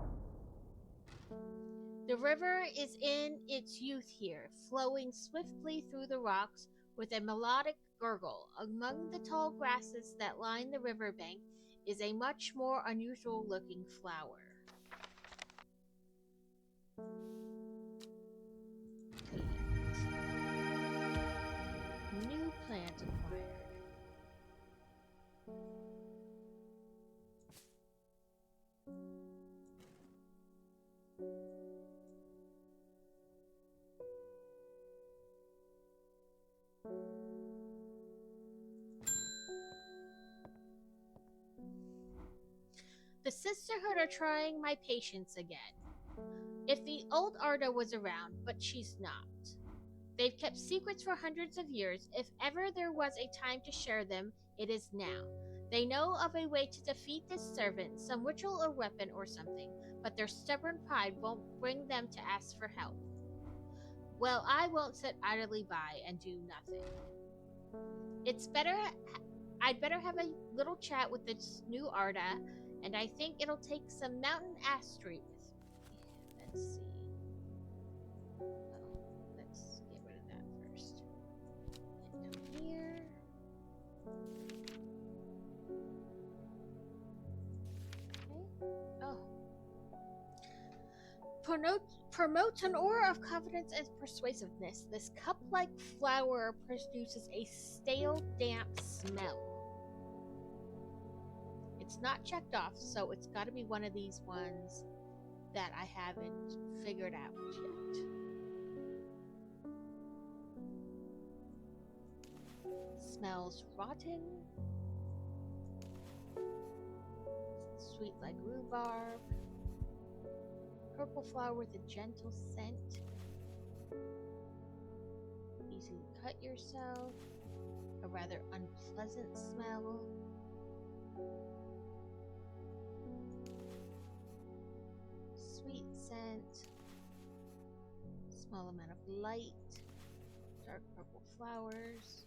The river is in its youth here, flowing swiftly through the rocks with a melodic gurgle. Among the tall grasses that line the riverbank is a much more unusual looking flower. New plant acquired. The sisterhood are trying my patience again. If the old Arda was around, but she's not. They've kept secrets for hundreds of years. If ever there was a time to share them, it is now. They know of a way to defeat this servant, some ritual or weapon or something, but their stubborn pride won't bring them to ask for help. Well, I won't sit idly by and do nothing. I'd better have a little chat with this new Arda, and I think it'll take some mountain astry with me. Let's see. Let's get rid of that first. And come here. Okay. Oh. Promotes an aura of confidence and persuasiveness. This cup-like flower produces a stale, damp smell. It's not checked off, so it's got to be one of these ones that I haven't figured out yet. Smells rotten. Sweet like rhubarb. Purple flower with a gentle scent. Easy to cut yourself. A rather unpleasant smell. Sweet scent. Small amount of light. Dark purple flowers.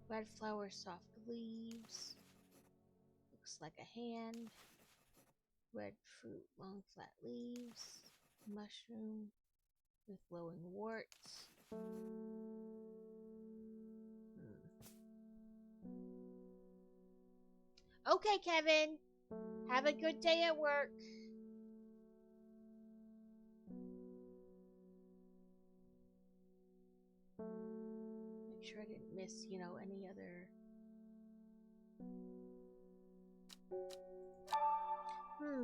Red flower, soft leaves. Looks like a hand. Red fruit, long flat leaves. Mushroom with glowing warts. Okay, Kevin. Have a good day at work. Make sure I didn't miss, any other...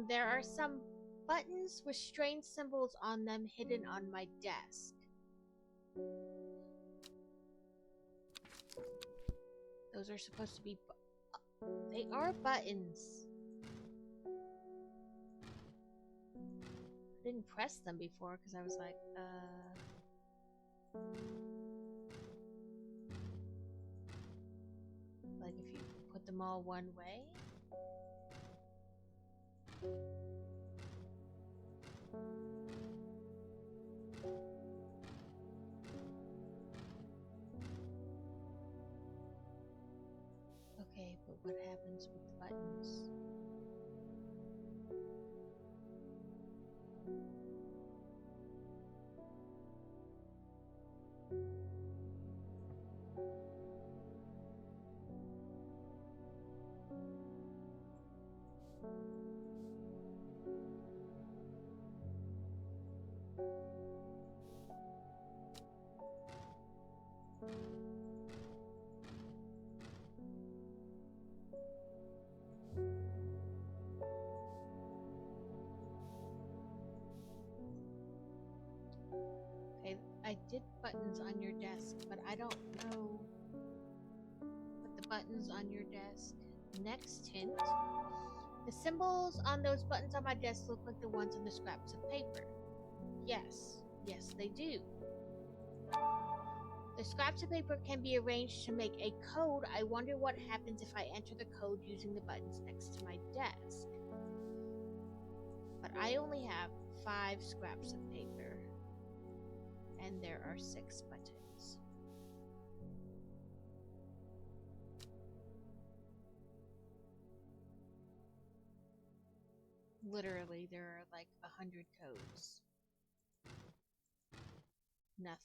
There are some buttons with strange symbols on them hidden on my desk. Those are supposed to be... They are buttons. I didn't press them before because I was like, Like if you put them all one way. Okay, but what happens with the buttons? did buttons on your desk, but I don't know. Put the buttons on your desk. Next hint. The symbols on those buttons on my desk look like the ones on the scraps of paper. Yes. Yes, they do. The scraps of paper can be arranged to make a code. I wonder what happens if I enter the code using the buttons next to my desk. But I only have 5 scraps of paper. And there are 6 buttons. Literally, there are like 100 codes. Nothing.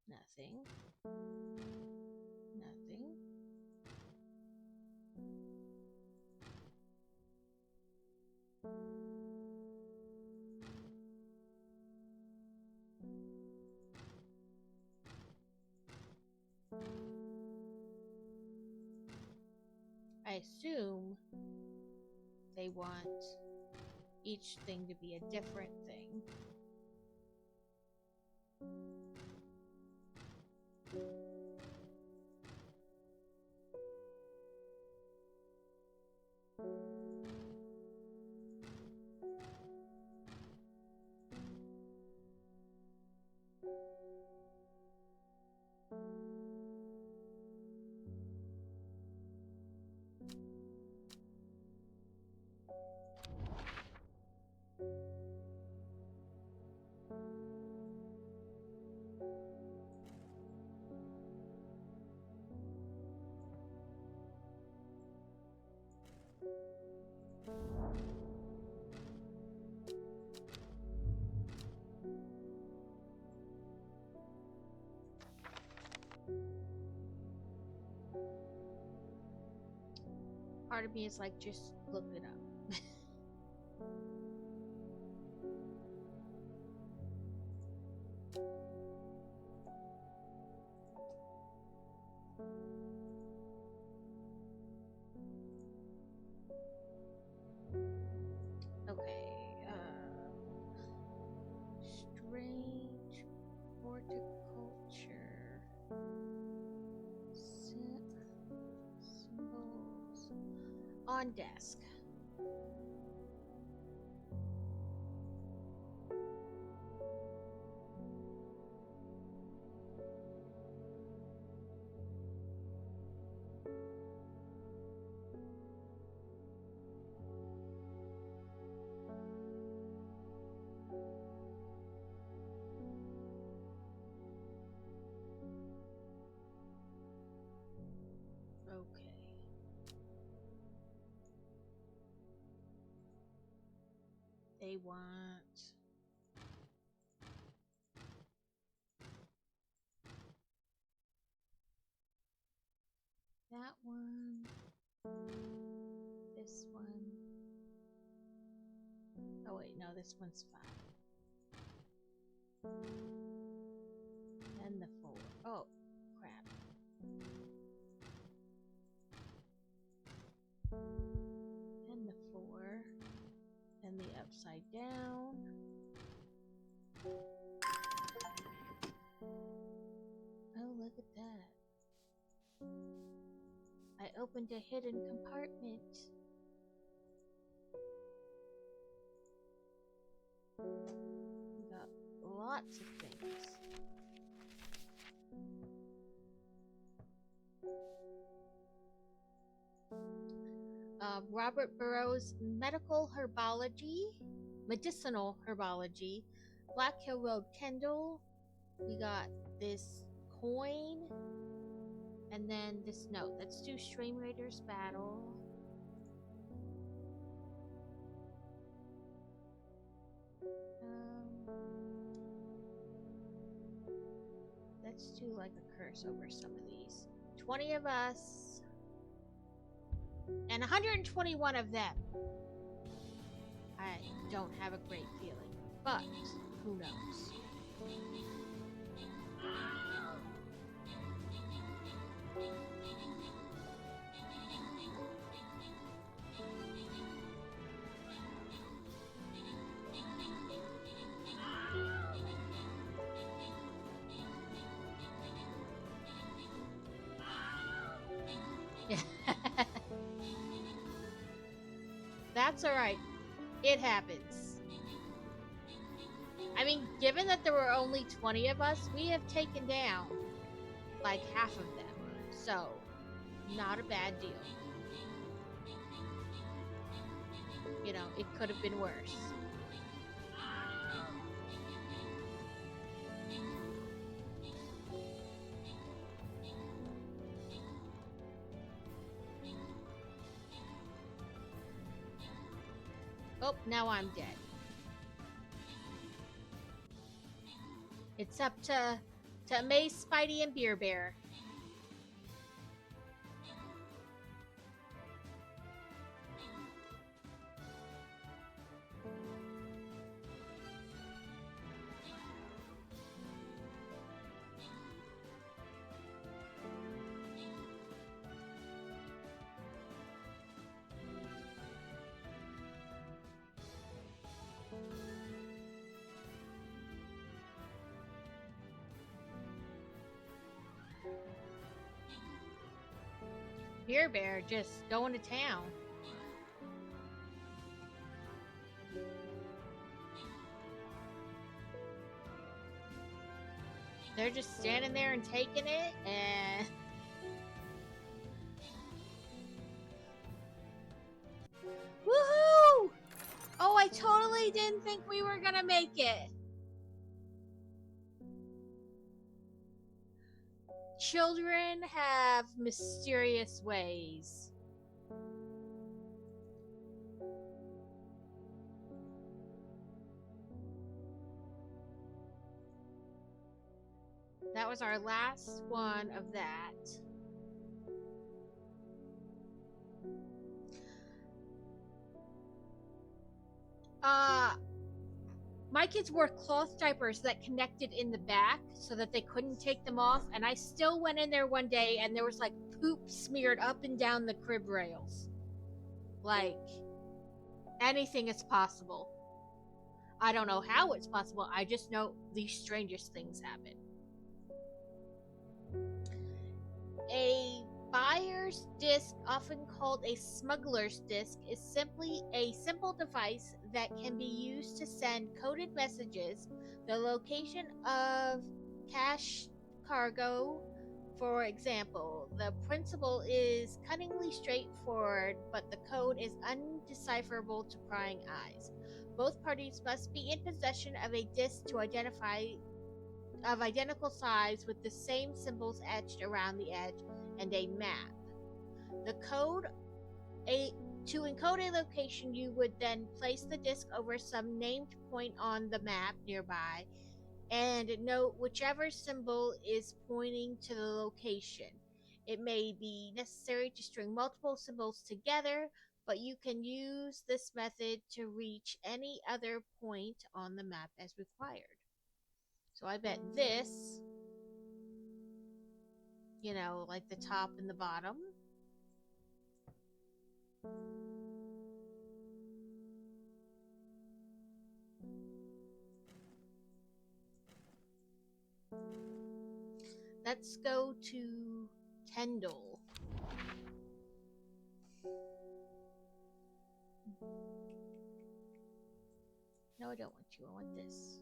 Nothing. Nothing. I assume they want each thing to be a different thing. Part of me is like, just look it up. Okay, strange horticulture symbols on desk. Okay. They want that one, this one. Oh wait, no, this one's 5. And the 4. Oh, crap. And the 4. And the upside down. Oh, look at that. I opened a hidden compartment. We got lots of things. Robert Burroughs' medicinal herbology, Black Hill Road, Kendall. We got this coin, and then this note. Let's do Stream Raiders Battle. Let's do like a curse over some of these. 20 of us. And 121 of them. I don't have a great feeling, but who knows? That's alright. It happens. I mean, given that there were only 20 of us, we have taken down like half of them. So, not a bad deal. You know, it could have been worse. Oh, now I'm dead. It's up to Mace, Spidey, and Beer Bear. Beer Bear just going to town. They're just standing there and taking it, and woohoo! Oh, I totally didn't think we were gonna make it. Children have mysterious ways. That was our last one of that. My kids wore cloth diapers that connected in the back so that they couldn't take them off, and I still went in there one day and there was like poop smeared up and down the crib rails. Like, anything is possible. I don't know how it's possible, I just know the strangest things happen. A buyer's disc, often called a smuggler's disc, is simply a simple device that can be used to send coded messages, the location of cash cargo, for example. The principle is cunningly straightforward, but the code is undecipherable to prying eyes. Both parties must be in possession of a disc to identify of identical size with the same symbols etched around the edge and a map. The code to encode a location, you would then place the disc over some named point on the map nearby and note whichever symbol is pointing to the location. It may be necessary to string multiple symbols together, but you can use this method to reach any other point on the map as required. So I bet this, you know, like the top and the bottom. Let's go to Kendall. No, I don't want you. I want this.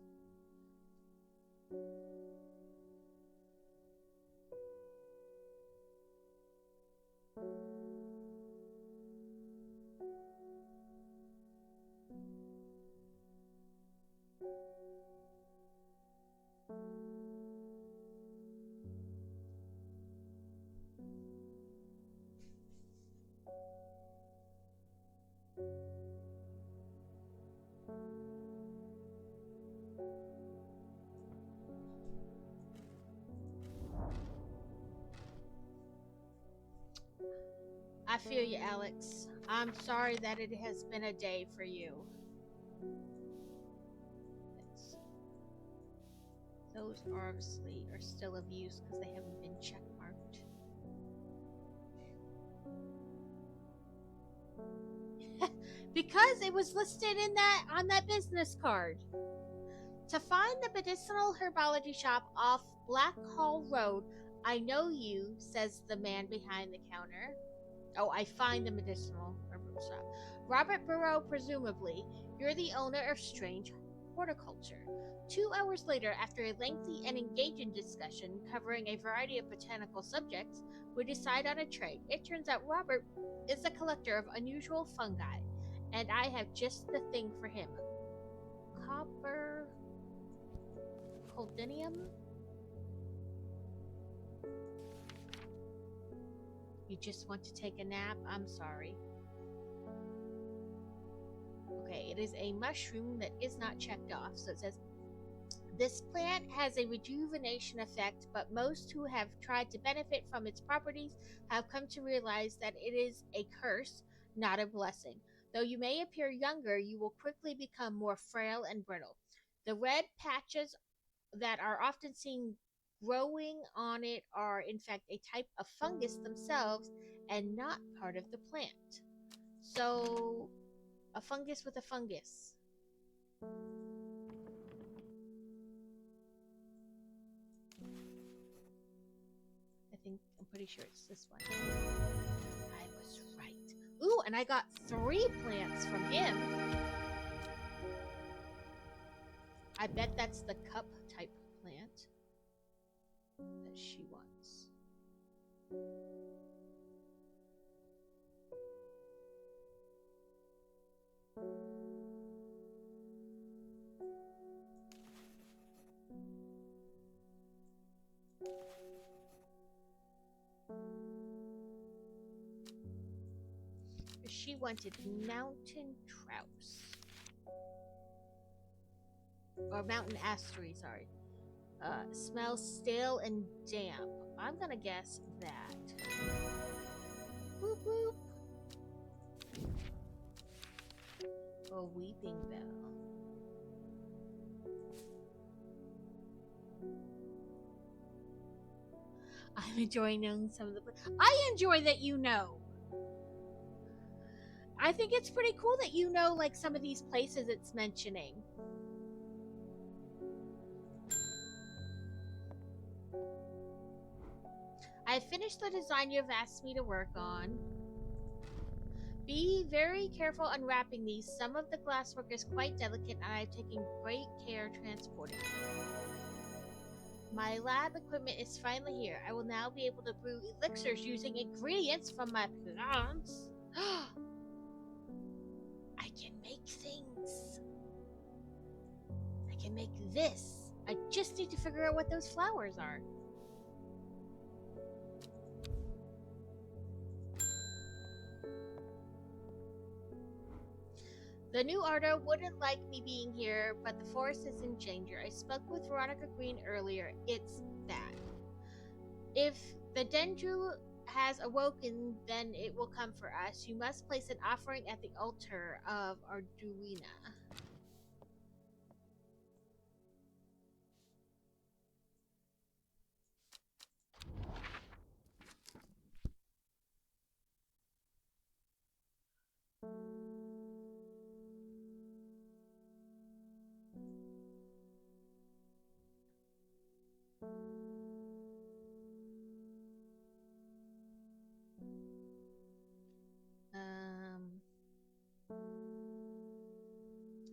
I feel you, Alex. I'm sorry that it has been a day for you. Those obviously are still of use because they haven't been checkmarked. Because it was listed in on that business card. To find the medicinal herbology shop off Black Hall Road, I know you, says the man behind the counter. Oh, I find the medicinal herbal shop. Robert Burrow, presumably, you're the owner of Strange Horticulture. 2 hours later, after a lengthy and engaging discussion covering a variety of botanical subjects, we decide on a trade. It turns out Robert is a collector of unusual fungi, and I have just the thing for him. Copper Coldinium? You just want to take a nap? I'm sorry. Okay, it is a mushroom that is not checked off. So it says, this plant has a rejuvenation effect, but most who have tried to benefit from its properties have come to realize that it is a curse, not a blessing. Though you may appear younger, you will quickly become more frail and brittle. The red patches that are often seen growing on it are, in fact, a type of fungus themselves and not part of the plant. So, a fungus with a fungus. I'm pretty sure it's this one. I was right. Ooh, and I got 3 plants from him. I bet that's the cup type plant that she wants. She wanted mountain trouse. Or mountain astery, sorry. Smells stale and damp. I'm gonna guess that. Boop boop. A weeping bell. I'm enjoying knowing some of the. I enjoy that you know. I think it's pretty cool that you know, like, some of these places it's mentioning. I finished the design you've asked me to work on. Be very careful unwrapping these. Some of the glasswork is quite delicate, and I've taken great care transporting it. My lab equipment is finally here. I will now be able to brew elixirs using ingredients from my plants. I can make things. I can make this. I just need to figure out what those flowers are. The new Ardo wouldn't like me being here, but the forest is in danger. I spoke with Veronica Green earlier. It's bad. If the Dendru has awoken, then it will come for us. You must place an offering at the altar of Arduina.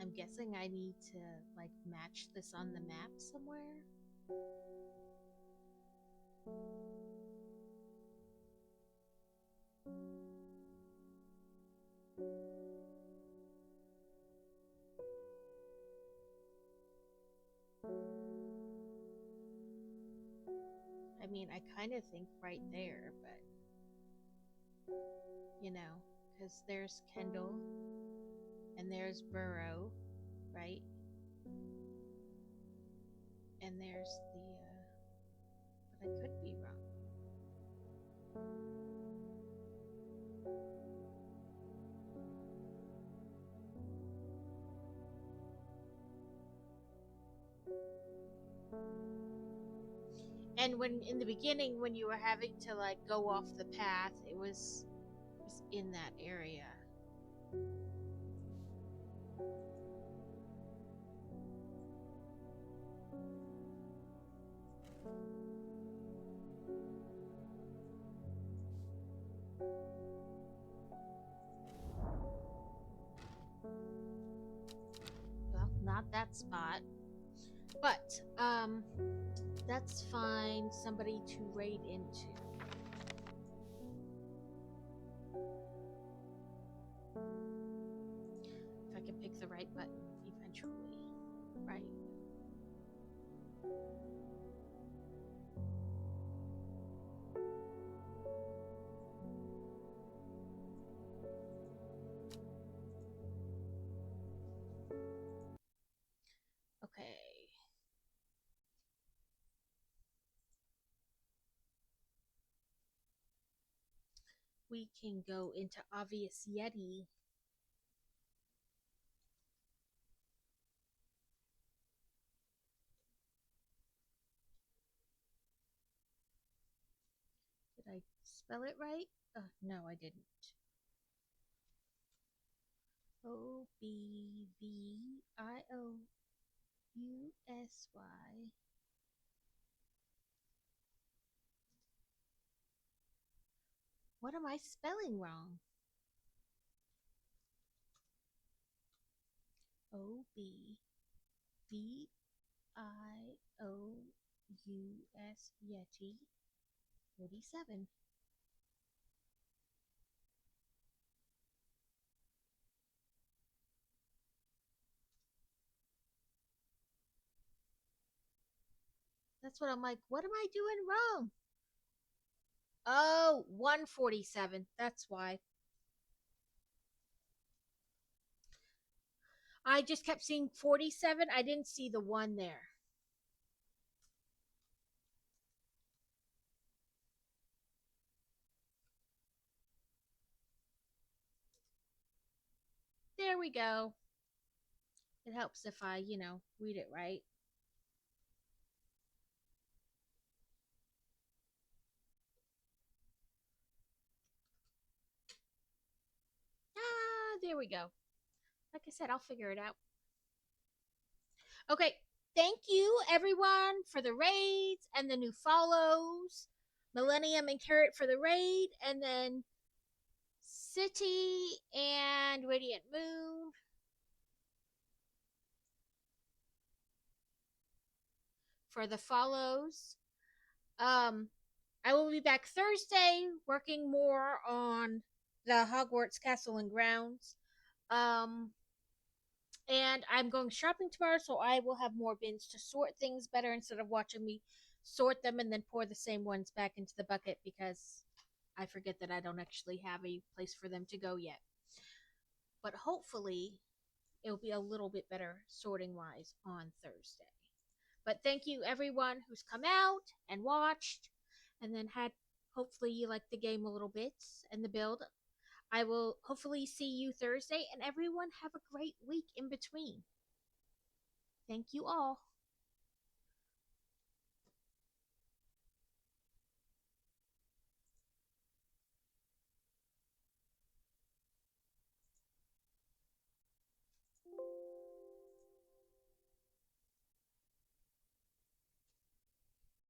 I'm guessing I need to, like, match this on the map somewhere. I mean, I kind of think right there, but, you know, because there's Kendall, and there's Burrow, right? And there's the, but I could be wrong. And when, in the beginning, when you were having to, like, go off the path, it was in that area. about that spot. But, let's find somebody to raid into. If I can pick the right button eventually. Right. Okay. We can go into Obvious Yeti. Did I spell it right? No, I didn't. Obvious. What am I spelling wrong? Obvious Yeti 47. That's what I'm like. What am I doing wrong? Oh, 147. That's why. I just kept seeing 47. I didn't see the 1 there. There we go. It helps if I, read it right. There we go. Like I said, I'll figure it out. Okay, thank you everyone for the raids and the new follows. Millennium and Carrot for the raid, and then City and Radiant Moon for the follows. I will be back Thursday working more on the Hogwarts Castle and Grounds. And I'm going shopping tomorrow, so I will have more bins to sort things better instead of watching me sort them and then pour the same ones back into the bucket because I forget that I don't actually have a place for them to go yet. But hopefully, it'll be a little bit better sorting wise on Thursday. But thank you everyone who's come out and watched and then had hopefully you liked the game a little bit and the build. I will hopefully see you Thursday, and everyone have a great week in between. Thank you all.